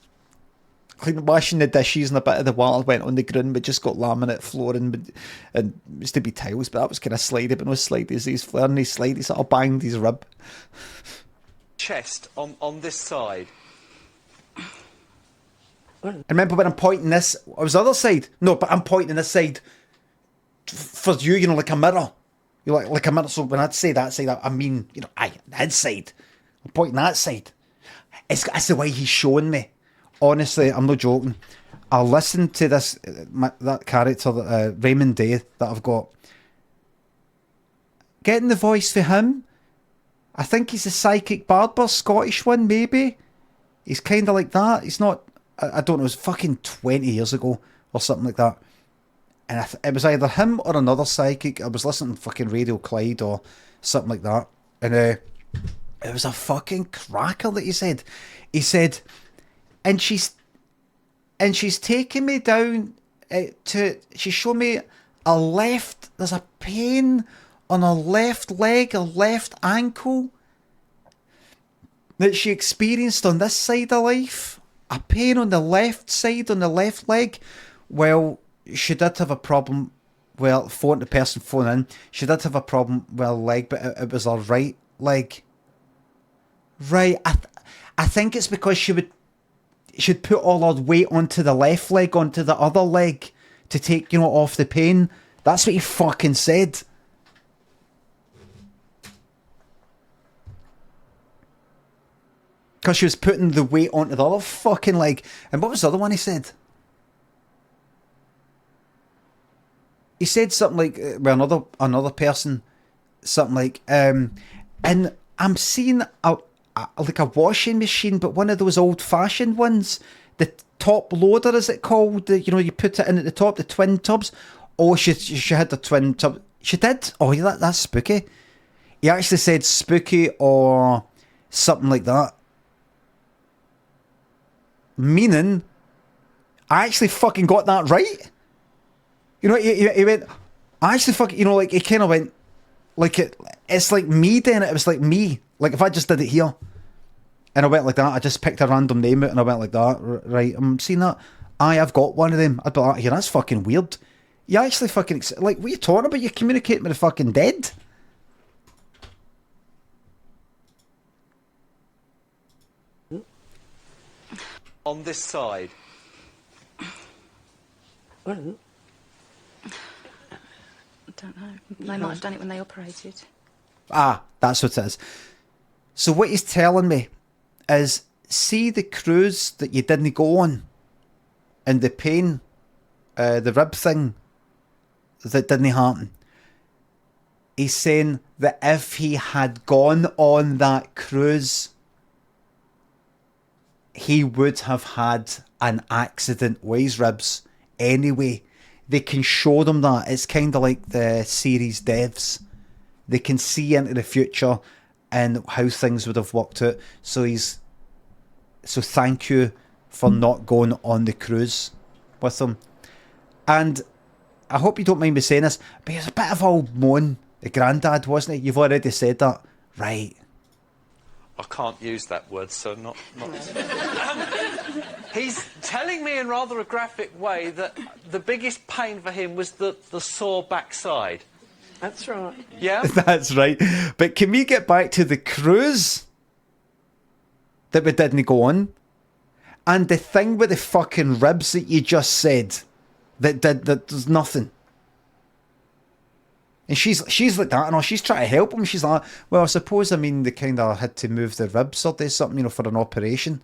washing the dishes and a bit of the water went on the ground. We just got laminate flooring and it used to be tiles, but that was kind of slidey, but no slidey as these flare and he slidey, sort of banged his rib. Chest on this side. I remember when I'm pointing this, I was the other side. No, but I'm pointing this side for you, you know, like a mirror. You're like a mirror. So when I'd say that side, I mean, you know, his side. I'm pointing that side. It's the way he's showing me. Honestly, I'm not joking. I'll listen to this, that character, Raymond Day, that I've got. Getting the voice for him. I think he's a psychic barber, Scottish one, maybe. He's kind of like that. He's not, I don't know, it was fucking 20 years ago or something like that. And it was either him or another psychic. I was listening to fucking Radio Clyde or something like that. And it was a fucking cracker that he said. He said, and she's taking me down she showed me there's a pain on her left leg, her left ankle that she experienced on this side of life. A pain on the left side, on the left leg. Well, she did have a problem. Well, the person phoning in, she did have a problem with her leg, but it was her right leg. Right, I think it's because she'd put all her weight onto the left leg, onto the other leg, to take, you know, off the pain. That's what he fucking said. Because she was putting the weight onto the other fucking leg. And what was the other one he said? He said something like, with another person, something like, and I'm seeing like a washing machine, but one of those old-fashioned ones. The top loader, is it called? You put it in at the top, the twin tubs. Oh, she had the twin tub. She did? Oh, yeah, that's spooky. He actually said spooky or something like that. Meaning, I actually fucking got that right. You know, he went, I actually fucking, you know, like, it kind of went, like, it's like me then, it was like me. Like, if I just did it here, and I went like that, I just picked a random name out, and I went like that, right, I'm seeing that. I've got one of them. I'd be like, here, that's fucking weird. You actually fucking, like, what are you talking about? You communicate with the fucking dead? On this side. Well, I don't know. They might have done it when they operated. Ah, that's what it is. So what he's telling me is, see the cruise that you didn't go on, and the pain, the rib thing that didn't happen. He's saying that if he had gone on that cruise, he would have had an accident with his ribs anyway. They can show them that. It's kind of like the series devs. They can see into the future and how things would have worked out. So thank you for not going on the cruise with him. And I hope you don't mind me saying this, but he was a bit of old moan, the granddad, wasn't he? You've already said that. Right. I can't use that word, so not. He's telling me in rather a graphic way that the biggest pain for him was the sore backside. That's right. Yeah? That's right. But can we get back to the cruise that we didn't go on? And the thing with the fucking ribs that you just said, that there's nothing. And she's like that, and she's trying to help him. She's like, well, I suppose, I mean, they kind of had to move the ribs or do something, you know, for an operation.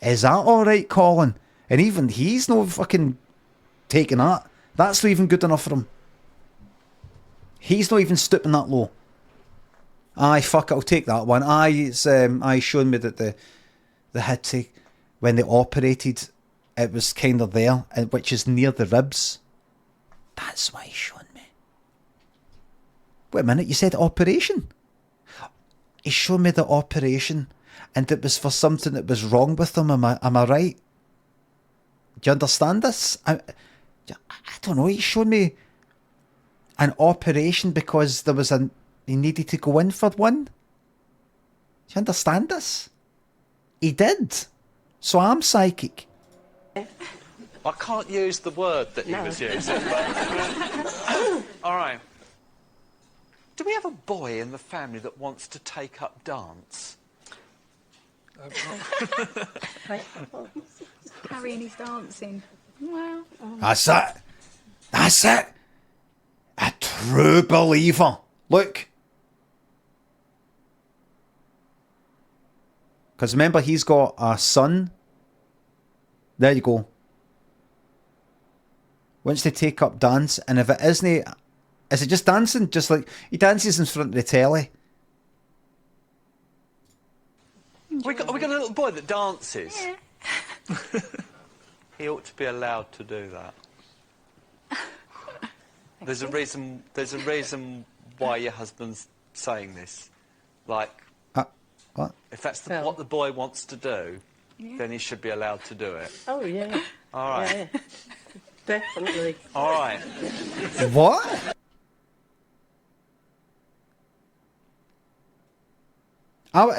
Is that all right, Colin? And even he's no fucking taking that. That's not even good enough for him. He's not even stooping that low. Aye, fuck it, I'll take that one. Aye, it's showing me that they had to, when they operated, it was kind of there, which is near the ribs. That's why he's showing me. Wait a minute, you said operation? He showed me the operation, and it was for something that was wrong with him. Am I right? Do you understand this? I don't know. He showed me an operation because he needed to go in for one. Do you understand this? He did. So I'm psychic. I can't use the word that he was using. But... All right. Do we have a boy in the family that wants to take up dance? Harry and his dancing. Well, That's it. That's it. A true believer. Look. Because remember, he's got a son. There you go. Wants to take up dance, and if it isn't, is it just dancing? Just like he dances in front of the telly. We got a little boy that dances. yeah. He ought to be allowed to do that. There's a reason why your husband's saying this. Like, what? If that's what the boy wants to do, then he should be allowed to do it. Oh, yeah. All right. Yeah. Definitely. All right. What?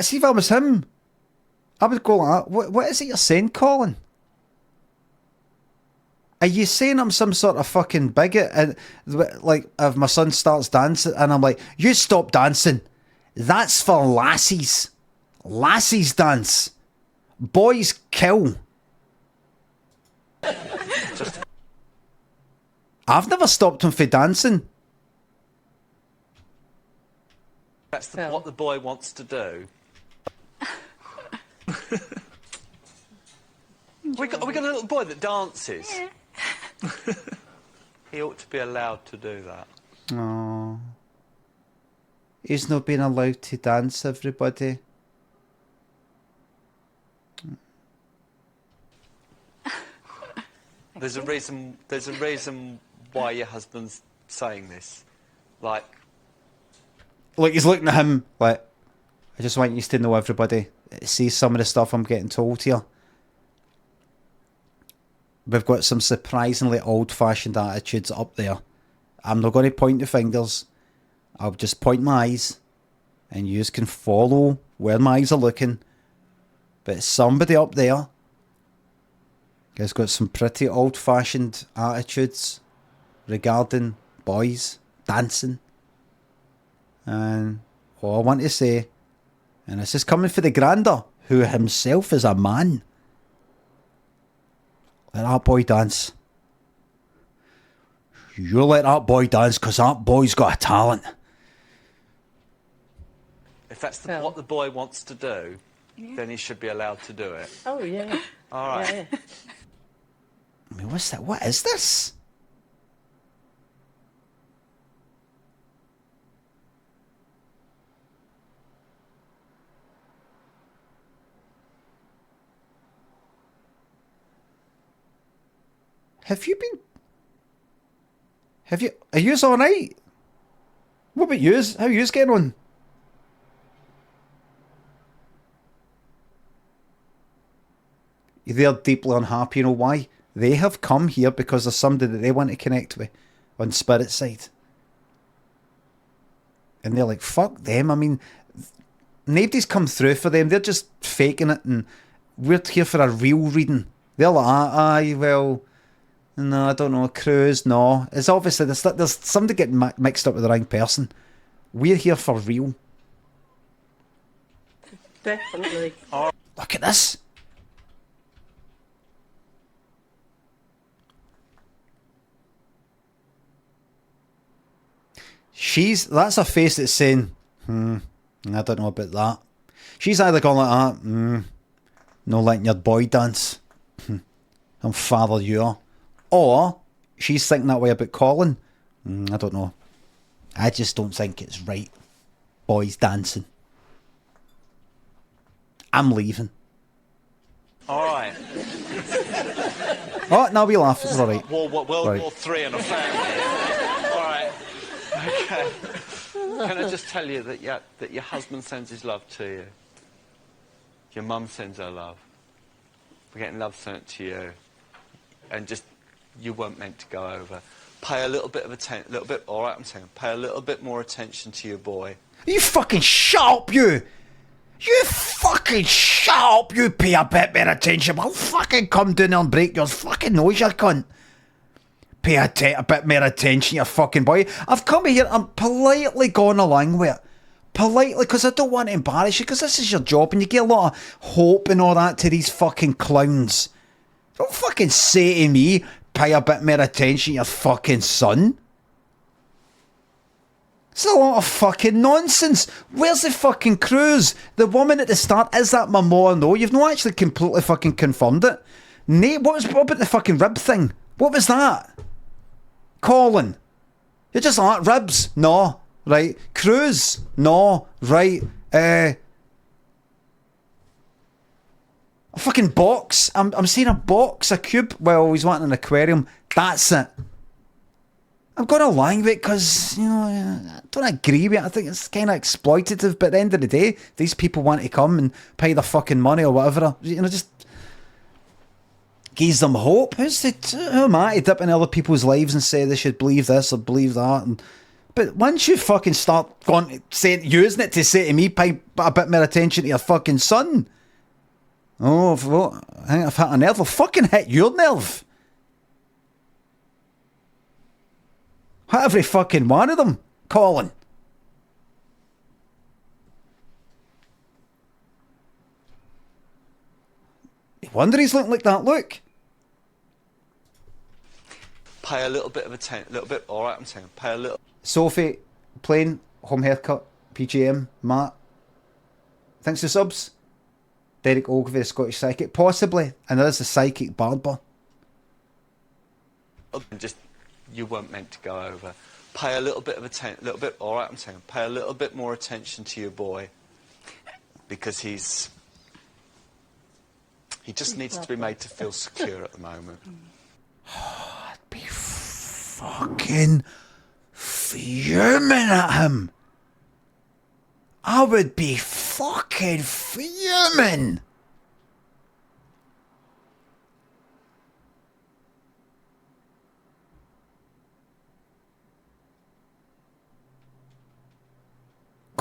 See if I was him, I would go like that. What is it you're saying, Colin? Are you saying I'm some sort of fucking bigot? And like, if my son starts dancing and I'm like, you stop dancing. That's for lassies. Lassies dance. Boys kill. I've never stopped him from dancing. That's what the boy wants to do. we got a little boy that dances. Yeah. He ought to be allowed to do that. Oh, he's not being allowed to dance, everybody. There's a reason why your husband's saying this. Like he's looking at him like, I just want you to know, everybody, see some of the stuff I'm getting told here. We've got some surprisingly old-fashioned attitudes up there. I'm not going to point the fingers. I'll just point my eyes, and you can follow where my eyes are looking. But somebody up there has got some pretty old-fashioned attitudes regarding boys dancing. And all I want to say, and this is coming for the grander, who himself is a man. Let that boy dance. You let that boy dance, because that boy's got a talent. If that's what the boy wants to do, then he should be allowed to do it. Oh, yeah. All right. Yeah. I mean, what's that? What is this? Have you been... Are yous alright? What about yous? How are yous getting on? They're deeply unhappy. You know why? They have come here because there's somebody that they want to connect with on spirit side. And they're like, fuck them. I mean, nobody's come through for them. They're just faking it, and we're here for a real reading. They're like, aye, well, no, I don't know, cruise, no. It's obviously, there's somebody getting mixed up with the wrong person. We're here for real. Definitely. Look at this. That's a face that's saying, I don't know about that. She's either going like that, no letting your boy dance. I'm father you are. Or she's thinking that way about Colin. I don't know. I just don't think it's right. Boys dancing. I'm leaving. All right. Oh, now we laugh. It's all right. World Right. War III and a family. All right. Okay. Can I just tell you that your husband sends his love to you? Your mum sends her love. We're getting love sent to you. And just, you weren't meant to go over. Pay a little bit of attention, all right, I'm saying, pay a little bit more attention to your boy. You fucking shut up, you! You fucking shut up, you pay a bit more attention. I'll fucking come down there and break your fucking nose, you cunt. Pay a bit more attention, you fucking boy. I've come here, I'm politely going along with it. Politely, because I don't want to embarrass you, because this is your job, and you get a lot of hope and all that to these fucking clowns. Don't fucking say to me, pay a bit more attention, your fucking son. It's a lot of fucking nonsense. Where's the fucking cruise? The woman at the start, is that my mom? No, you've not actually completely fucking confirmed it. Nate, what about the fucking rib thing? What was that? Colin. You're just like, ribs? No. Right. Cruise? No. Right. A fucking box. I'm seeing a box, a cube. Well, he's wanting an aquarium. That's it. I'm going along with it because, you know, I don't agree with it. I think it's kind of exploitative, but at the end of the day, these people want to come and pay their fucking money or whatever. You know, just gives them hope. Who am I to dip in other people's lives and say they should believe this or believe that? But once you fucking start using it to say to me, pay a bit more attention to your fucking son. Oh, I think I've hit a nerve. I'll fucking hit your nerve. Hit every fucking one of them, Colin. No wonder he's looking like that, look. Pay a little bit of attention, all right, I'm saying, pay a little. Sophie, plain, home haircut, PGM, Matt. Thanks for subs. Derek Ogilvie, the Scottish psychic, possibly, and there is a psychic barber. Just, you weren't meant to go over. Pay a little bit of attention, all right, I'm saying, pay a little bit more attention to your boy, because he just needs to be made to feel secure at the moment. I'd be fucking fuming at him. I would be fucking fuming.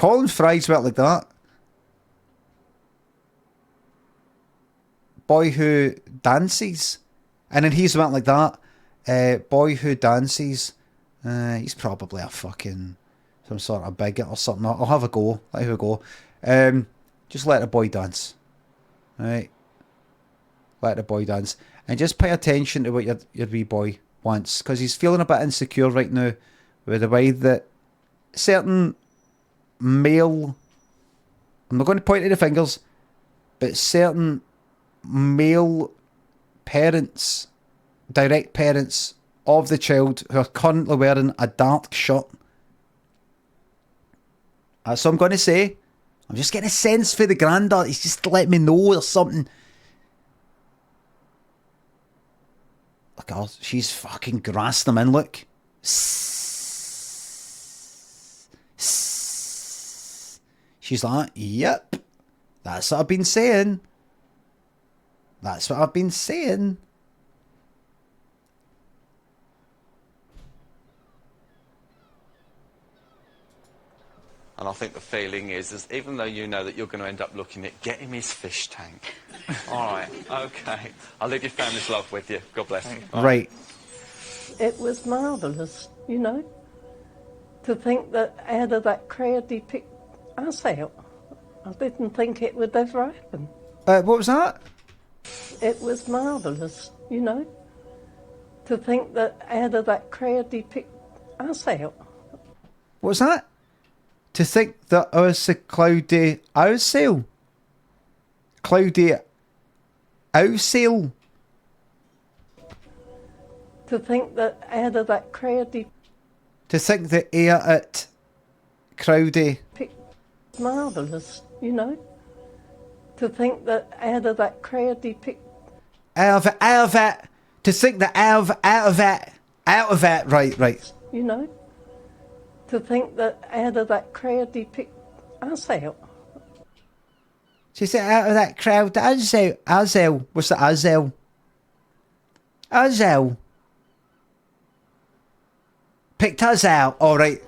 Colin Fry's went like that. Boy Who Dances. And then he's went like that. Boy Who Dances. He's probably a fucking some sort of bigot or something. I'll have a go. Let have a go. Just let the boy dance. Right? Let the boy dance. And just pay attention to what your wee boy wants. Because he's feeling a bit insecure right now with the way that certain male... I'm not going to point any fingers, but certain male parents, direct parents of the child who are currently wearing a dark shirt. That's what I'm going to say. I'm just getting a sense for the granddad. He's just letting me know or something. Look, oh, she's fucking grassed them in, look. She's like, yep, that's what I've been saying. That's what I've been saying. And I think the feeling is even though you know that you're going to end up looking at, get him his fish tank. All right, okay. I'll leave your family's love with you. God bless. Right. It was marvellous, you know, to think that out of that crowd he picked us out. I didn't think it would ever happen. What was that? It was marvellous, you know, to think that out of that crowd he picked us out. What was that? To think that I was a cloudy owl. Cloudy owl. To think that out of that crowd he To think that air at crowdy. picked marvellous, you know, to think that out of that crowd he picked Out of it. To think that out of it. Right. you know, to think that out of that crowd he picked us out. She said out of that crowd, Azel. What's that, Azel? Azel. Picked us out. All right.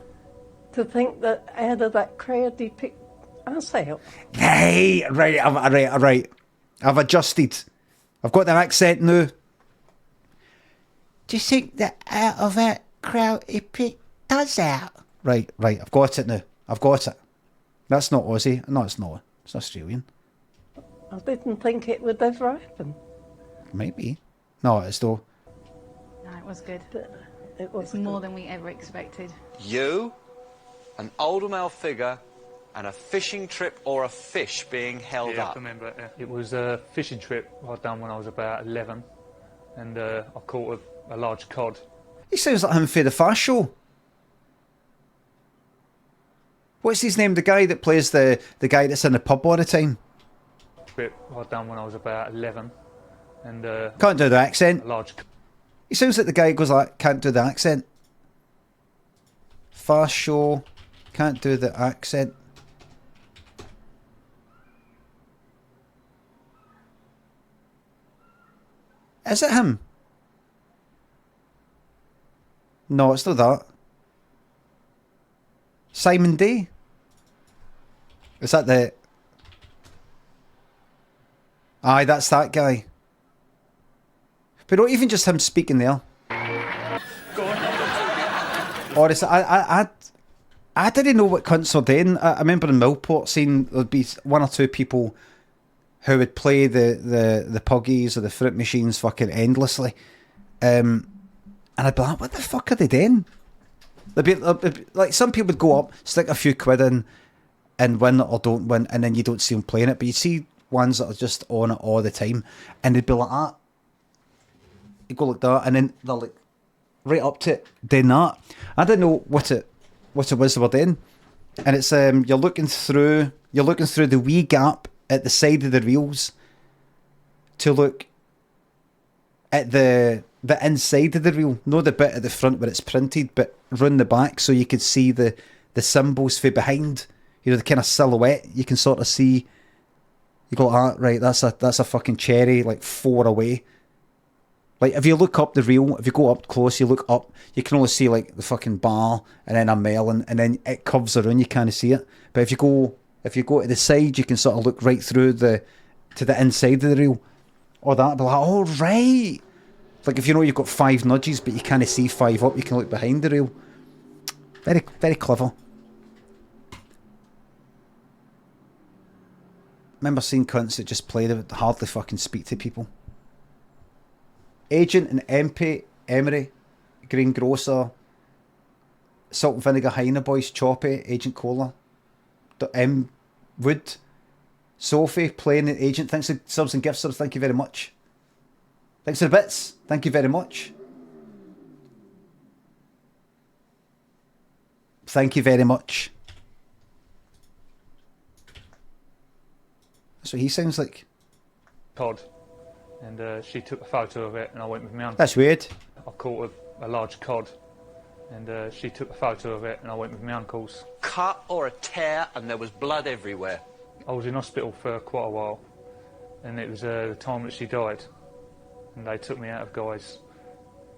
To think that out of that crowd he picked us out. Hey, right. I've adjusted. I've got the accent now. Do you think that out of that crowd he picked us out? Right. I've got it now. I've got it. That's not Aussie. No, it's not. It's Australian. I didn't think it would ever happen. Maybe. No, it's though. No, it was good. It was more than we ever expected. You, an older male figure, and a fishing trip or a fish being held Yeah, I up. remember it. Yeah. It was a fishing trip I'd done when I was about 11, and I caught a large cod. He sounds like him for the Fast Show. What's his name? The guy that plays the guy that's in the pub all the time. Trip I'd done when I was about 11, and Can't do the accent. a large. He sounds like the guy who goes like, can't do the accent. Fast Show, can't do the accent. Is it him? No, it's not that. Simon Day? Is that the... Aye, that's that guy. But not even just him speaking there. Honestly, I didn't know what cunts were doing. I remember in Millport seeing there'd be one or two people who would play the puggies or the fruit machines fucking endlessly. And I'd be like, what the fuck are they doing? They'd be like, some people would go up, stick a few quid in, and win or don't win, and then you don't see them playing it. But you see ones that are just on it all the time, and they'd be like that. You go like that, and then they're like right up to it, doing that. I didn't know what it was they were doing, and it's you're looking through the wee gap at the side of the reels to look at the inside of the reel, not the bit at the front where it's printed, but round the back, so you could see the symbols for behind. You know, the kind of silhouette you can sort of see. You go, right, that's a fucking cherry, like 4 away. Like, if you look up the reel, if you go up close, you look up, you can only see, like, the fucking bar and then a melon, and then it curves around, you can't see it. But if you go to the side, you can sort of look right through to the inside of the reel. Or that, but like, oh, right. Like, if you know you've got 5 nudges, but you can't see 5 up, you can look behind the reel. Very, very clever. Remember seeing cunts that just play that hardly fucking speak to people. Agent and MP, Emery, Greengrocer, Salt and Vinegar Heiner Boys, Choppy, Agent Cola, M. Wood, Sophie, playing an agent. Thanks for subs and gifts, subs. Thank you very much. Thanks for the bits. Thank you very much. Thank you very much. That's what he sounds like. Cod. And she took a photo of it, and I went with my uncle. That's weird. I caught a large cod, and she took a photo of it, and I went with my uncles. Cut or a tear, and there was blood everywhere. I was in hospital for quite a while, and it was the time that she died, and they took me out of Guy's,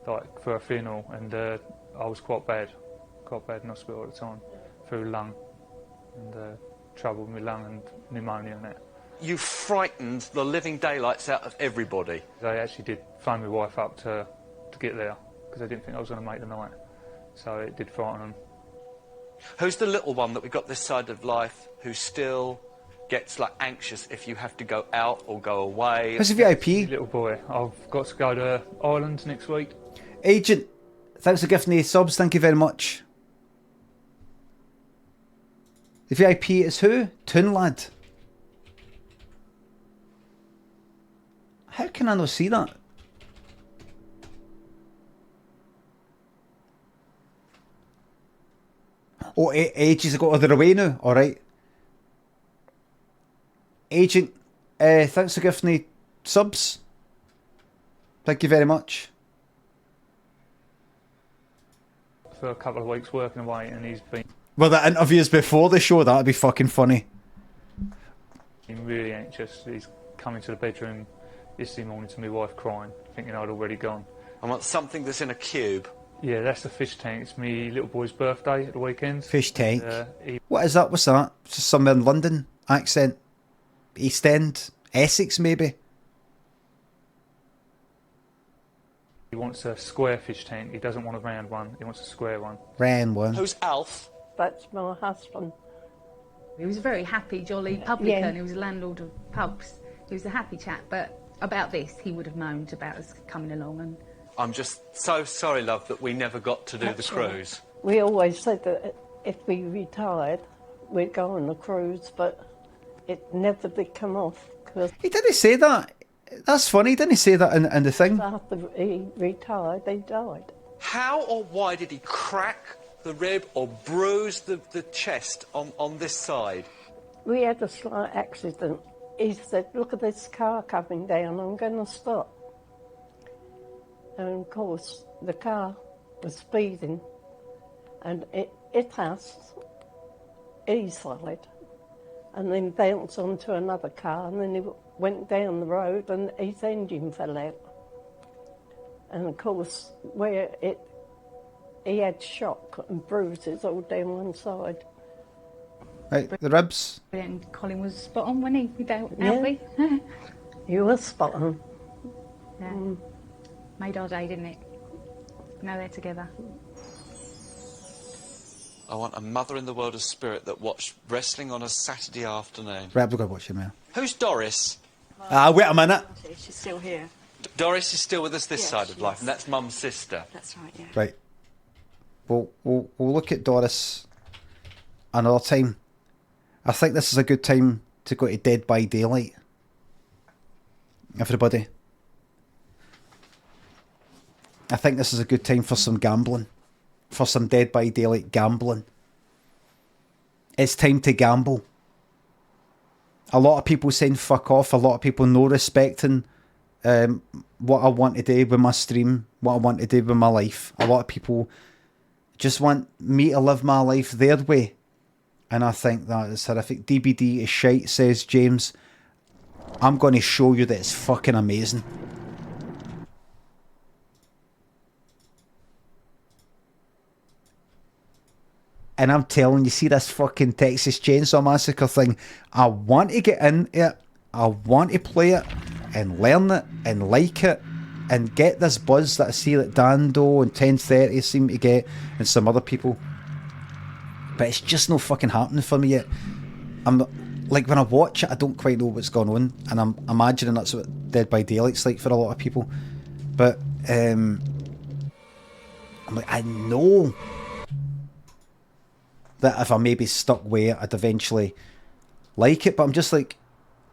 like, for a funeral, and I was quite bad in hospital at the time, through lung, and trouble with my lung and pneumonia and that. You frightened the living daylights out of everybody. They actually did phone my wife up to get there, because they didn't think I was going to make the night, so it did frighten them. Who's the little one that we got this side of life who still gets, like, anxious if you have to go out or go away? Who's a VIP? Little boy. I've got to go to Ireland next week. Agent, thanks for gifting the subs. Thank you very much. The VIP is who? Toon Lad. How can I not see that? Oh, ages ago. Oh, they're away now. Alright. Agent, thanks for gifting the subs. Thank you very much. For a couple of weeks working away, and he's been... Well, the interviews before the show, that'd be fucking funny. really anxious. He's come into the bedroom yesterday morning to my wife crying, thinking I'd already gone. I want something that's in a cube. Yeah, that's the fish tank. It's my little boy's birthday at the weekend. Fish tank. What is that? What's that? Just somewhere in London accent. East End. Essex, maybe. He wants a square fish tank. He doesn't want a round one. He wants a square one. Round one. Who's Alf? That's my husband. He was a very happy, jolly publican. He was a landlord of pubs. He was a happy chap, but about this, he would have moaned about us coming along. And I'm just so sorry, love, that we never got to do the cruise. We always said that if we retired, we'd go on the cruise, but it never did come off. He didn't say that. That's funny. He didn't say that in the thing. After he retired, he died. How or why did he crack the rib or bruise the chest on this side? We had a slight accident. He said, look at this car coming down, I'm going to stop. And of course, the car was speeding and it hit us east side and then bounced onto another car, and then he went down the road and his engine fell out. And of course, where he had shock and bruises all down one side. Right, the ribs. and Colin was spot on, wasn't he? Without Yeah. Alfie. You were spot on. Yeah. Made our day, didn't it? Now they're together. I want a mother in the world of spirit that watched wrestling on a Saturday afternoon. Right, we'll go watch him now. Who's Doris? Wait a minute. She's still here. Doris is still with us this Yes, side of life, yes. and that's Mum's sister. That's right, yeah. Right. We'll look at Doris another time. I think this is a good time to go to Dead by Daylight. Everybody. I think this is a good time for some gambling. For some Dead by Daylight gambling. It's time to gamble. A lot of people saying fuck off. A lot of people no respecting what I want to do with my stream. What I want to do with my life. A lot of people just want me to live my life their way. And I think that is horrific. DBD is shite, says James. I'm going to show you that it's fucking amazing. And I'm telling you, see this fucking Texas Chainsaw Massacre thing, I want to get into it, I want to play it, and learn it, and like it, and get this buzz that I see that Dando and 1030 seem to get, and some other people. But it's just no fucking happening for me yet. I'm like, when I watch it, I don't quite know what's going on, and I'm imagining that's what Dead by Daylight's like for a lot of people. But I'm like, I know that if I maybe stuck with it, I'd eventually like it. But I'm just like,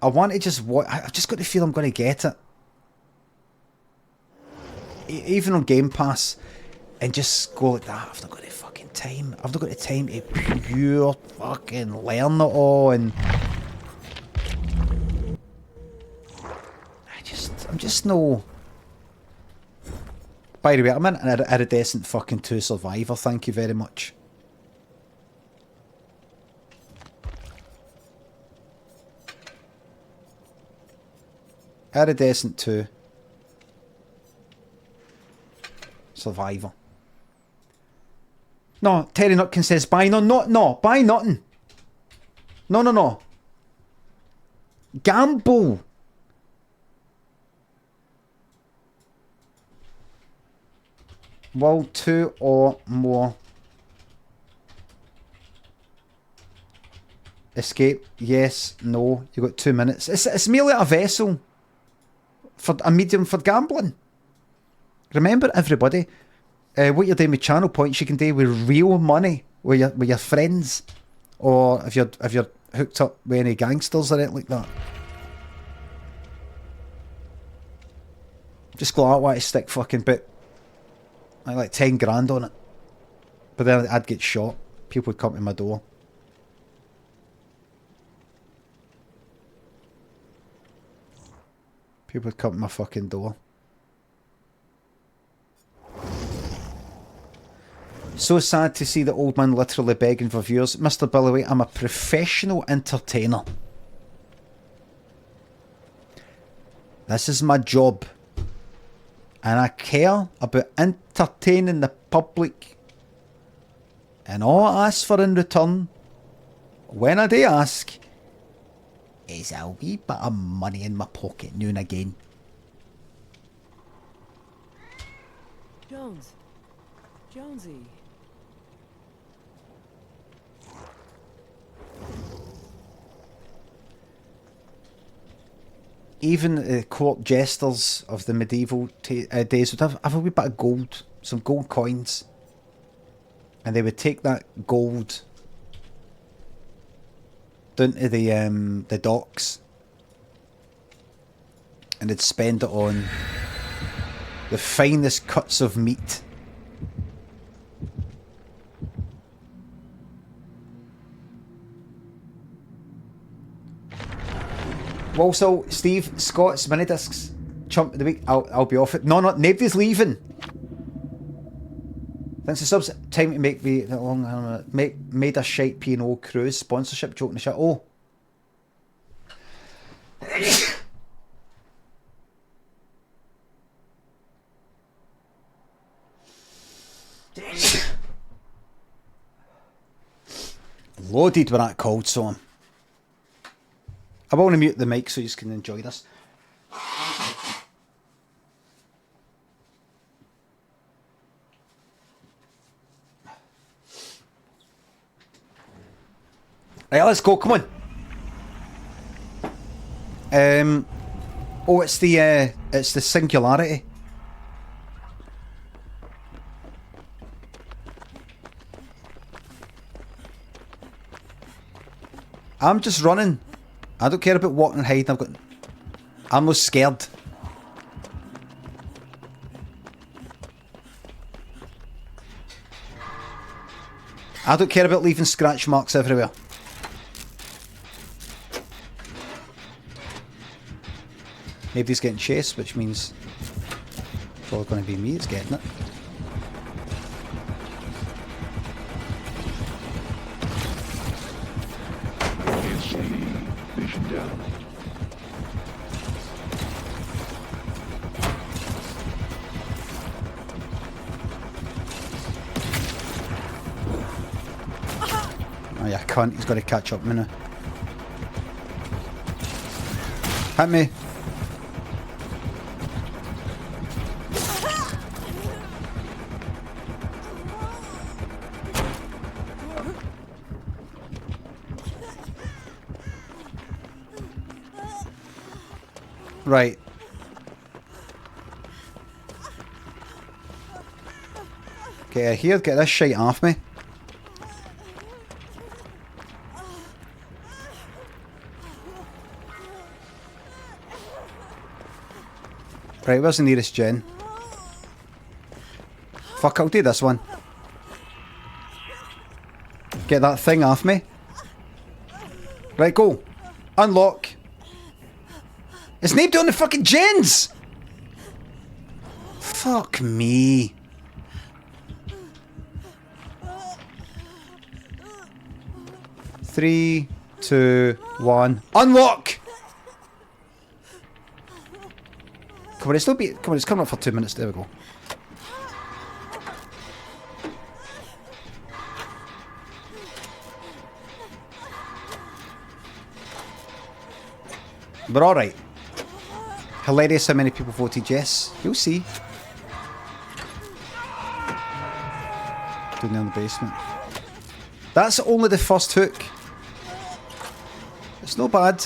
I want to just watch. I've just got to feel I'm going to get it, even on Game Pass, and just go like that. I've not got the fucking time. I've not got the time to pure fucking learn it all, and I'm just no. By the way, I'm in an iridescent fucking 2 Survivor. Thank you very much. Iridescent 2 Survivor. No, Terry Nutkin says buy no, buy nothing. No. Gamble. Will 2 or more escape? Yes, no. You got 2 minutes. It's merely a vessel for a medium for gambling. Remember, everybody, what you're doing with channel points, you can do with real money with your friends, or if you're hooked up with any gangsters or anything like that. Just go out, want to stick fucking bit. Like 10 grand on it. But then I'd get shot. People would come to my door. People would come to my fucking door. So sad to see the old man literally begging for viewers. Mr. Billoway, I'm a professional entertainer. This is my job. And I care about entertaining the public. And all I ask for in return, when I do ask, is a wee bit of money in my pocket now and again. Jonesy. Even the court jesters of the medieval days would have a wee bit of gold, some gold coins, and they would take that gold down to the docks, and they'd spend it on the finest cuts of meat. Also, Steve, Scott's mini discs chump of the week. I'll be off it. No, nobody's leaving. Thanks for subs. Time to make me long. Made a shite P&O cruise sponsorship joke in the shit. Oh. Loaded with that cold song. I want to mute the mic so you can enjoy this. Right, let's go. Come on. Oh, it's the singularity. I'm just running. I don't care about walking and hiding. I'm not scared. I don't care about leaving scratch marks everywhere. Nobody's getting chased, which means it's probably going to be me that's getting it. Vision down. cunt. He's got to catch up with me now. Hit me. Right. Get out of here, get this shite off me. Right, where's the nearest gen? Fuck, I'll do this one. Get that thing off me. Right, go. Unlock. It's named on the fucking gens! Fuck me. Three, 2, 1. Unlock! Come on, it's coming up for 2 minutes. There we go. We're alright. Hilarious how many people voted yes. You'll see. Down there in the basement. That's only the first hook. It's no bad.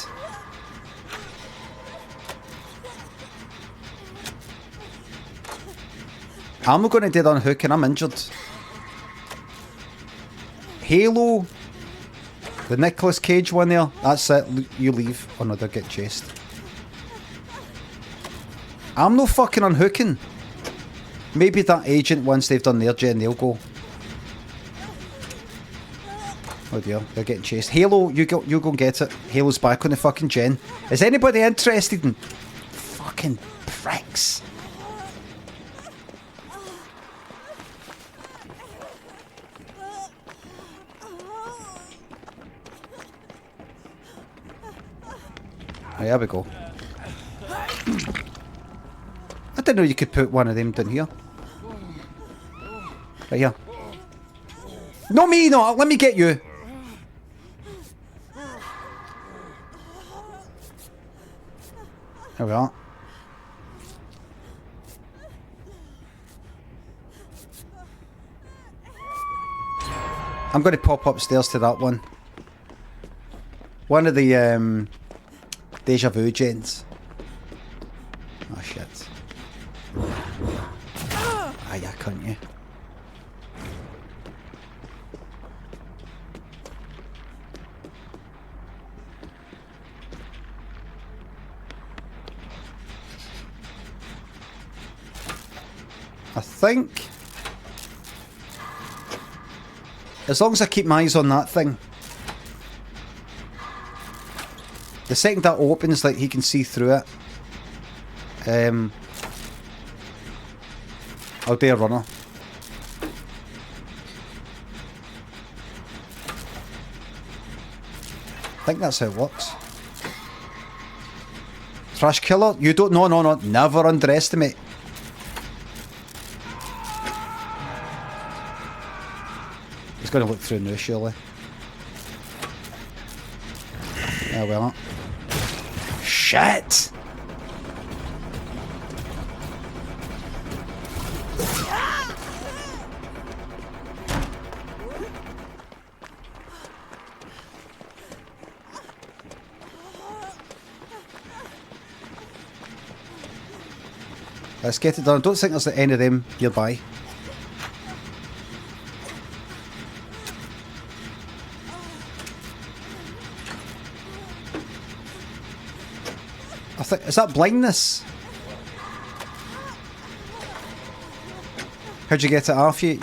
I'm not going to dead on hook and I'm injured. Halo. The Nicolas Cage one there. That's it. You leave. Oh no, they'll get chased. I'm no fucking unhooking. Maybe that agent, once they've done their gen, they'll go. Oh dear, they're getting chased. Halo, you go and get it. Halo's back on the fucking gen. Is anybody interested in fucking pricks? Right, there we go. I didn't know you could put one of them down here. Right here. No me, no, let me get you. There we are. I'm going to pop upstairs to that one. One of the Deja Vu gens. Oh shit. Ah, yeah, couldn't you? I think, as long as I keep my eyes on that thing, the second that opens, like, he can see through it. I'll do a runner. I think that's how it works. Trash killer? You don't... No, no, no. Never underestimate. He's going to look through now, surely. Yeah, well. Shit! Let's get it done. I don't think there's any of them nearby. I think, is that blindness? How'd you get it off you?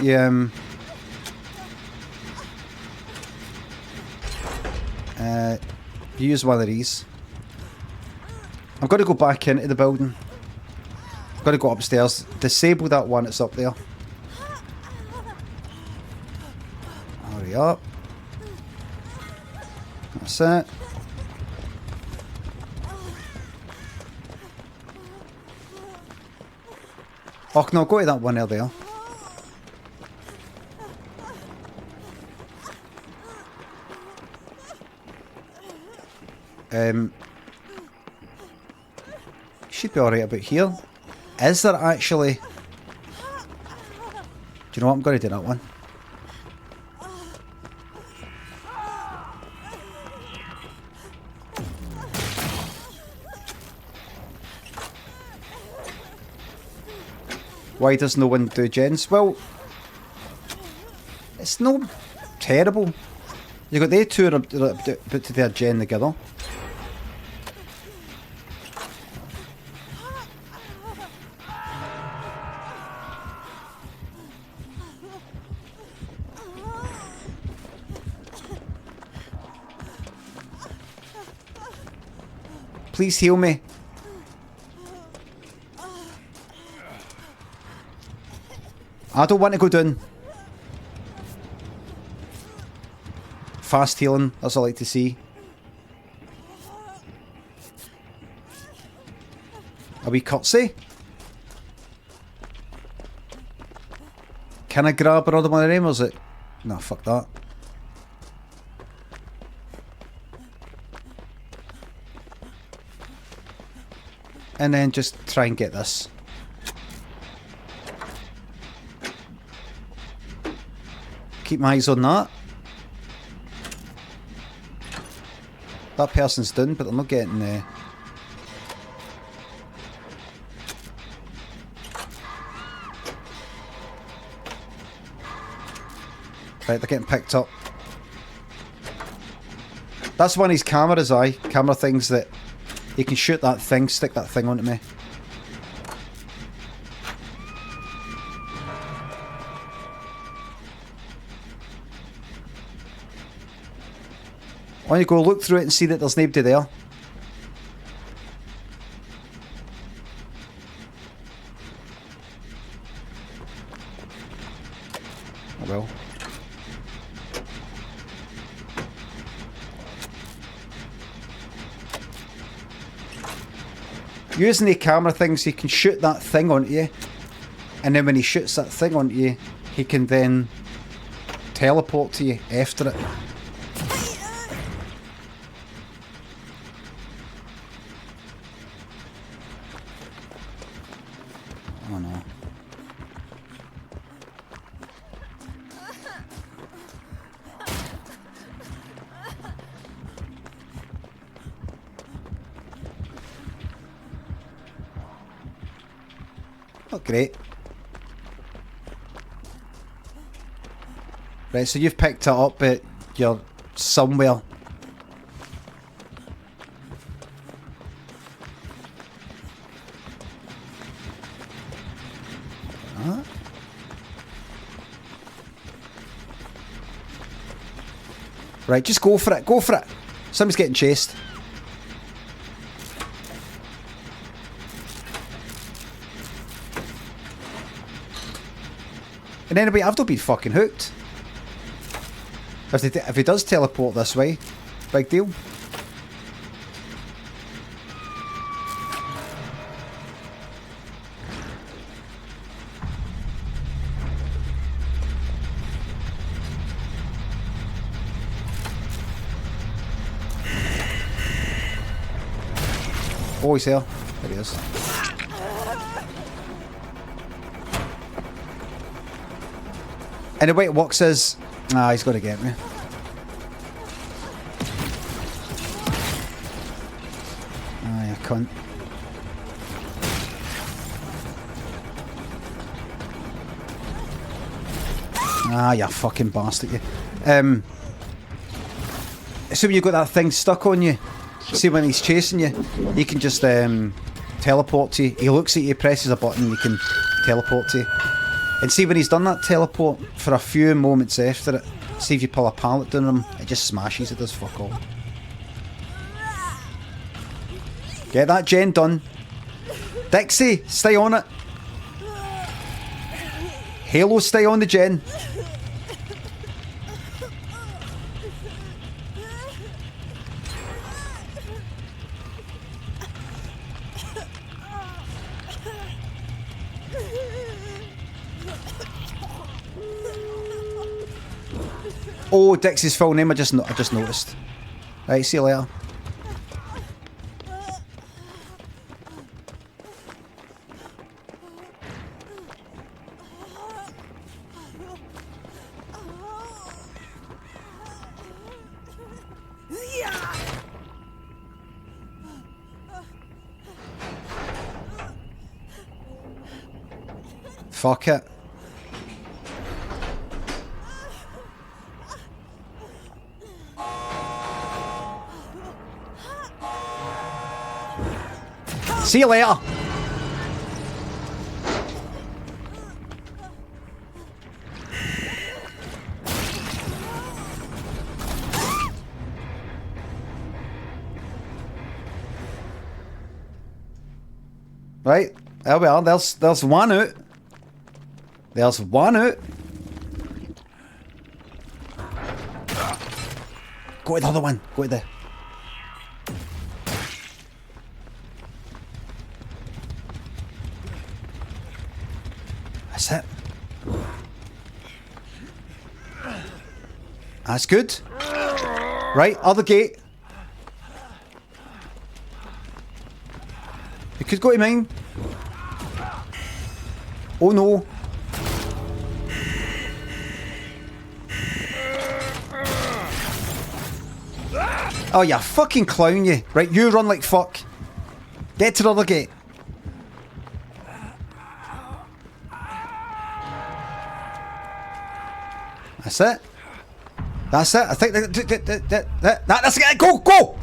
You use one of these. I'm going to go back into the building. I've got to go upstairs. Disable that one that's up there. Hurry up. That's it. Oh no, go to that one there. Should be alright about here. Is there actually... Do you know what? I'm going to do that one. Why does no one do gens? Well, it's no terrible. You got they two about to do a gen together. Please heal me. I don't want to go down. Fast healing, that's all I like to see. A wee curtsy. Can I grab another one of them, or is it... No, fuck that. And then just try and get this. Keep my eyes on that. That person's done, but they're not getting there. Right, they're getting picked up. That's one of his cameras, camera things that you can shoot that thing, stick that thing onto me. On you go, look through it and see that there's nobody there. Oh well. Using the camera things, you can shoot that thing onto you, and then when he shoots that thing onto you, he can then teleport to you after it. Oh no. Not great. Right, so you've picked it up, but you're somewhere. Huh? Right, just go for it, go for it. Somebody's getting chased. And anyway, I've not been fucking hooked. If he does teleport this way, big deal. Oh, he's here. There he is. And the way it works is... Ah, he's got to get me. Ah, you cunt. Ah, you fucking bastard, you. So when you've got that thing stuck on you, see when he's chasing you, you can just teleport to you. He looks at you, presses a button, you can teleport to you. And see when he's done that teleport, for a few moments after it, see if you pull a pallet down on him, it just smashes, it does fuck all. Get that gen done. Dixie, stay on it. Halo, stay on the gen. Oh, Dixie's full name, I just noticed. Right, see you later. Fuck it. See you later. Right, there we are. There's one out. There's one out. Go to the other one. Go to the... That's it. That's good. Right, other gate. You could go to mine. Oh no. Oh, you fucking clown, you. Right, you run like fuck. Get to the other gate. That's it. That's it. I think that's it. Go, go,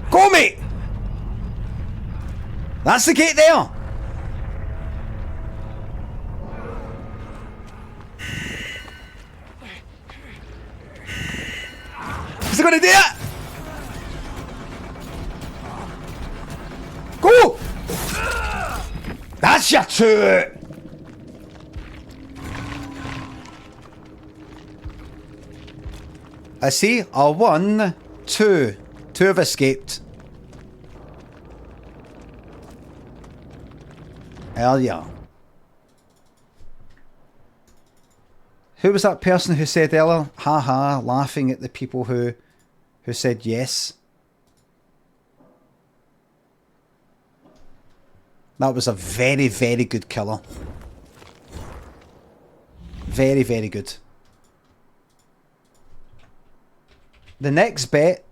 go, mate. That's the gate there. Is he gonna do it? Go. That's your two. I see a 1, 2. 2 have escaped. Hell yeah. Who was that person who said earlier, haha, laughing at the people who said yes? That was a very, very good killer. Very, very good. The next bet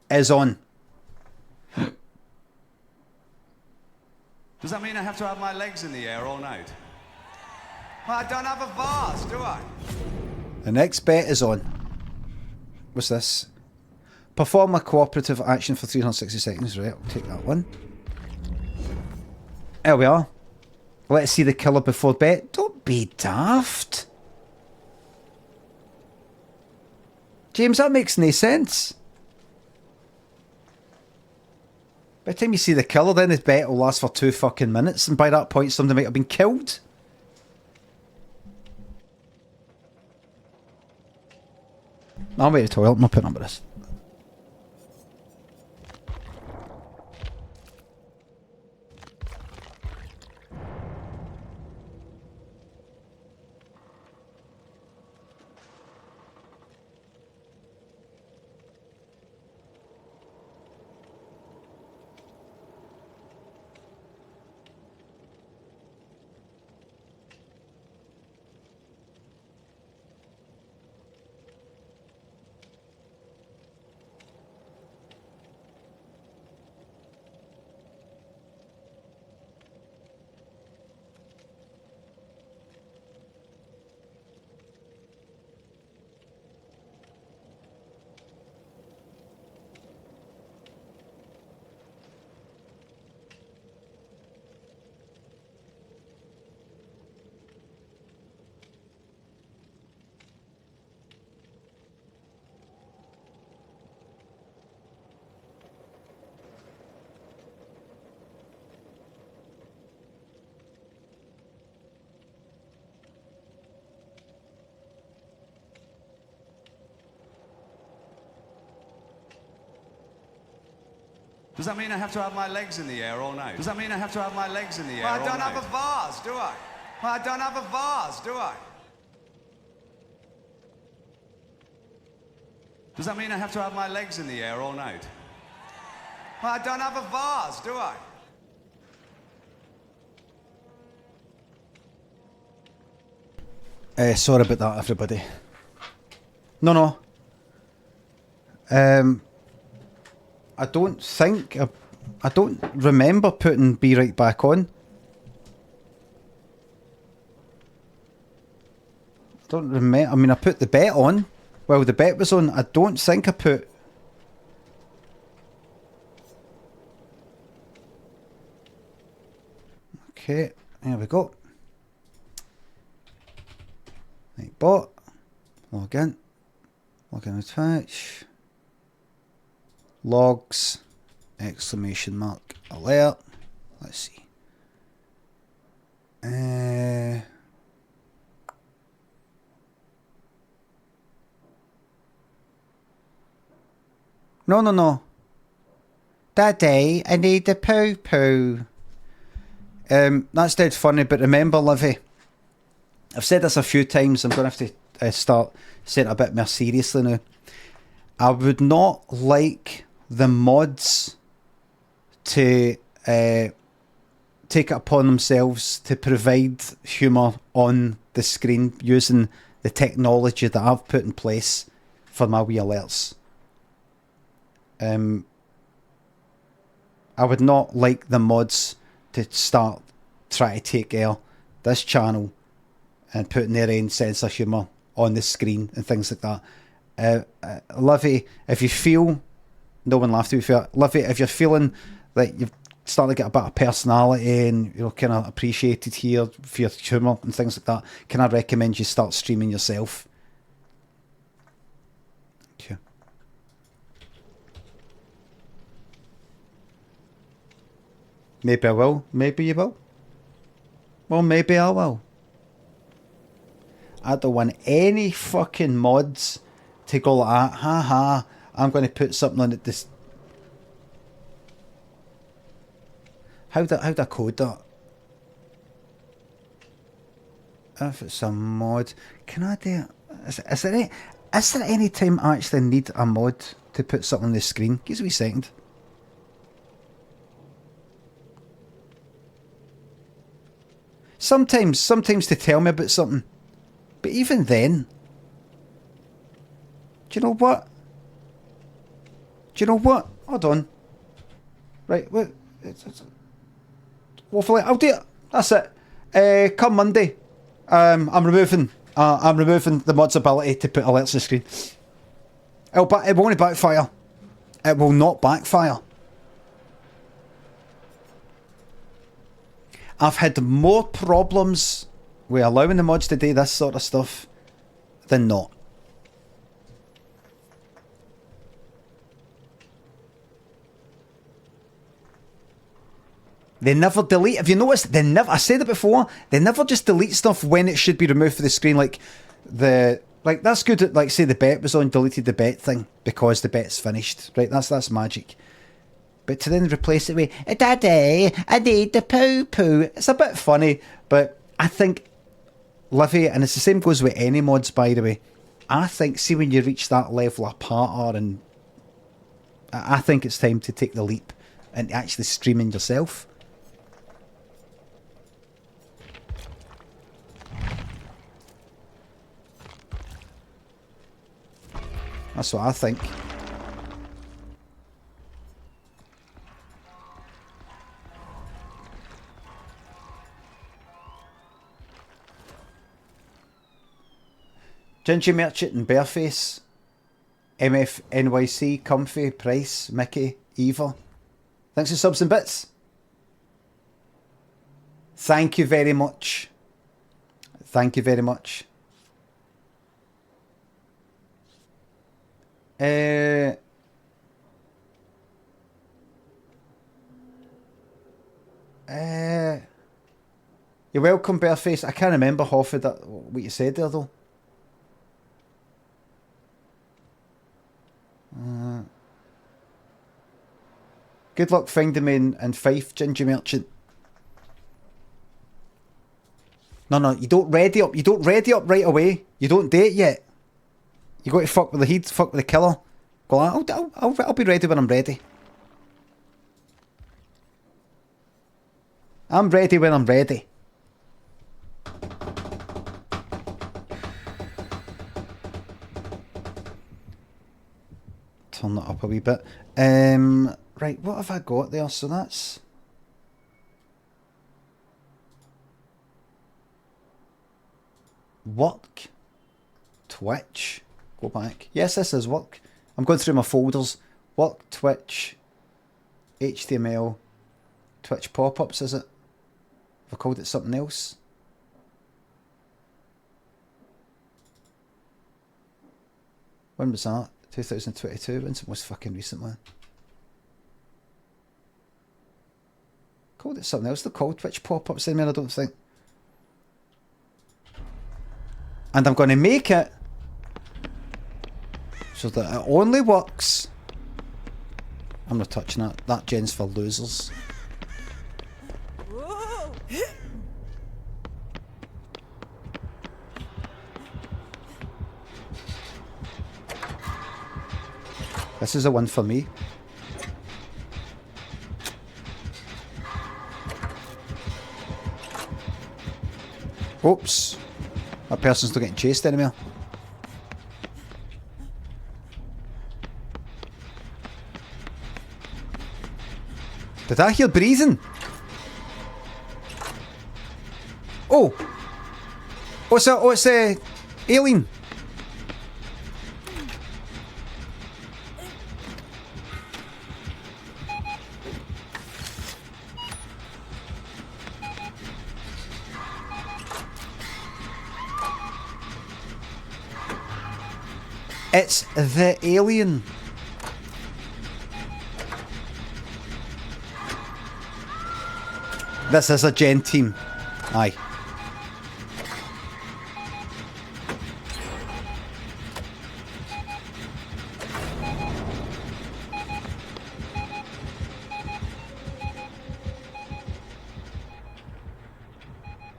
is on. Does that mean I have to have my legs in the air all night? Well, I don't have a vase, do I? The next bet is on. What's this? Perform a cooperative action for 360 seconds. Right, I'll take that one. There we are. Let's see the killer before bet. Don't be daft. James, that makes no sense. By the time you see the killer, then the bet will last for 2 fucking minutes, and by that point somebody might have been killed. I'm going to the toilet, I'm not putting up with this. Does that mean I have to have my legs in the air all night? Does that mean I have to have my legs in the air all night? I don't have a vase, do I? I don't have a vase, do I? Does that mean I have to have my legs in the air all night? I don't have a vase, do I? Sorry about that, everybody. No. I don't think... I don't remember putting Be Right back on. don't remember. I mean, I put the bet on. Well, the bet was on. I don't think I put... Okay, there we go. Right, bot. Log in. Log in with Twitch. Logs. Exclamation mark. Alert. Let's see. No. Daddy, I need a poo-poo. That's dead funny, but remember, Livy, I've said this a few times, I'm going to have to start saying it a bit more seriously now. I would not like the mods to take it upon themselves to provide humour on the screen using the technology that I've put in place for my wee alerts. I would not like the mods to start trying to take this channel and putting their own sense of humour on the screen and things like that. Livy, if you feel... No one laughed at me for it. Livy, if you're feeling that you've started to get a bit of personality and you're kind of appreciated here for your humour and things like that, can I recommend you start streaming yourself? Okay. Maybe I will. Maybe you will. Well, maybe I will. I don't want any fucking mods to go like that. Ha ha. I'm going to put something on it. This. How do I code that? If it's a mod, can I do it? Is there any time I actually need a mod to put something on the screen? Give us a wee second. Sometimes to tell me about something. But even then, do you know what? Hold on. Right, wait. Hopefully, I'll do it. That's it. Come Monday, I'm removing the mod's ability to put alerts on the screen. It won't backfire. It will not backfire. I've had more problems with allowing the mods to do this sort of stuff than not. They never delete. Have you noticed? I said it before. They never just delete stuff when it should be removed from the screen. Like that's good. Like say the bet was on, deleted the bet thing because the bet's finished. Right? That's magic. But to then replace it with "Daddy, I need the poo poo." It's a bit funny, but I think Livy, and it's the same goes with any mods, by the way. I think see when you reach that level of partner, and I think it's time to take the leap and actually streaming yourself. That's what I think. Ginger Merchant and Bareface. MF NYC, Comfy, Price, Mickey, Eva. Thanks for subs and bits. Thank you very much. Thank you very much. You're welcome, Bareface. I can't remember half of that, what you said there, though. Good luck finding me in Fife, Ginger Merchant. No, you don't ready up. You don't ready up right away. You don't do it yet. You got to fuck with the heat, fuck with the killer. Go on, I'll be ready when I'm ready. I'm ready when I'm ready. Turn that up a wee bit. Right, what have I got there? So that's... work. Twitch. Go back. Yes, this is work. I'm going through my folders. Work, Twitch, HTML, Twitch pop-ups, is it? Have I called it something else? When was that? 2022? When's the most fucking recent one? Called it something else. They're called Twitch pop-ups anymore, I don't think. And I'm going to make it so that it only works. I'm not touching that. That gen's for losers. This is a one for me. Oops. That person's not getting chased anymore. Did I hear breathing? Oh! What's that? Oh, it's a alien. It's the alien. This is a gen team. Aye.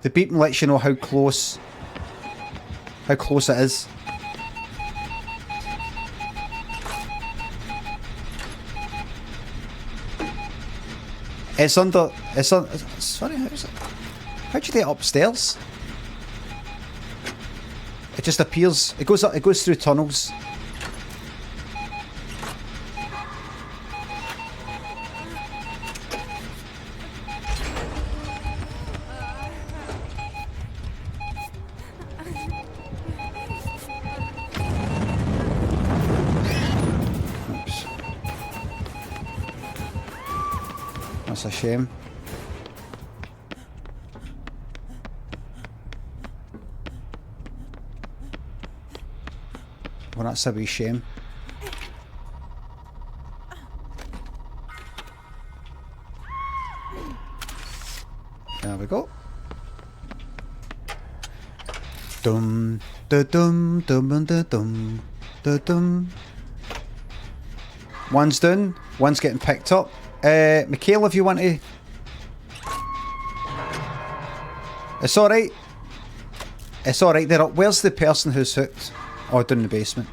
The beeping lets you know how close it is. It's under. It's on. Sorry, how is it? How'd you get upstairs? It just appears. It goes up. It goes through tunnels. That's a shame. Well, that's a wee shame. There we go. Dum da dum dum da dum da dum. One's done. One's getting picked up. Michaela, if you want to... It's alright. It's alright, they're up. Where's the person who's hooked? Oh, down in the basement.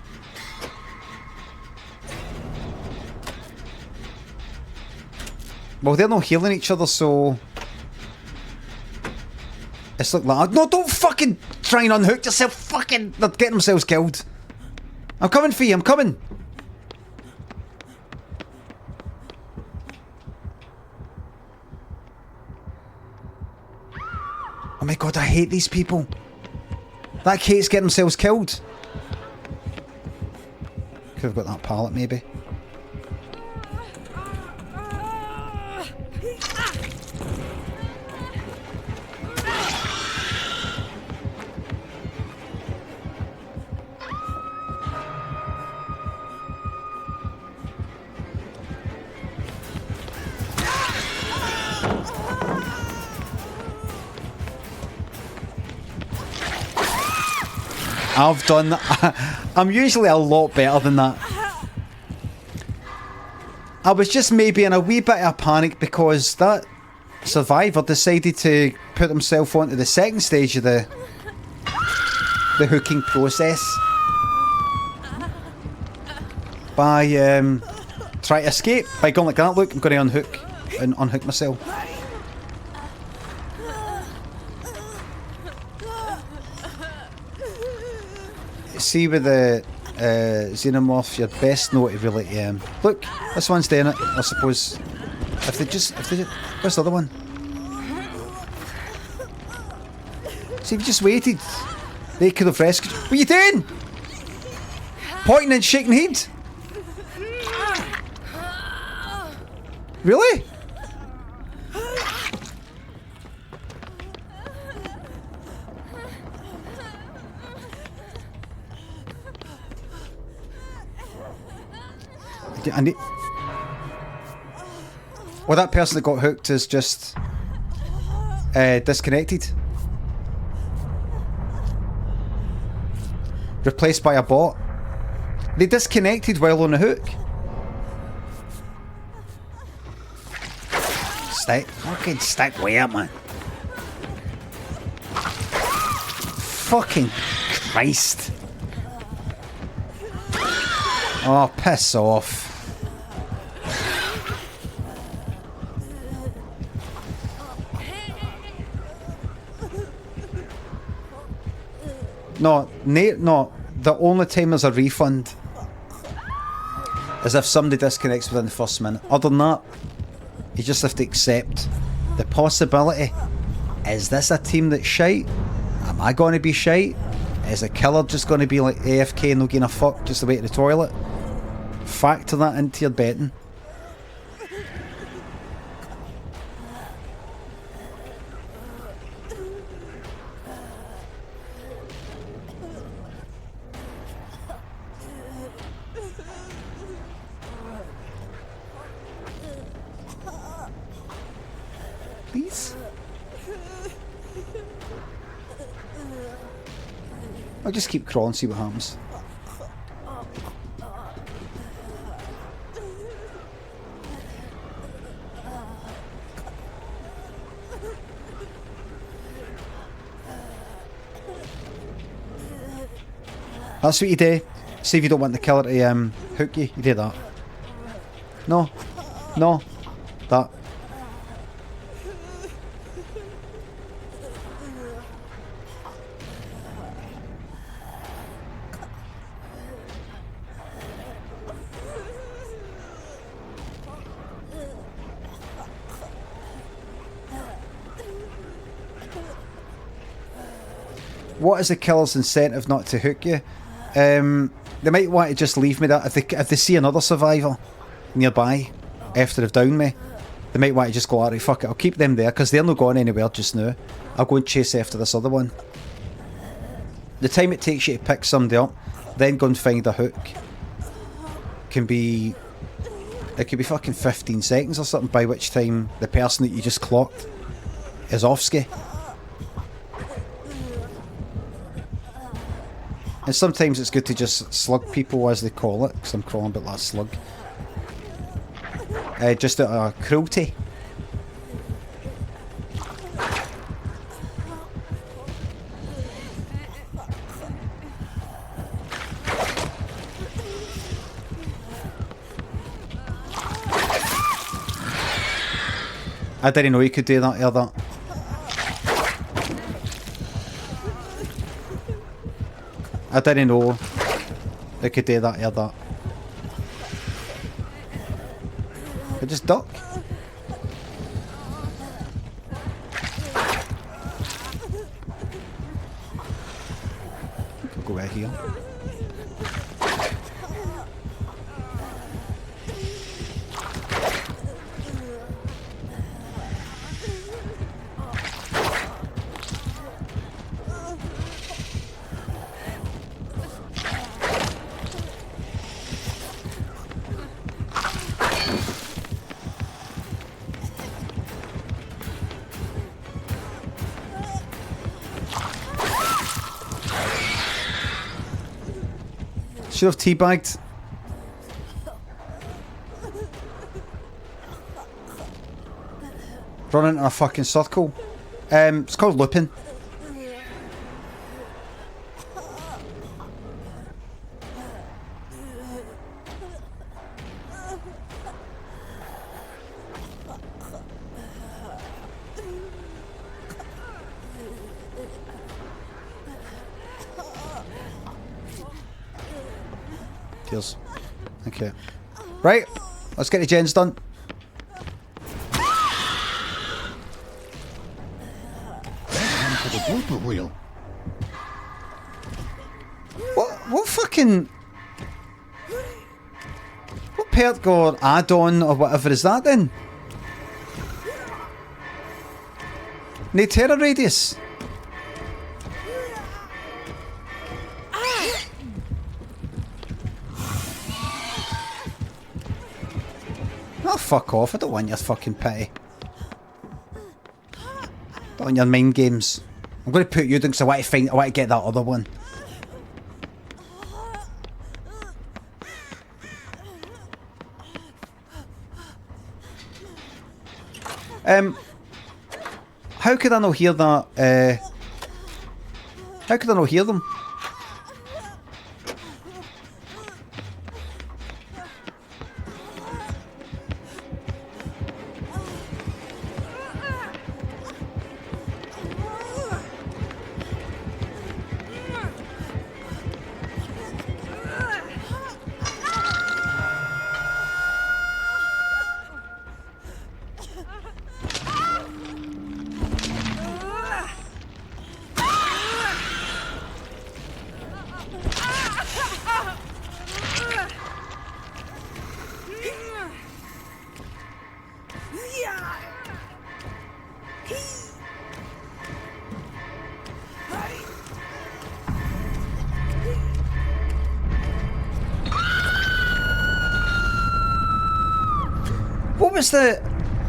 Well, they're not healing each other, so... It's like... No, don't fucking try and unhook yourself. Fucking... They're getting themselves killed. I'm coming for you, I'm coming. Oh my god, I hate these people. That Kate's getting themselves killed. Could have got that pallet, maybe. I've done... I'm usually a lot better than that. I was just maybe in a wee bit of a panic because that survivor decided to put himself onto the second stage of the hooking process by trying to escape. By going like that, look, I'm going to unhook myself. See with the xenomorph, you're best not to really look, this one's doing it, I suppose. If they just where's the other one? See, if you just waited, they could have rescued. What are you doing? Pointing and shaking head. Really? I need... Well, that person that got hooked is just disconnected. Replaced by a bot. They disconnected while on the hook. Fucking stick where, man? Fucking Christ. Oh, piss off. No, the only time there's a refund is if somebody disconnects within the first minute. Other than that, you just have to accept the possibility. Is this a team that's shite? Am I going to be shite? Is the killer just going to be like AFK and not giving a fuck just the way to the toilet? Factor that into your betting. Please? I'll just keep crawling, see what happens. That's what you do. See if you don't want the killer to hook you, you do that. No. No. That. What is the killer's incentive not to hook you? They might want to just leave me that. If they see another survivor nearby after they've downed me, they might want to just go, alright, fuck it, I'll keep them there because they're not going anywhere just now. I'll go and chase after this other one. The time it takes you to pick somebody up, then go and find a hook, can be... It could be fucking 15 seconds or something, by which time the person that you just clocked is off-ski. And sometimes it's good to just slug people, as they call it, because I'm crawling about that slug. Just out of cruelty. I didn't know you could do that, either. I didn't know they could do that or that. I just duck. Go right here. Should have teabagged. Running in a fucking circle. It's called looping. Cheers. Okay. Right, let's get the gens done. For the blooper reel. What fucking... What perk or add-on or whatever is that then? No terror radius. Oh, fuck off. I don't want your fucking pity. Don't want your mind games. I'm going to put you down because I want to get that other one. How could I not hear that? How could I not hear them?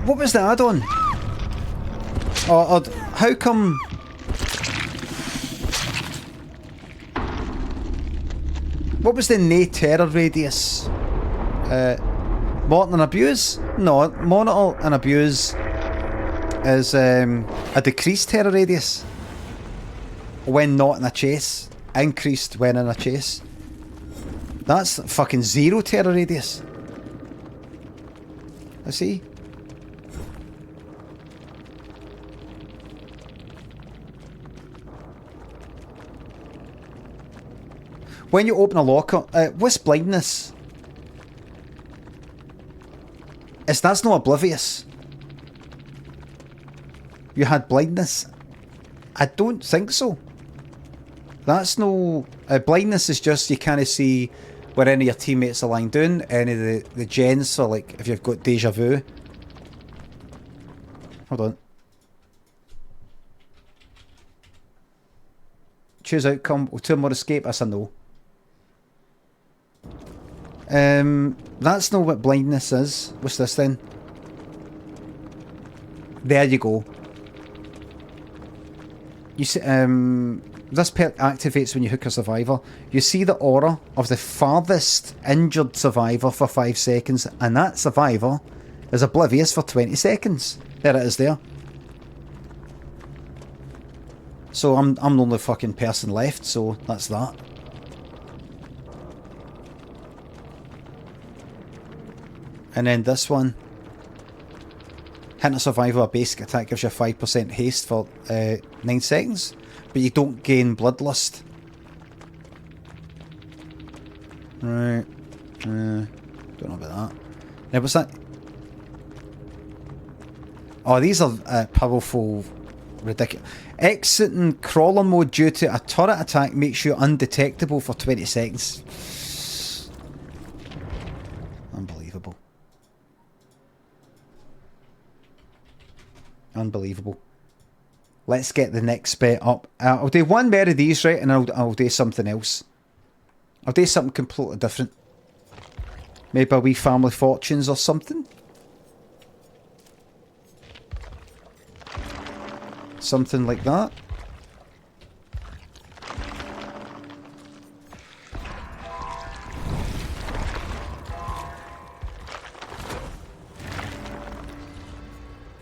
What was the add-on? Or how come? What was the nay terror radius? Monitor and abuse? No, monitor and abuse is a decreased terror radius when not in a chase, increased when in a chase. That's fucking 0 terror radius. I see. When you open a locker, what's blindness? That's not oblivious. You had blindness? I don't think so. That's no... blindness is just you can't see where any of your teammates are lying down. Any of the gens, so like if you've got deja vu. Hold on. Choose outcome. Will 2 more escape? That's a no. That's not what blindness is. What's this then? There you go. You see, this perk activates when you hook a survivor. You see the aura of the farthest injured survivor for 5 seconds, and that survivor is oblivious for 20 seconds. There it is there. So I'm the only fucking person left, so that's that. And then this one. Hit a survivor, a basic attack gives you 5% haste for 9 seconds. But you don't gain bloodlust. Right. Don't know about that. Now what's that? Oh, these are powerful, ridiculous. Exiting crawler mode due to a turret attack makes you undetectable for 20 seconds. Unbelievable. Unbelievable. Let's get the next bit up. I'll do one more of these, right, and I'll do something else. I'll do something completely different. Maybe a wee family fortunes or something. Something like that.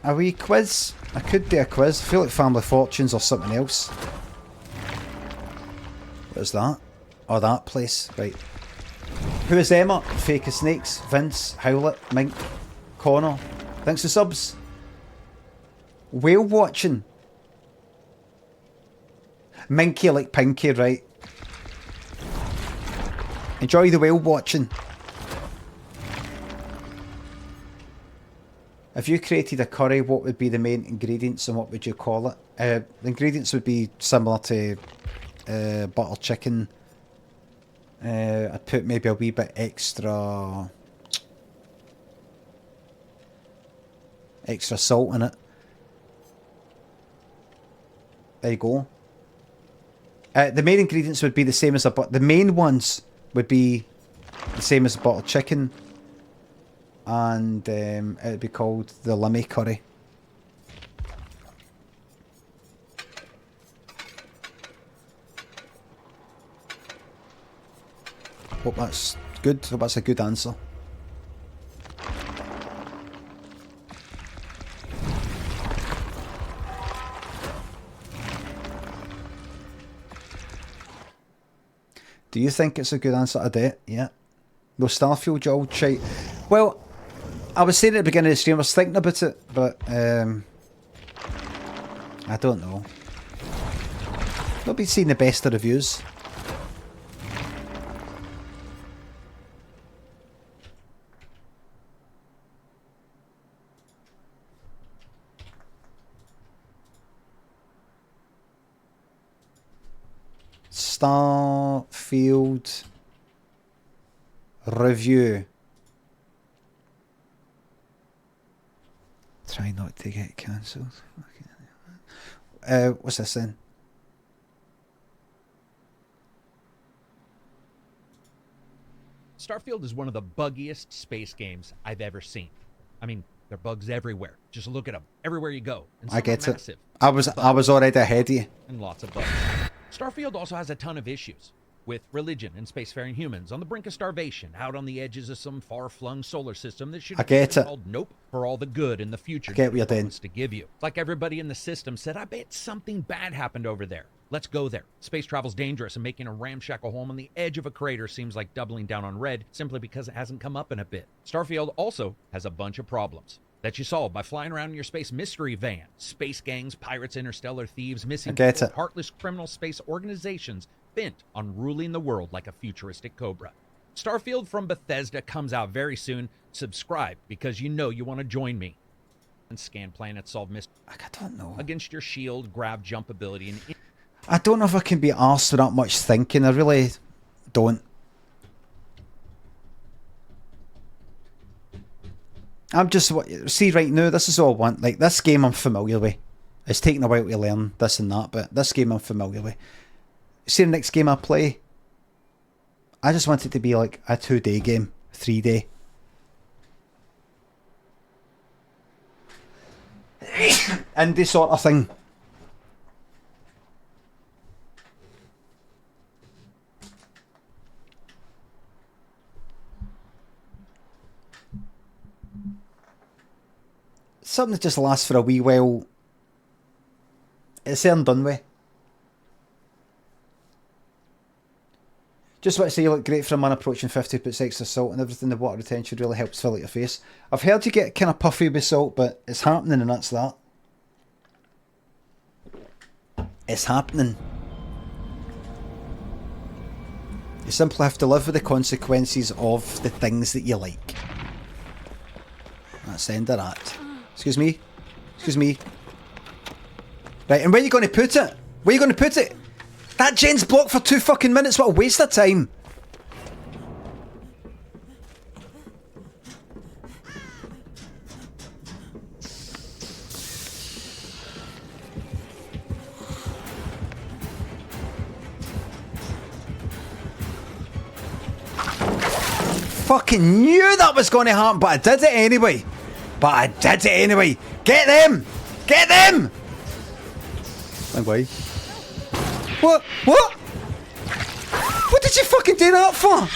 A wee quiz. I could do a quiz. I feel like family fortunes or something else. What is that? Oh, that place. Right. Who is Emma? Fake as Snakes. Vince. Howlett. Mink. Connor. Thanks for subs. Whale watching. Minky like Pinky, right? Enjoy the whale watching. If you created a curry, what would be the main ingredients and what would you call it? The ingredients would be similar to butter chicken. I'd put maybe a wee bit extra salt in it. There you go. The main ingredients would be the same as the main ones would be the same as a bottle of chicken, and it would be called the Limmy curry. Hope that's good. Hope that's a good answer. Do you think it's a good answer? I do. Yeah. No, Starfield, you old shite. Well, I was saying at the beginning of the stream, I was thinking about it, but I don't know. Not been seeing the best of reviews. Starfield review. Try not to get cancelled. What's this then? Starfield is one of the buggiest space games I've ever seen. I mean, there are bugs everywhere. Just look at them. Everywhere you go. And I get massive. it. I was already ahead of you. And lots of bugs. Starfield also has a ton of issues, with religion and spacefaring humans on the brink of starvation, out on the edges of some far-flung solar system that should be called Nope for all the good in the future. I get what you're doing. Wants to give you. It's like everybody in the system said, I bet something bad happened over there. Let's go there. Space travel's dangerous, and making a ramshackle home on the edge of a crater seems like doubling down on red simply because it hasn't come up in a bit. Starfield also has a bunch of problems that you solve by flying around in your space mystery van. Space gangs, pirates, interstellar thieves, missing people, heartless criminal space organizations bent on ruling the world like a futuristic cobra. Starfield from Bethesda comes out very soon. Subscribe because you know you want to join me. And scan planets, solve mysteries. I don't know. Against your shield, grab, jump ability. And I don't know if I can be arsed without much thinking. I really don't. I'm just, see right now, this is all I want. Like, this game I'm familiar with. It's taken a while to learn this and that, but this game I'm familiar with. See the next game I play? I just want it to be like a 2-day game, 3-day. Indie sort of thing. Something that just lasts for a wee while. It's there and done with. Just want to say you look great for a man approaching 50, puts extra salt and everything. The water retention really helps fill out your face. I've heard you get kind of puffy with salt, but it's happening and that's that. It's happening. You simply have to live with the consequences of the things that you like. That's the end of that. Excuse me. Excuse me. Right, and where are you going to put it? Where are you going to put it? That gen's blocked for 2 fucking minutes. What a waste of time. Fucking knew that was going to happen, but I did it anyway. Get them! Get them! Anyway. What? What? What did you fucking do that for?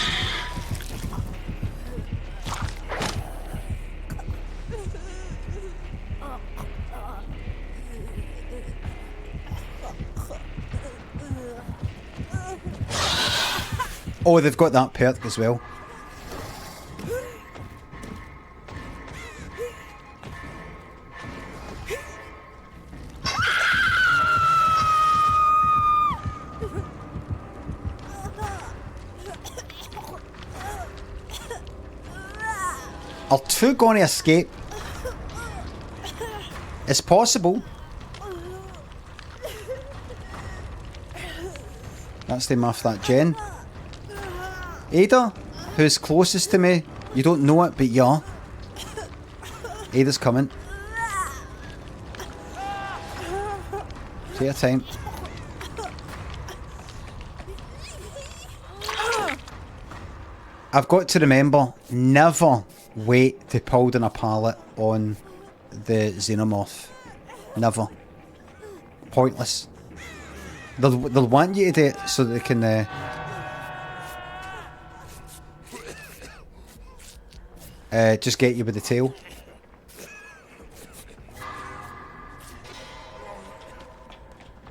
Oh, they've got that perk as well. Are 2 going to escape? It's possible. That's them off that gen. Ada, who's closest to me, you don't know it, but yeah. Ada's coming. Take your time. I've got to remember, never wait to pull down a pallet on the xenomorph. Never. Pointless. They'll want you to do it so that they can just get you with the tail.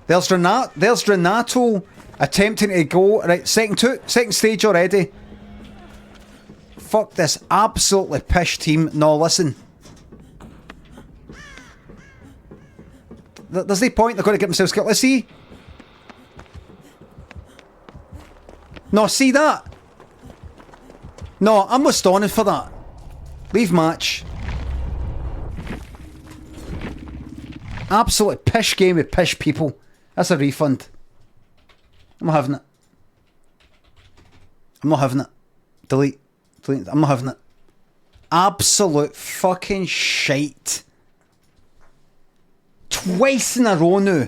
There's Renato attempting to go. Right, second stage already. Fuck this absolutely pish team. No, listen. There's no point. They're going to get themselves killed. Let's see. No, see that? No, I'm not standing for that. Leave match. Absolutely pish game with pish people. That's a refund. I'm not having it. I'm not having it. Delete. I'm not having it. Absolute fucking shite. Twice in a row now.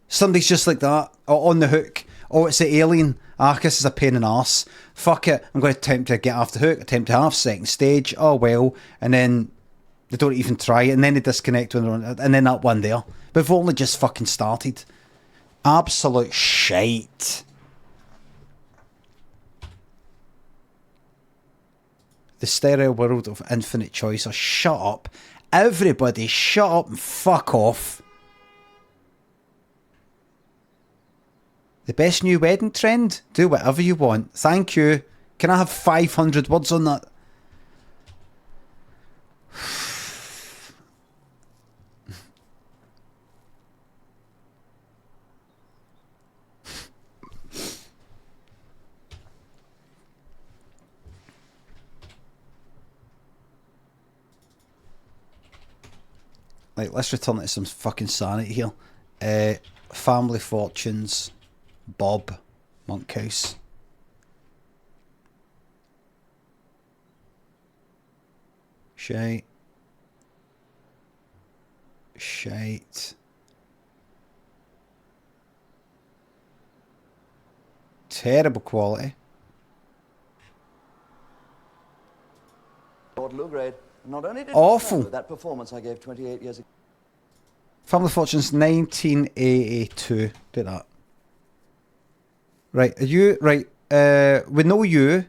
Somebody's just like that. On the hook. Oh, it's the alien. Arcus is a pain in the arse. Fuck it. I'm going to attempt to get off the hook. Attempt to have second stage. Oh well. And then they don't even try it. And then they disconnect when they're on. And then that one there. But we've only just fucking started. Absolute shite. The sterile world of infinite choice. Oh, shut up. Everybody shut up and fuck off. The best new wedding trend? Do whatever you want. Thank you. Can I have 500 words on that? Right, let's return to some fucking sanity here. Family Fortunes. Bob. Monkhouse. Shite. Terrible quality. Low grade. Not only did awful. That performance I gave 28 years ago. Family Fortunes 1982. Do that. Right, are you right? We know you.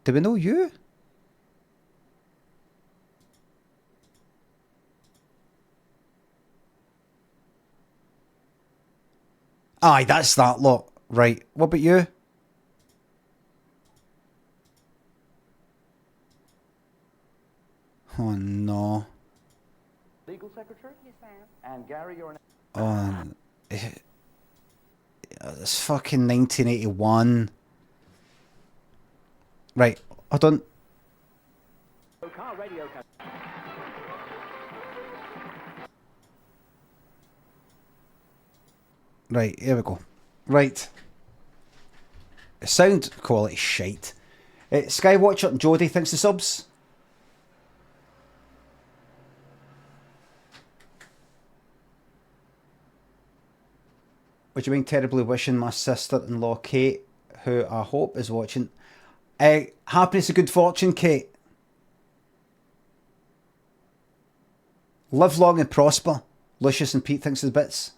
Do we know you? Aye, that's that lot. Right. What about you? Oh no. Legal secretary? Yes, ma'am. And Gary, you're an... Oh, it's fucking 1981. Right, hold on. Right, here we go. Right. Sound quality shite. Skywatcher and Jodie, thanks to subs. Would you mind terribly wishing my sister-in-law Kate, who I hope is watching, happiness and good fortune, Kate. Live long and prosper. Lucius and Pete thinks of the bits.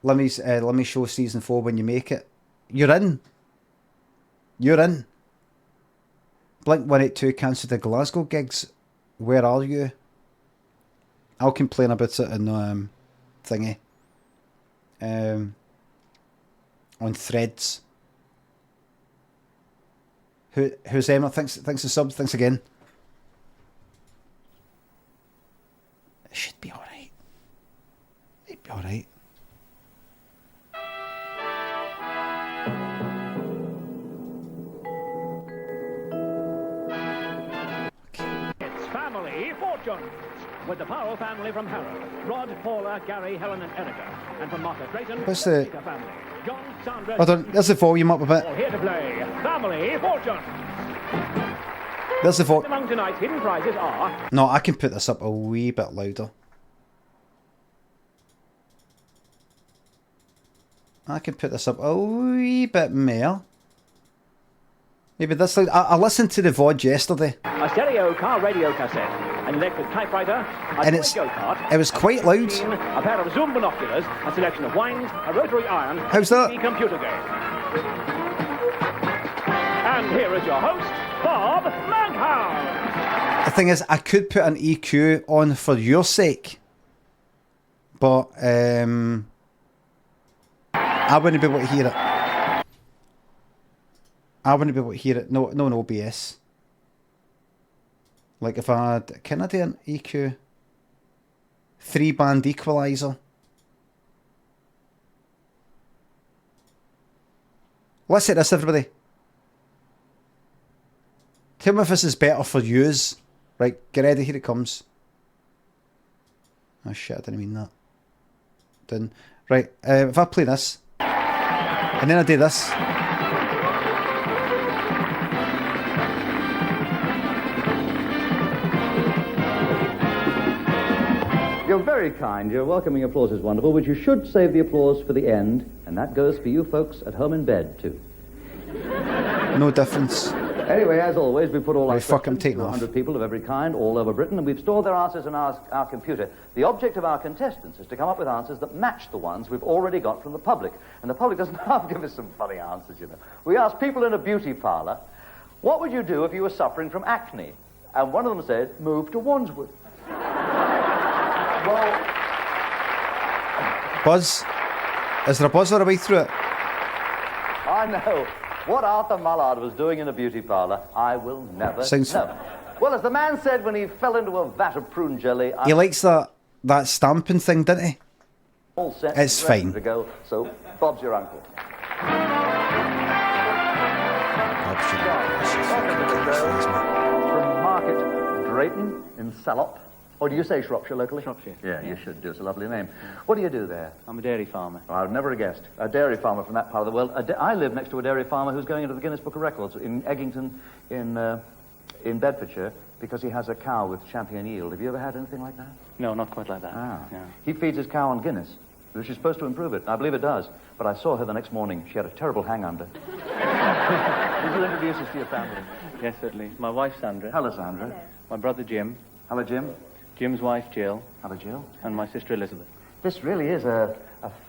Limmy show season 4 when you make it. You're in. You're in. Blink 182 cancelled the Glasgow gigs. Where are you? I'll complain about it in thingy. On Threads. Who's Emma? Thanks for sub. Thanks again. It should be alright. It'd be alright. It's Family Fortunes. with the Powell family from Harrow. Rod, Paula, Gary, Helen and Erica. And from Martha Drayton, What's the... Peter family. John, Sandra... Hold on, there's the volume up a bit. All here to play Family Fortune. There's the volume. Among tonight's hidden prizes are... No, I can put this up a wee bit louder. I can put this up a wee bit more. Maybe this loud. I listened to the VOD yesterday. A stereo car radio cassette, an electric typewriter, a And toy go-kart, it was quite loud. a pair of zoom binoculars, a selection of wines, a rotary iron, How's that? a computer game. And here is your host, Bob Monkhouse. The thing is, I could put an EQ on for your sake, but I wouldn't be able to hear it. I wouldn't be able to hear it. No OBS. Like if I had, can I do an EQ? 3-band equalizer. Listen to this, everybody. Tell me if this is better for yous. Right, get ready, here it comes. Oh shit, I didn't mean that. Didn't. Right, if I play this, and then I do this. You're very kind. Your welcoming applause is wonderful, but you should save the applause for the end, and that goes for you folks at home in bed, too. No difference. Anyway, as always, we put all our Right, fuck, I'm questions taking to off. 100 people of every kind all over Britain, and we've stored their answers in our computer. The object of our contestants is to come up with answers that match the ones we've already got from the public. And the public doesn't have to give us some funny answers, you know. We asked people in a beauty parlour, what would you do if you were suffering from acne? And one of them said, move to Wandsworth. Well... Buzz? Is there a buzz all the way through it? I know. What Arthur Mullard was doing in a beauty parlour, I will never Sounds- know. Well, as the man said when he fell into a vat of prune jelly... He likes that stamping thing, doesn't he? All set It's ready fine. to go, so Bob's your uncle. From Market Drayton in Salop. Or do you say Shropshire locally? Shropshire. Yeah, you should do. It's a lovely name. What do you do there? I'm a dairy farmer. I would never have guessed. A dairy farmer from that part of the world. I live next to a dairy farmer who's going into the Guinness Book of Records in Eggington in Bedfordshire because he has a cow with champion yield. Have you ever had anything like that? No, not quite like that. Ah. No. He feeds his cow on Guinness, which is supposed to improve it. I believe it does. But I saw her the next morning. She had a terrible hang-under. Would you introduce us to your family? Yes, certainly. My wife, Sandra. Hello, Sandra. My brother, Jim. Hello, Jim. Jim's wife, Jill. Hello, Jill. And my sister, Elizabeth. This really is a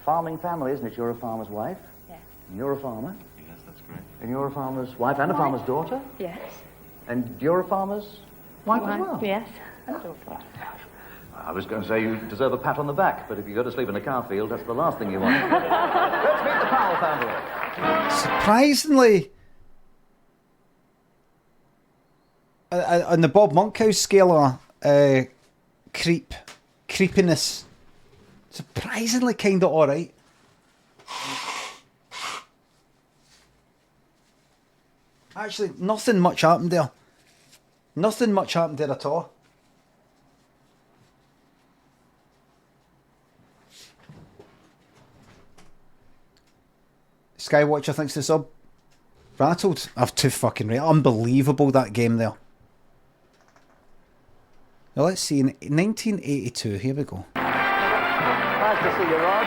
farming family, isn't it? You're a farmer's wife. Yes. And you're a farmer. Yes, that's great. And you're a farmer's wife and a farmer's daughter. Yes. And you're a farmer's wife as well. Yes. I was going to say you deserve a pat on the back, but if you go to sleep in a car field, that's the last thing you want. Let's meet the Powell family. Surprisingly, on the Bob Monkhouse scale of creepiness, surprisingly kind of alright. Actually, nothing much happened there. Nothing much happened there at all. Skywatcher thinks the sub rattled. I've too fucking right. Unbelievable that game there. Now let's see, in 1982, here we go. Nice to see you, Rod.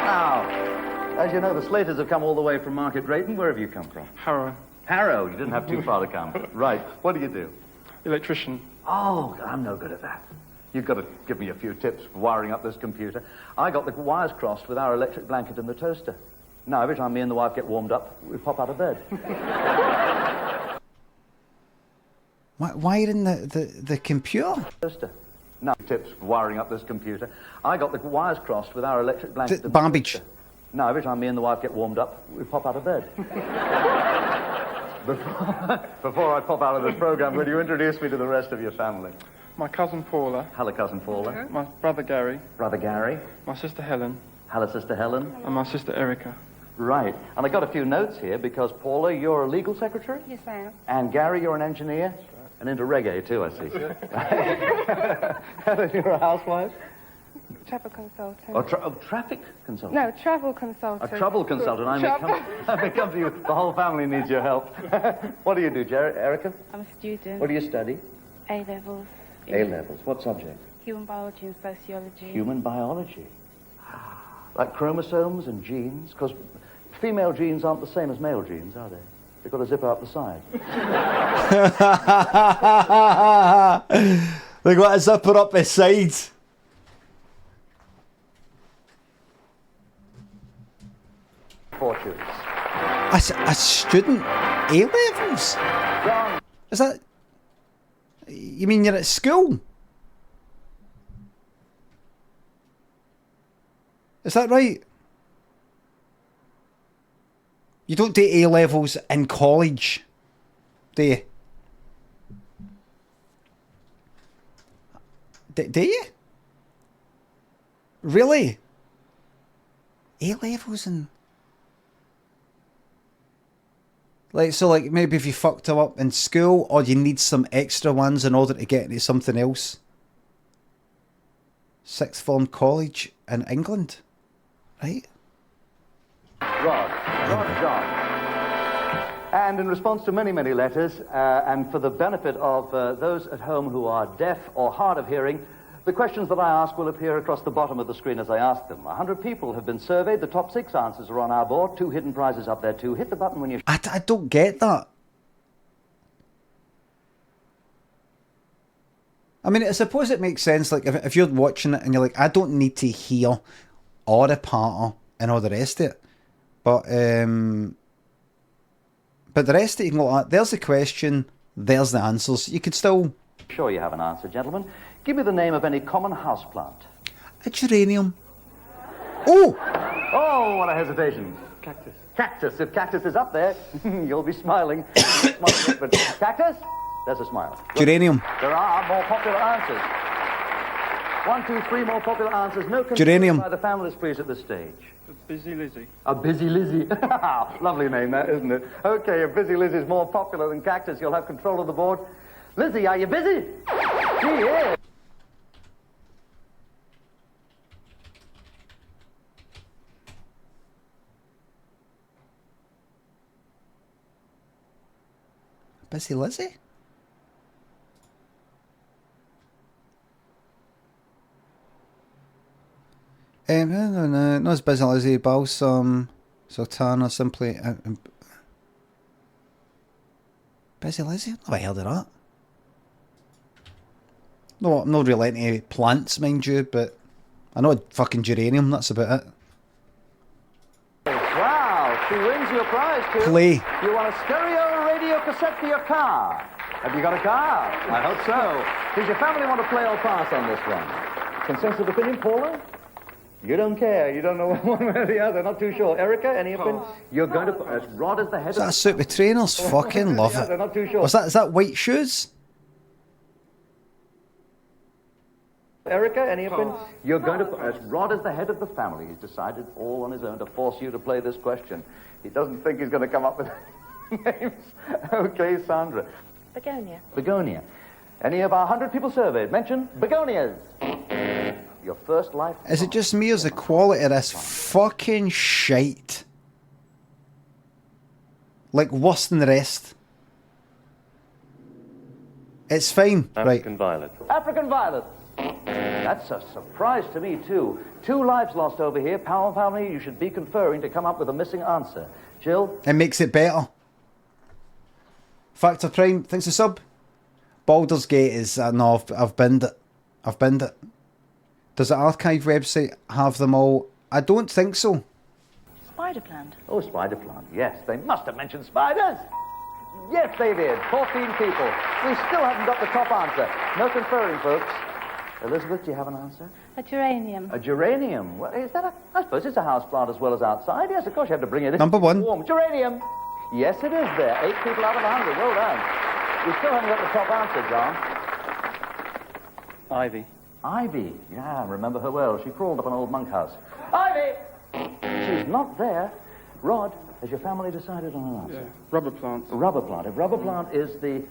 Now, as you know, the Slaters have come all the way from Market Drayton. Where have you come from? Harrow. Harrow. You didn't have too far to come. Right. What do you do? Electrician. Oh, I'm no good at that. You've got to give me a few tips for wiring up this computer. I got the wires crossed with our electric blanket and the toaster. Now, every time me and the wife get warmed up, we pop out of bed. Wiring the computer? Toaster. Now, tips for wiring up this computer. I got the wires crossed with our electric blanket and Barbage. the toaster. Now, every time me and the wife get warmed up, we pop out of bed. Before I pop out of this program, will you introduce me to the rest of your family? My cousin Paula. Hello, cousin Paula. My brother Gary. Brother Gary. My sister Helen. Hello, sister Helen. And my sister Erica. Right. And I got a few notes here because, Paula, you're a legal secretary? Yes, I am. And Gary, you're an engineer? And into reggae, too, I see. Helen, you're a housewife? Travel consultant. Traffic consultant? No, travel consultant. A trouble consultant. I may come to you. The whole family needs your help. What do you do, Erica? I'm a student. What do you study? A-levels. A-levels. What subject? Human biology and sociology. Human biology. Like chromosomes and genes? Because female genes aren't the same as male genes, are they? They've got a zipper up the side. They got a zipper up the side. Fortunes. A student A-levels? Is that... You mean you're at school? Is that right? You don't do A-levels in college, do you? Do you? Really? A-levels in... Like, so like maybe if you fucked them up in school or you need some extra ones in order to get into something else. Sixth form college in England. Right? Rod John. And in response to many, many letters, and for the benefit of those at home who are deaf or hard of hearing, the questions that I ask will appear across the bottom of the screen as I ask them. 100 people have been surveyed. The top 6 answers are on our board. 2 hidden prizes up there too. Hit the button when you... I don't get that. I mean, I suppose it makes sense, like, if you're watching it and you're like, I don't need to hear all the patter and all the rest of it. But the rest of it, you can go like, there's the question, there's the answers. You could still... Sure you have an answer, gentlemen. Give me the name of any common houseplant. A geranium. Oh! Oh, what a hesitation. Cactus. Cactus. If cactus is up there, you'll be smiling. But cactus? There's a smile. Geranium. There are more popular answers. 1, 2, 3 more popular answers. No Geranium. By the families, please, at this stage. A busy Lizzie. A busy Lizzie. Lovely name, that, isn't it? Okay, a busy Lizzie is more popular than cactus. You'll have control of the board. Lizzie, are you busy? She is. Busy Lizzie? No, not as busy Lizzie, Balsam, Sultana, simply... Busy Lizzie? I've never heard of that. No, I'm not really into plants, mind you, but I know a fucking geranium, that's about it. Wow, she wins your prize, too. Play. You want a stereo radio cassette for your car? Have you got a car? I hope so. Does your family want to play or pass on this one? Consensus opinion, Paula? You don't care. You don't know one way or the other. Not too sure. Erica, any opinion? You're going to... As Rod as the head Is that a suit with trainers? Fucking love it. They're not too sure. Is that white shoes? Erica, any opinion? You're going to... As Rod as the head of the family, he's decided all on his own to force you to play this question. He doesn't think he's going to come up with names. Okay, Sandra. Begonia. Begonia. Any of our 100 people surveyed mention begonias. Your first life... Is it just me or is the quality of this fucking shite? Like worse than the rest? It's fine, African violet. African violet. That's a surprise to me, too. 2 lives lost over here. Powell family, you should be conferring to come up with a missing answer. Jill? It makes it better. Factor Prime, thanks a sub. Baldur's Gate is... no, I've binned it. I've binned it. Does the archive website have them all? I don't think so. Spider plant. Oh, spider plant. Yes, they must have mentioned spiders. Yes, they did. 14 people. We still haven't got the top answer. No conferring, folks. Elizabeth, do you have an answer? A geranium. A geranium. Well, is that a... I suppose it's a house plant as well as outside. Yes, of course you have to bring it in. Number 1. Warm. Geranium. Yes, it is there. 8 people out of 100. Well done. We still haven't got the top answer, John. Ivy. Ivy. Yeah, I remember her well. She crawled up an old monk house. Ivy! She's not there. Rod, has your family decided on an answer? Yeah. Rubber plant. Rubber plant. If rubber plant is the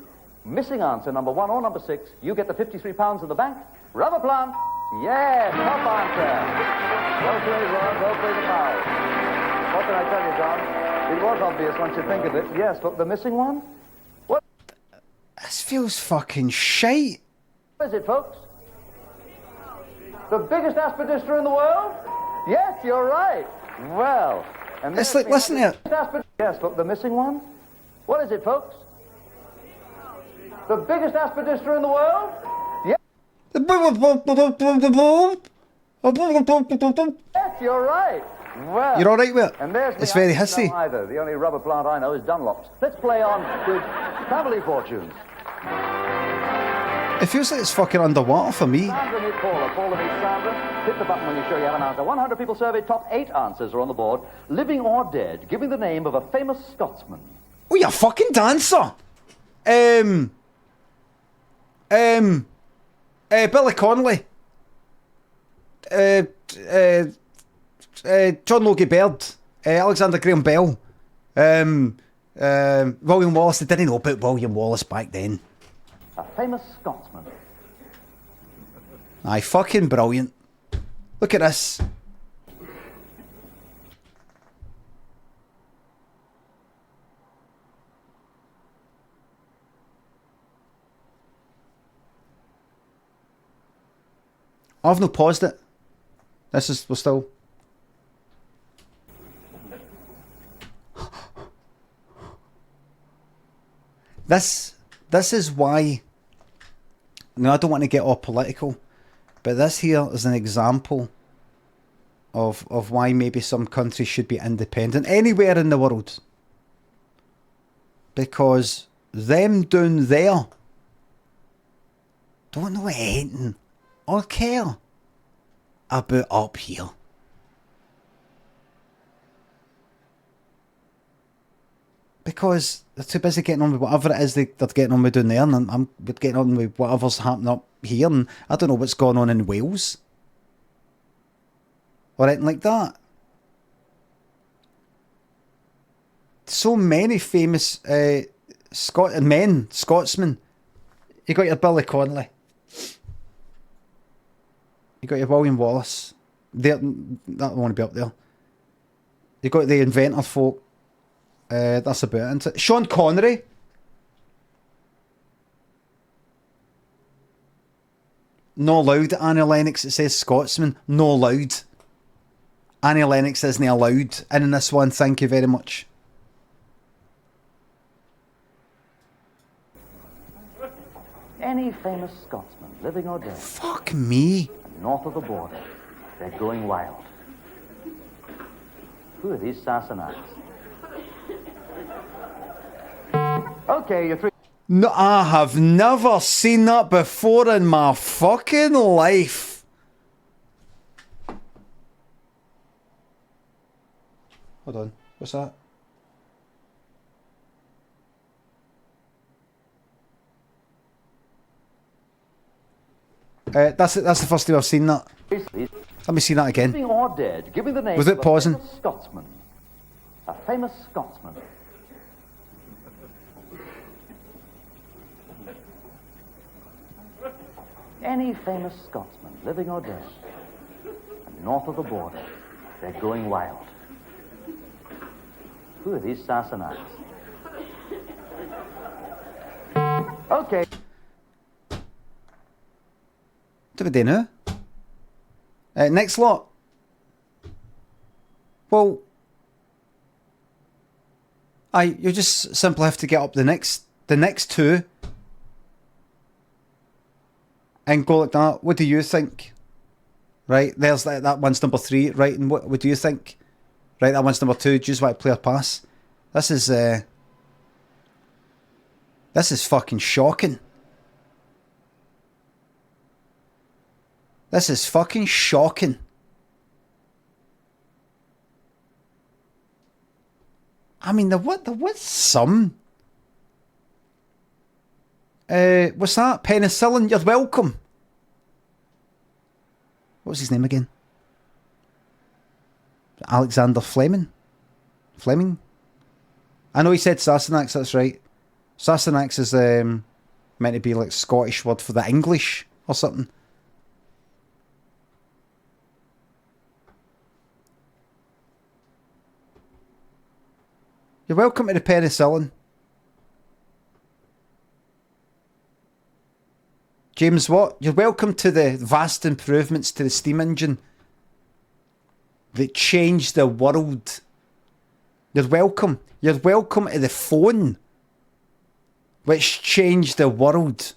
Missing answer number 1 or number 6. You get the £53 in the bank. Rubber plant. Yes, top answer. Well played, Ron. Well played, the foul. What can I tell you, John? It was obvious once you think of it. Yes, look, the missing one. What? This feels fucking shite. What is it, folks? The biggest aspidistra in the world? Yes, you're right. Well, and It's like, listen to it. Yes, look, the missing one. What is it, folks? The biggest aspidistra in the world? Yes. Yes, you're right. Well, You're all right with it? and there's It's me. very I don't hissy. know either. The only rubber plant I know is Dunlop's. Let's play on with family fortunes. It feels like it's fucking underwater for me. Sandra meet Paula. Paula meets Sandra. Hit the button when you're sure you have an answer. 100 people surveyed. Top 8 answers are on the board. Living or dead, giving the name of a famous Scotsman. Oh, you fucking dancer. Billy Connolly. John Logie Baird. Alexander Graham Bell. William Wallace. They didn't know about William Wallace back then. A famous Scotsman. Aye, fucking brilliant. Look at this. I've not paused it. We're still. This is why. Now, I don't want to get all political, but this here is an example of why maybe some countries should be independent anywhere in the world. Because them down there don't know anything or care about up here. Because they're too busy getting on with whatever it is they're getting on with down there, and I'm getting on with whatever's happening up here, and I don't know what's going on in Wales. Or anything like that. So many famous Scotsmen. You got your Billy Connolly. You got your William Wallace. That want to be up there. You got the inventor folk. That's about it, isn't it? Sean Connery. No allowed at Annie Lennox. It says Scotsman. No allowed. Annie Lennox isn't allowed in this one. Thank you very much. Any famous Scotsman, living or dead. Fuck me. North of the border. They're going wild. Who are these Sassenachs? Okay, you're 3. No, I have never seen that before in my fucking life. Hold on, what's that? That's the first time I've seen that. Let me see that again. Living or dead, give me the name Without of pausing. a famous Scotsman. A famous Scotsman. Any famous Scotsman, living or dead. And north of the border, they're going wild. Who are these Sassenachs? Okay. Do we do now? Next lot. Well, you just simply have to get up the next two and go like that. What do you think? Right, there's that one's number 3, right? And what do you think? Right, that one's number 2. Do you just want to play or pass? This is fucking shocking. This is fucking shocking. I mean, there was some. What's that? Penicillin, you're welcome. What was his name again? Alexander Fleming? Fleming? I know he said Sassenachs, that's right. Sassenachs is Meant to be like Scottish word for the English or something. You're welcome to the penicillin. James Watt, you're welcome to the vast improvements to the steam engine that changed the world. You're welcome. You're welcome to the phone, which changed the world.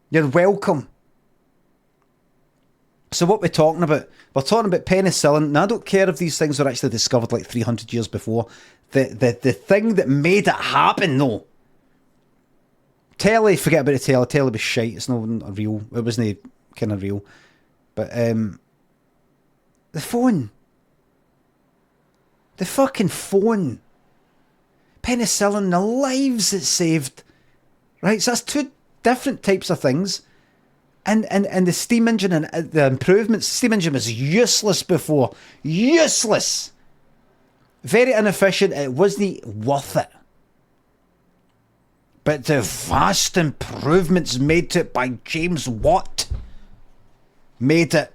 You're welcome. So what we're talking about? We're talking about penicillin. And I don't care if these things were actually discovered like 300 years before. The thing that made it happen, though. Telly, forget about the telly. Telly was shite. It's not real. It wasn't kind of real. But the phone. The fucking phone. Penicillin, the lives it saved. Right? So that's two different types of things. And the steam engine and the improvements. The steam engine was useless before. Useless. Very inefficient. It wasn't worth it. But the vast improvements made to it by James Watt made it.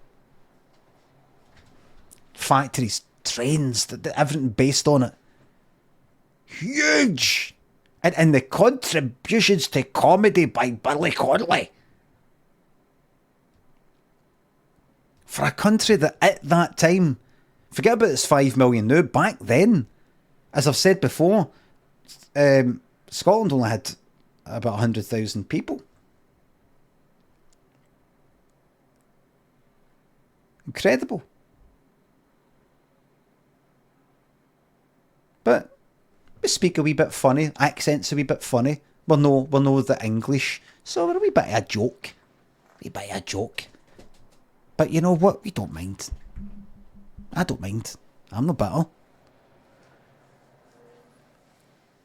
Factories, trains, everything based on it. Huge! And the contributions to comedy by Billy Connolly. For a country that at that time, forget about this 5 million now, back then, as I've said before, Scotland only had about 100,000 people. Incredible. But we speak a wee bit funny, accents a wee bit funny. We'll know the English, so we're a wee bit of a joke. But you know what? We don't mind. I don't mind. I'm no bitter.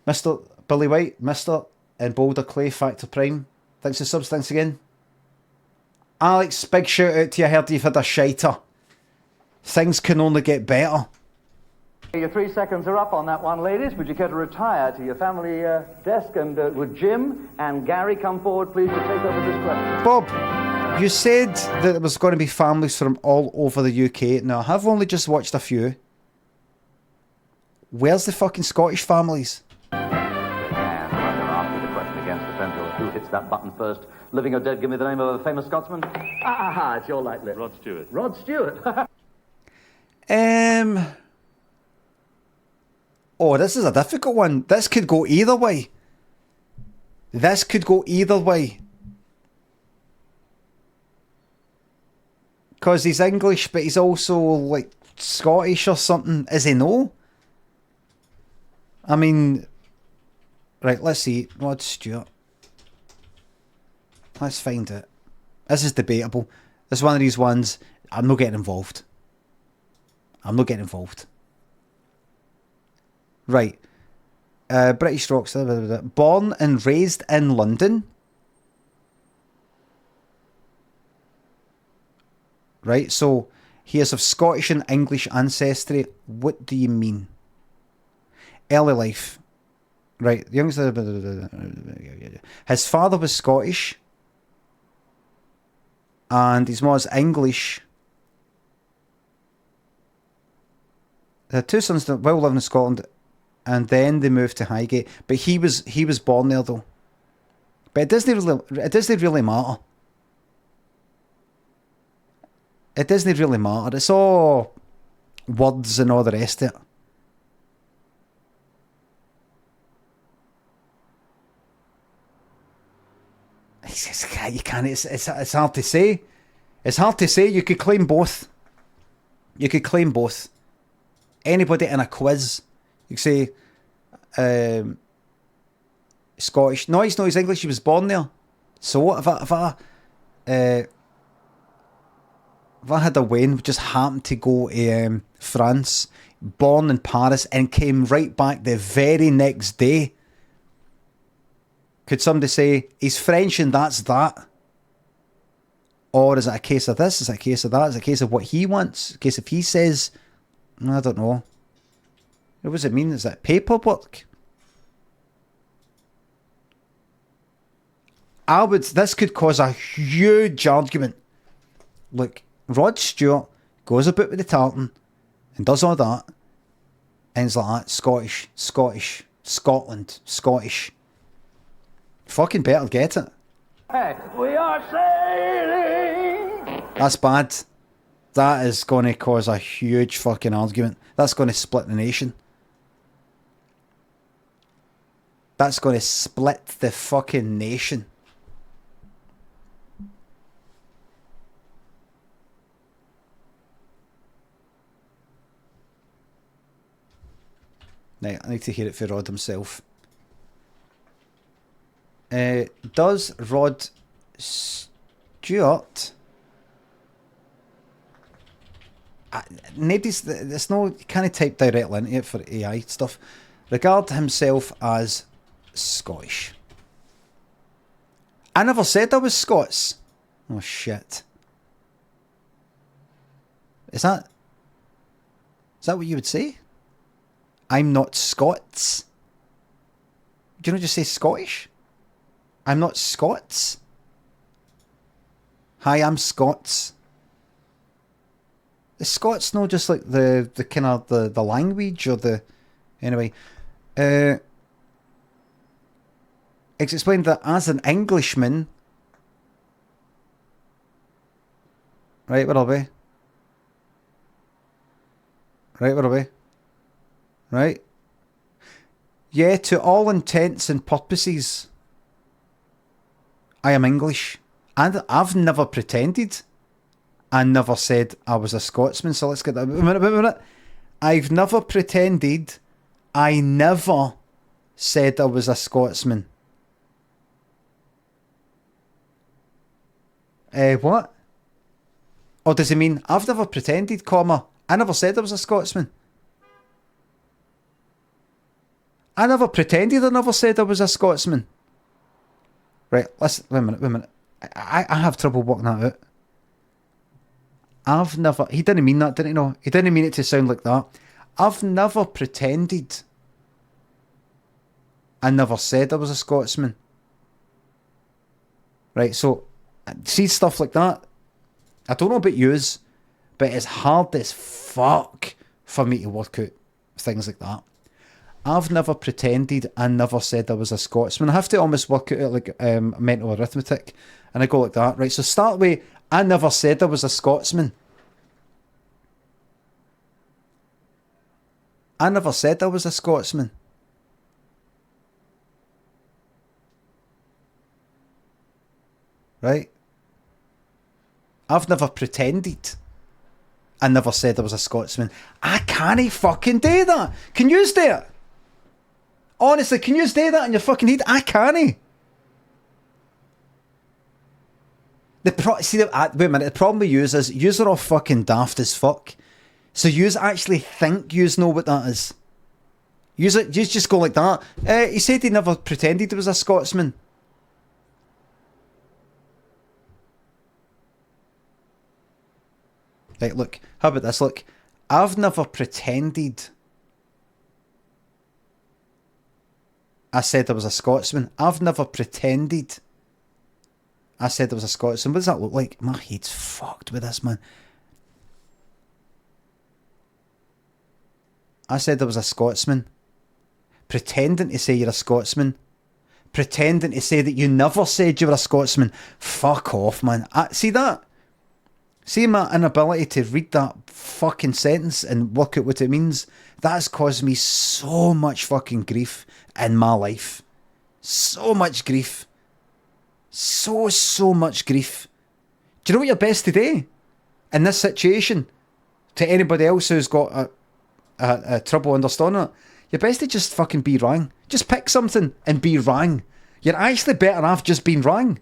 Mr. Billy White, Mr. and Boulder Clay, Factor Prime. Thanks for subs, thanks again. Alex, big shout out to you. I heard you've had a shiter. Things can only get better. Your 3 seconds are up on that one, ladies. Would you care to retire to your family desk? And would Jim and Gary come forward, please, to take over this question? Bob, you said that there was going to be families from all over the UK. Now, I have only just watched a few. Where's the fucking Scottish families? And I'm going to ask you the question against the pencil. Who hits that button first? Living or dead, give me the name of a famous Scotsman. It's your light lip. Rod Stewart. Rod Stewart. Oh, this is a difficult one. This could go either way. Because he's English, but he's also, like, Scottish or something. Is he no? I mean... Right, let's see. Rod Stewart. Let's find it. This is debatable. This is one of these ones. I'm not getting involved. Right. British rock star. Born and raised in London. Right, so he is of Scottish and English ancestry. What do you mean? Early life. Right, youngster. His father was Scottish. And his mom was English. They had two sons that well lived in Scotland. And then they moved to Highgate. But he was born there though. But it doesn't really matter. It doesn't really matter. It's all words and all the rest of it. You can't. It's hard to say. It's hard to say. You could claim both. Anybody in a quiz. You could say Scottish. No, he's not. He's English. He was born there. So what if I had a Wayne who just happened to go to France, born in Paris, and came right back the very next day? Could somebody say he's French and that's that? Or is it a case of this? Is it a case of that? Is it a case of what he wants? A case if he says, I don't know. What does it mean? Is that paperwork? This could cause a huge argument. Look, Rod Stewart goes about with the tartan and does all that, and he's like that, Scottish, Scotland, Scottish. Fucking better get it. We are sailing. That's bad. That is going to cause a huge fucking argument. That's going to split the nation. That's going to split the fucking nation. Right, I need to hear it for Rod himself. Does Rod Stewart... There's no... You can't type directly into it for AI stuff. Regard himself as Scottish. I never said I was Scots. Oh, shit. Is that what you would say? I'm not Scots. Do you not just say Scottish? I'm not Scots. Hi, I'm Scots. The Scots know just like the kind of the language or the... Anyway. It's explained that as an Englishman... Right, where are we? Right, where are we? Right? Yeah, to all intents and purposes, I am English. And I've never pretended. I never said I was a Scotsman. So let's get that. Wait a minute. I've never pretended. I never said I was a Scotsman. What? Or does it mean I've never pretended, comma, I never said I was a Scotsman? I never pretended I never said I was a Scotsman. Right, listen, wait a minute. I have trouble working that out. I've never... He didn't mean that, didn't he? No, he didn't mean it to sound like that. I've never pretended I never said I was a Scotsman. Right, so, see stuff like that? I don't know about yous, but it's hard as fuck for me to work out things like that. I've never pretended I never said I was a Scotsman. I have to almost work it out like mental arithmetic. And I go like that. Right, so start with, I never said I was a Scotsman. I never said I was a Scotsman. Right? I've never pretended I never said I was a Scotsman. I can't fucking do that. Can you do it? Honestly, can you do that in your fucking head? I can't. Wait a minute. The problem with yous is yous are all fucking daft as fuck. So yous actually think yous know what that is. Yous just go like that. He said he never pretended he was a Scotsman. Right, look. How about this? Look. I've never pretended I said I was a Scotsman. I've never pretended I said I was a Scotsman. What does that look like? My head's fucked with this, man. I said I was a Scotsman. Pretending to say you're a Scotsman. Pretending to say that you never said you were a Scotsman. Fuck off, man. See that? See my inability to read that fucking sentence and work out what it means? That's caused me so much fucking grief in my life. So much grief. So much grief. Do you know what you're best to do in this situation? To anybody else who's got a trouble understanding it, you're best to just fucking be wrong. Just pick something and be wrong. You're actually better off just being wrong.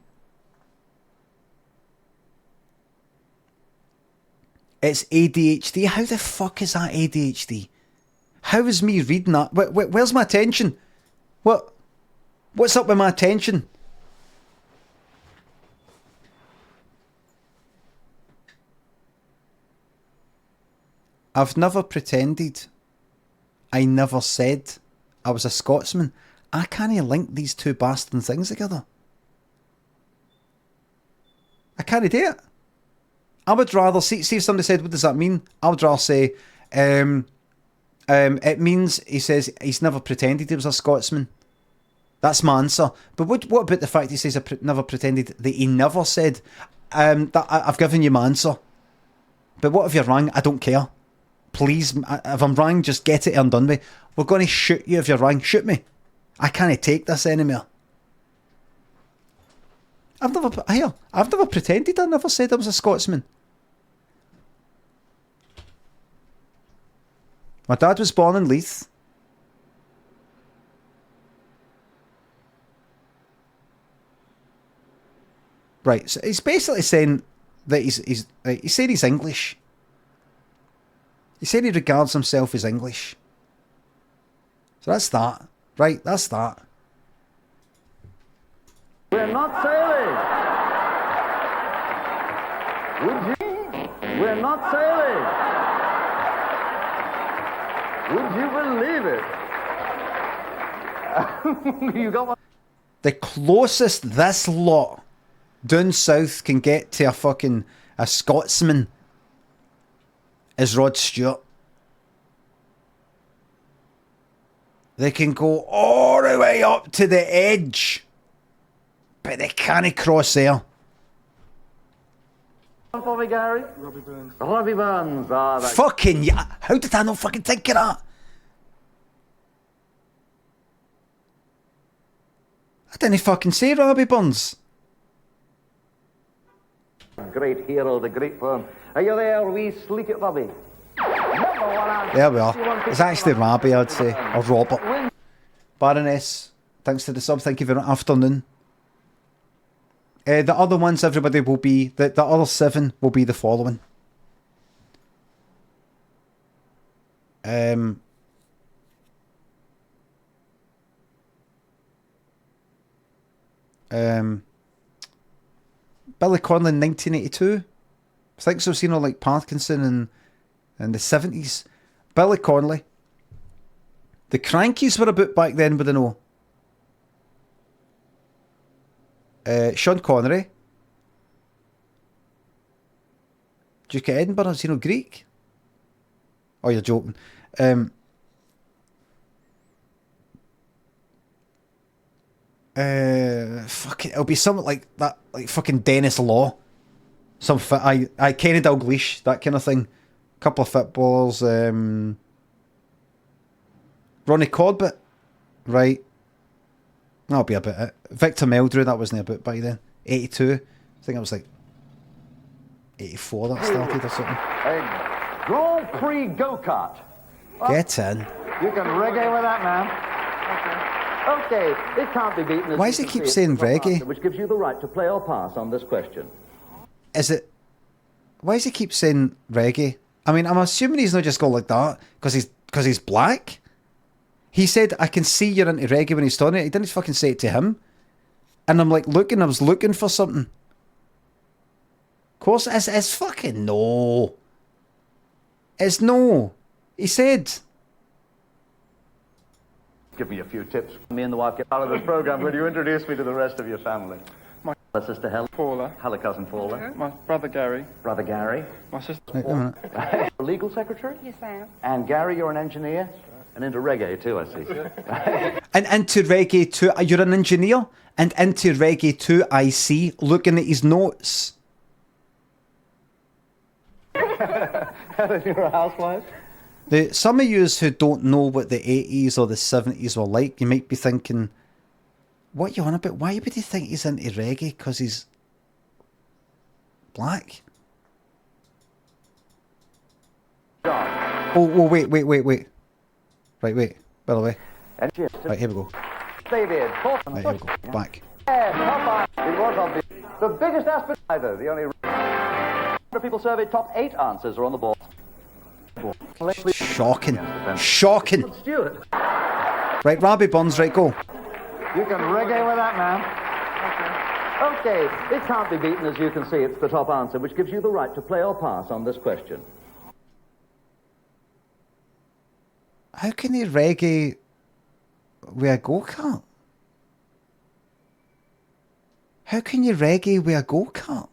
It's ADHD. How the fuck is that ADHD? How is me reading that? Where's my attention? What's up with my attention? I've never pretended. I never said I was a Scotsman. I can't link these two bastard things together. I can't do it. I would rather see if somebody said, what does that mean? I would rather say, it means, he says, he's never pretended he was a Scotsman. That's my answer. But what about the fact he says never pretended that he never said, that I've given you my answer. But what if you're wrong? I don't care. Please, if I'm wrong, just get it and done with. We're going to shoot you if you're wrong. Shoot me. I can't take this anymore. I've never pretended. I never said I was a Scotsman. My dad was born in Leith. Right, so he's basically saying that he said he's English. He said he regards himself as English. So that's that. Right, that's that. We're not sailing. Would you? We're not sailing. Would you believe it? You got one. The closest this lot down south can get to a Scotsman is Rod Stewart. They can go all the way up to the edge, but they can't cross there. For me, Gary? Robbie Burns. Robbie Burns. Ah, that... Fucking yeah. How did I not fucking think of that? I didn't fucking say Robbie Burns. Great hero, the great firm. Are you there, wee sleek it, Robbie? There we are. It's actually Robbie, I'd say. Or Robert. Baroness, thanks to the sub. Thank you very much. Afternoon. The other ones, everybody, will be... The other 7 will be the following. Billy Connolly in 1982. I think so, seen like Parkinson in the 70s. Billy Connolly. The Crankies were about back then, but I know. Sean Connery. Duke of Edinburgh, is he no Greek? Oh, you're joking. Fucking, it'll be something like that, like fucking Dennis Law. Some Kenny Dalglish, that kind of thing. Couple of footballers. Ronnie Corbett, right? That'll be about it. Victor Meldrew, that wasn't a bit by then. 82. I think it was like 84 that started or something. A Grand Prix go-kart. Get in. You can reggae with that, man. Okay, it can't be beaten. Why does he keep saying reggae? Which gives you the right to play or pass on this question. Is it... Why does he keep saying reggae? I mean, I'm assuming he's not just going like that because he's black. He said, I can see you're into reggae when he's talking it. He didn't fucking say it to him. And I'm like, I was looking for something. Of course, it's fucking no. It's no. He said... Give me a few tips. Me and the wife get out of this program. Will you introduce me to the rest of your family? My sister Helen. Paula. Hello, cousin Paula. My brother Gary. Brother Gary. My sister. Wait a minute. Legal secretary? Yes, I am. And Gary, you're an engineer? And into reggae too, I see. And into reggae too. You're an engineer? And into reggae too, I see. Looking at his notes. Helen, you're a housewife? Some of yous who don't know what the 80s or the 70s were like, you might be thinking, what are you on about? Why would he think he's into reggae? Because he's black? Oh, wait. Right, wait. By the way. Right, here we go. David. Right, here we go. Back. It was obvious. The biggest aspect either. The only people surveyed, top 8 answers are on the board. Shocking. Stuart. Right, Robbie Burns, right, go. You can reggae with that, man. Okay, it can't be beaten, as you can see. It's the top answer, which gives you the right to play or pass on this question. How can he reggae with a go-kart? How can you reggae with a go-kart?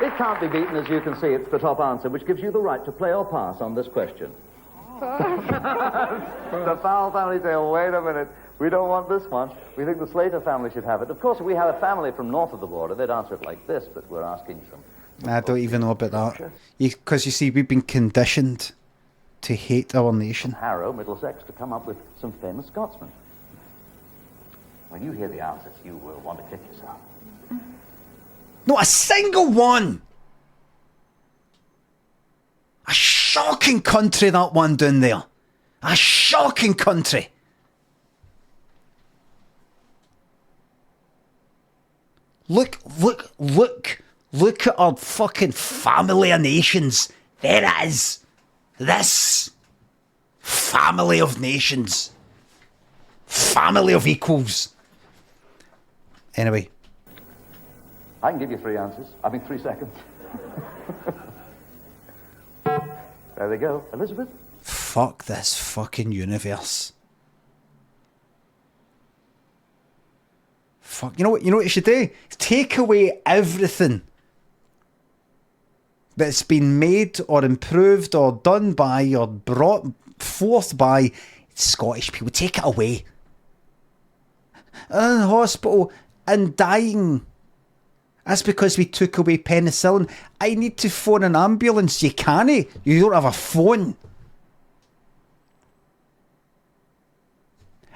It can't be beaten, as you can see. It's the top answer, which gives you the right to play or pass on this question. The Powell family say, oh, wait a minute, we don't want this one. We think the Slater family should have it. Of course, if we had a family from north of the border, they'd answer it like this, but we're asking some. I don't even know about that. Because you see, we've been conditioned to hate our nation. Harrow, Middlesex, to come up with some famous Scotsmen. When you hear the answers, you will want to kick yourself. Not a single one! A shocking country, that one down there. A shocking country. Look at our fucking family of nations. There it is. This family of nations. Family of equals. Anyway. I can give you 3 answers. 3 seconds. There they go. Elizabeth? Fuck this fucking universe. Fuck. You know what you should do? Take away everything that's been made or improved or done by or brought forth by Scottish people. Take it away. In hospital and dying. That's because we took away penicillin. I need to phone an ambulance. You can't. You don't have a phone.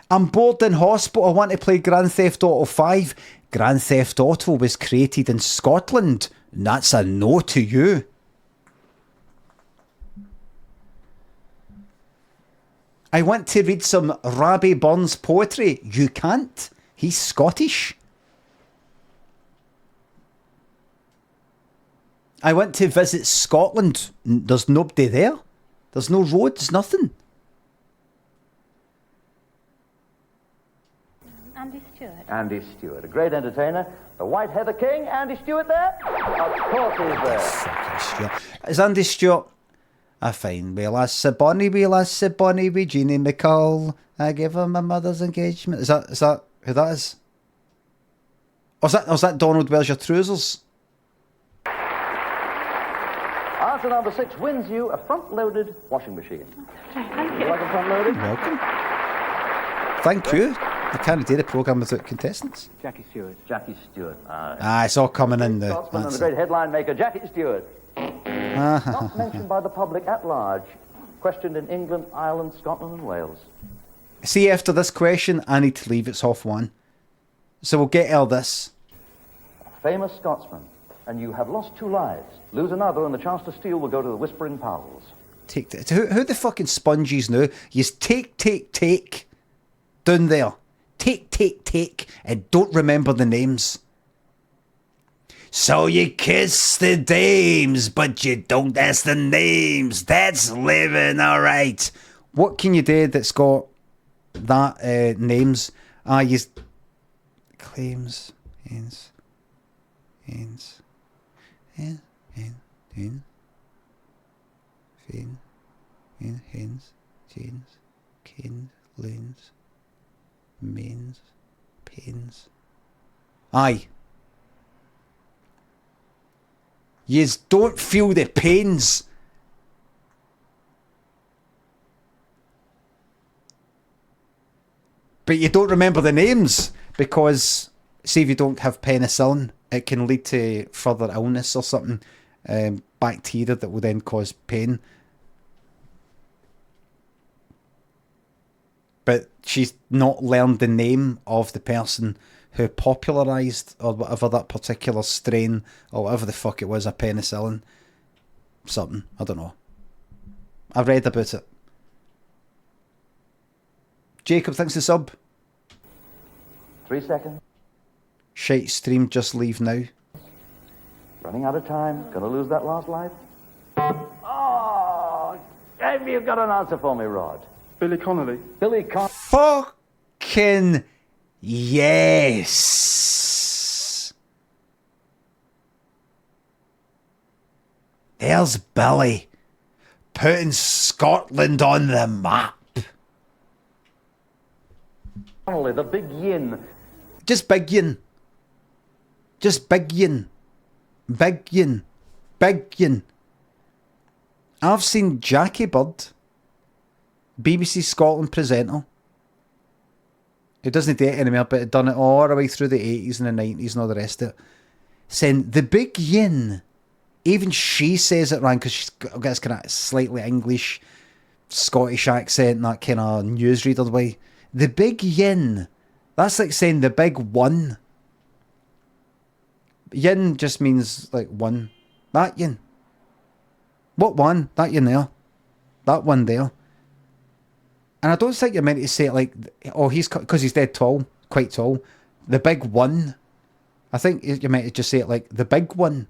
I'm bored in hospital. I want to play Grand Theft Auto 5. Grand Theft Auto was created in Scotland. And that's a no to you. I want to read some Rabbie Burns poetry. You can't. He's Scottish. I went to visit Scotland. There's nobody there. There's no roads, nothing. Andy Stewart. Andy Stewart, a great entertainer. The White Heather King, Andy Stewart there? Of course he's there. Is Andy Stewart a fine wee lass, a bonny wee lass, a bonny wee Jeannie McCall? I gave her my mother's engagement. Is that who that is? Or is that Donald Where's Your Trousers? Answer number 6 wins you a front-loaded washing machine. Thank Would you like a front-loaded? Welcome. Thank you. You can't do the programme without contestants. Jackie Stewart. Jackie Stewart. It's all coming in there. Scotsman and the great headline maker, Jackie Stewart. Not mentioned by the public at large. Questioned in England, Ireland, Scotland and Wales. See, after this question, I need to leave. It's half 1. So we'll get all this. Famous Scotsman. And you have lost 2 lives. Lose another and the chance to steal will go to the Whispering Powells. Who the fucking sponges now? You take down there. Take, and don't remember the names. So you kiss the dames, but you don't ask the names. That's living alright. What can you do that's got that names? You claims, hens, hens, chains, canes, lanes, mains, pains. Aye. Yous don't feel the pains. But you don't remember the names because, see, if you don't have penicillin, it can lead to further illness or something. Bacteria that will then cause pain. But she's not learned the name of the person who popularised or whatever that particular strain or whatever the fuck it was, a penicillin. Something. I don't know. I've read about it. Jacob, thanks to sub. 3 seconds. Shite stream, just leave now. Running out of time. Gonna lose that last life. Oh, have you got an answer for me, Rod? Billy Connolly. Billy Connolly. Fucking yes. There's Billy putting Scotland on the map. Connolly, the big yin. Just big yin. Just big yin. Big yin. big yin. I've seen Jackie Bird, BBC Scotland presenter, who doesn't date anymore, but had done it all the way through the 80s and the 90s and all the rest of it, saying the big yin. Even she says it wrong because she's got this kind of slightly English, Scottish accent, that kind of newsreader way. The big yin. That's like saying the big one. Yin just means like one. That yin. What one? That yin there. That one there. And I don't think you're meant to say it like, oh, because he's dead tall, quite tall. The big one. I think you're meant to just say it like the big one.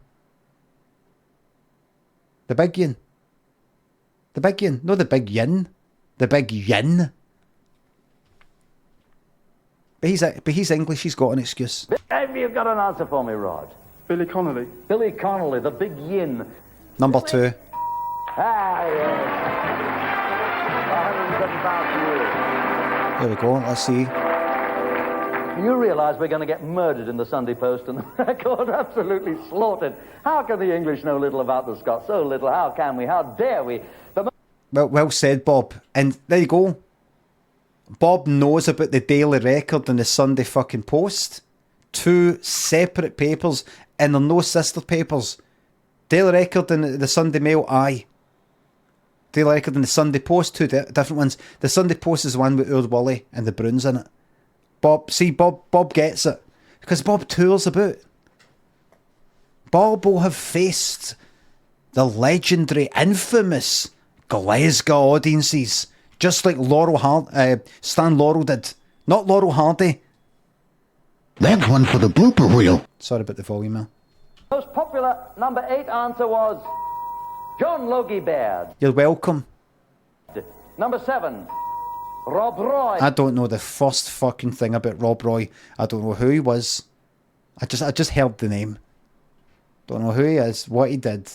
The big yin. The big yin. No, the big yin. The big yin. But he's English, he's got an excuse. Have you got an answer for me, Rod? Billy Connolly. Billy Connolly, the big yin. Number 2. Ah, yes. 107,000 years. There we go, let's see. You realise we're going to get murdered in the Sunday Post and the record absolutely slaughtered. How can the English know little about the Scots? So little. How can we? How dare we? Well said, Bob. And there you go. Bob knows about the Daily Record and the Sunday fucking Post. 2 separate papers, and they're no sister papers. Daily Record and the Sunday Mail, aye. Daily Record and the Sunday Post, 2 different ones. The Sunday Post is the one with Ur Wully and the Bruins in it. Bob gets it. Because Bob tours about. Bob will have faced the legendary, infamous Glasgow audiences. Just like Stan Laurel did. Not Laurel Hardy. That's one for the blooper reel. Sorry about the volume there. Most popular number 8 answer was John Logie Baird. You're welcome. Number 7, Rob Roy. I don't know the first fucking thing about Rob Roy. I don't know who he was. I just heard the name. Don't know who he is, what he did.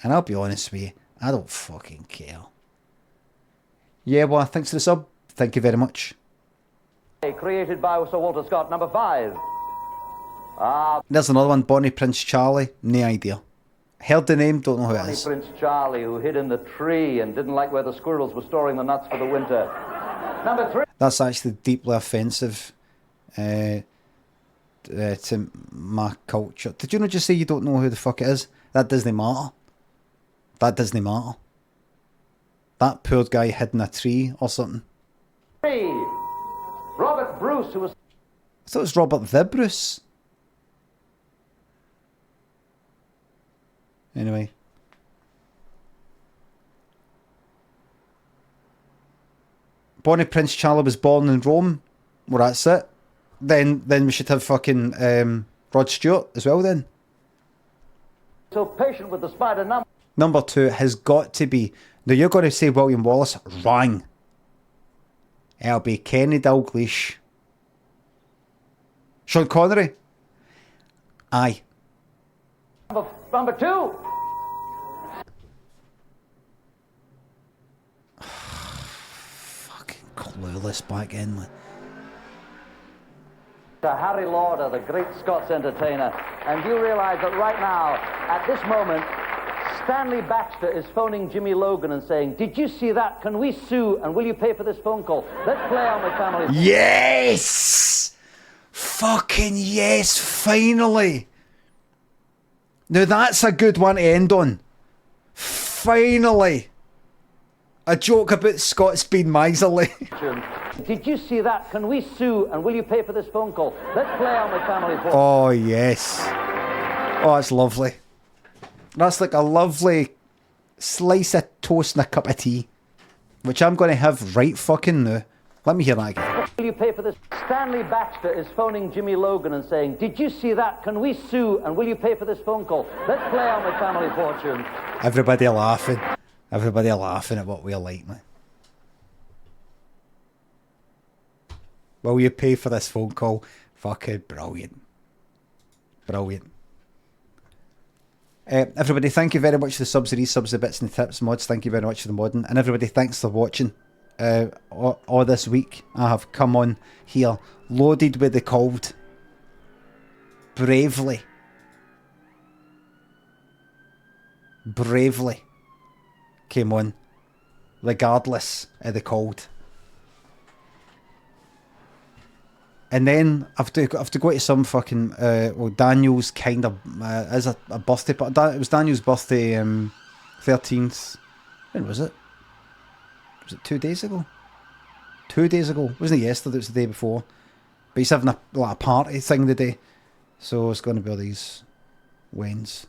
And I'll be honest with you, I don't fucking care. Yeah, well, thanks for the sub. Thank you very much. Created by Sir Walter Scott. Number 5. There's another one, Bonnie Prince Charlie. No idea. Heard the name, don't know who it Bonnie is. Prince Charlie, who hid in the tree and didn't like where the squirrels were storing the nuts for the winter. Number 3. That's actually deeply offensive to my culture. Did you not just say you don't know who the fuck it is? That doesn't matter. That doesn't matter. That poor guy hid in a tree or something. 3. Robert Bruce, who was... I thought it was Robert the Bruce. Anyway. Bonnie Prince Charlie was born in Rome. Well, that's it. Then we should have fucking Rod Stewart as well then. So patient with the spider. Number 2 has got to be... Now you're going to say William Wallace. Wrong. It'll be Kenny Dalglish. Sean Connery. Aye. Number 2. Fucking clueless back in. Like. Harry Lauder, the great Scots entertainer. And you realise that right now, at this moment, Stanley Baxter is phoning Jimmy Logan and saying, did you see that? Can we sue? And will you pay for this phone call? Let's play on with family. Yes! Fucking yes, finally. Now that's a good one to end on. Finally. A joke about Scots being miserly. Did you see that? Can we sue? And will you pay for this phone call? Let's play on with family. Oh, yes. Oh, that's lovely. That's like a lovely slice of toast and a cup of tea, which I'm going to have right fucking now. Let me hear that again. Will you pay for this? Stanley Baxter is phoning Jimmy Logan and saying, did you see that? Can we sue? And will you pay for this phone call? Let's play on with family fortune. Everybody laughing. Everybody laughing at what we're like, man. Will you pay for this phone call? Fucking brilliant. Brilliant. Everybody, thank you very much for the subs, the resubs, the bits and the tips, mods. Thank you very much for the modding. And everybody, thanks for watching. All this week, I have come on here loaded with the cold. Bravely. bravely came on, regardless of the cold. And then I've to go to some fucking Daniel's kind of is a birthday, but it was Daniel's birthday, 13th. When was it? Was it 2 days ago? 2 days ago. It wasn't yesterday, it was the day before. But he's having a party thing today. So it's going to be all these wins.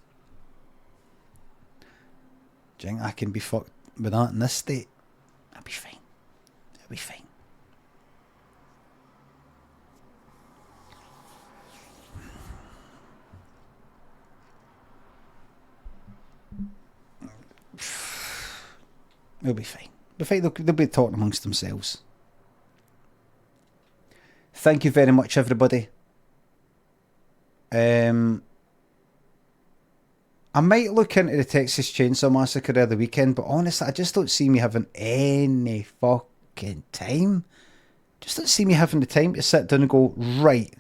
Do you think I can be fucked with that in this state? I'll be fine. I'll be fine. They'll be fine. They'll be talking amongst themselves. Thank you very much, everybody. I might look into the Texas Chainsaw Massacre of the weekend, but honestly, I just don't see me having any fucking time. Just don't see me having the time to sit down and go, right,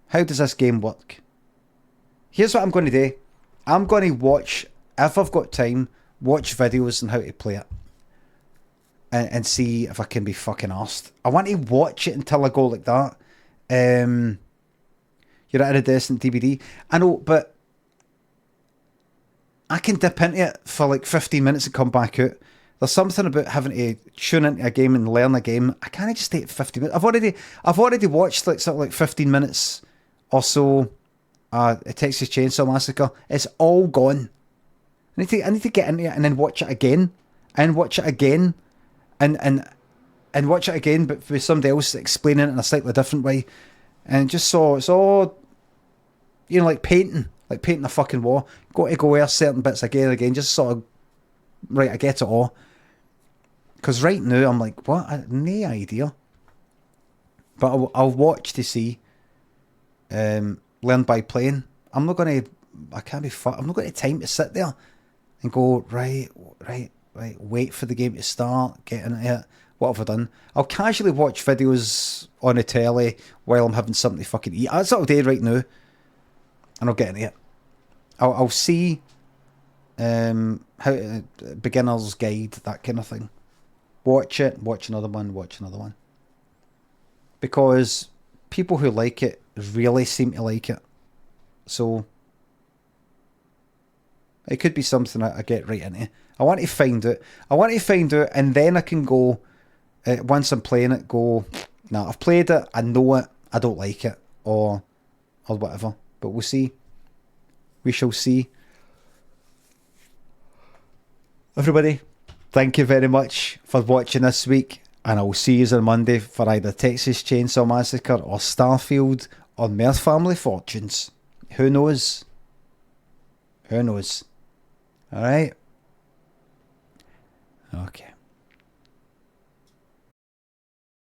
how does this game work? Here's what I'm going to do. I'm going to watch, if I've got time, watch videos on how to play it. And see if I can be fucking arsed. I want to watch it until I go like that. You're at a decent DVD. I know, but I can dip into it for like 15 minutes and come back out. There's something about having to tune into a game and learn a game. I can't just take 50 minutes. I've already watched like something like 15 minutes or so. A Texas Chainsaw Massacre. It's all gone. I need to get into it and then watch it again. And watch it again. And watch it again, but with somebody else explaining it in a slightly different way. And just so it's all, like painting a fucking wall. Got to go where certain bits again, just sort of, right, I get it all. Because right now I'm like, what? I have no idea. But I'll watch to see. Learn by playing. I'm not going to have time to sit there and go, right, wait for the game to start, get into it. What have I done? I'll casually watch videos on the telly while I'm having something to fucking eat. That's what I'll do right now. And I'll get into it. I'll see how beginner's guide, that kind of thing. Watch it, watch another one. Because people who like it really seem to like it. So it could be something I get right into. I want to find out, and then I can go, once I'm playing it, go, nah, I've played it, I know it, I don't like it, or whatever. But we'll see. We shall see. Everybody, thank you very much for watching this week, and I will see you on Monday for either Texas Chainsaw Massacre or Starfield or Mirth Family Fortunes. Who knows? Alright? Okay.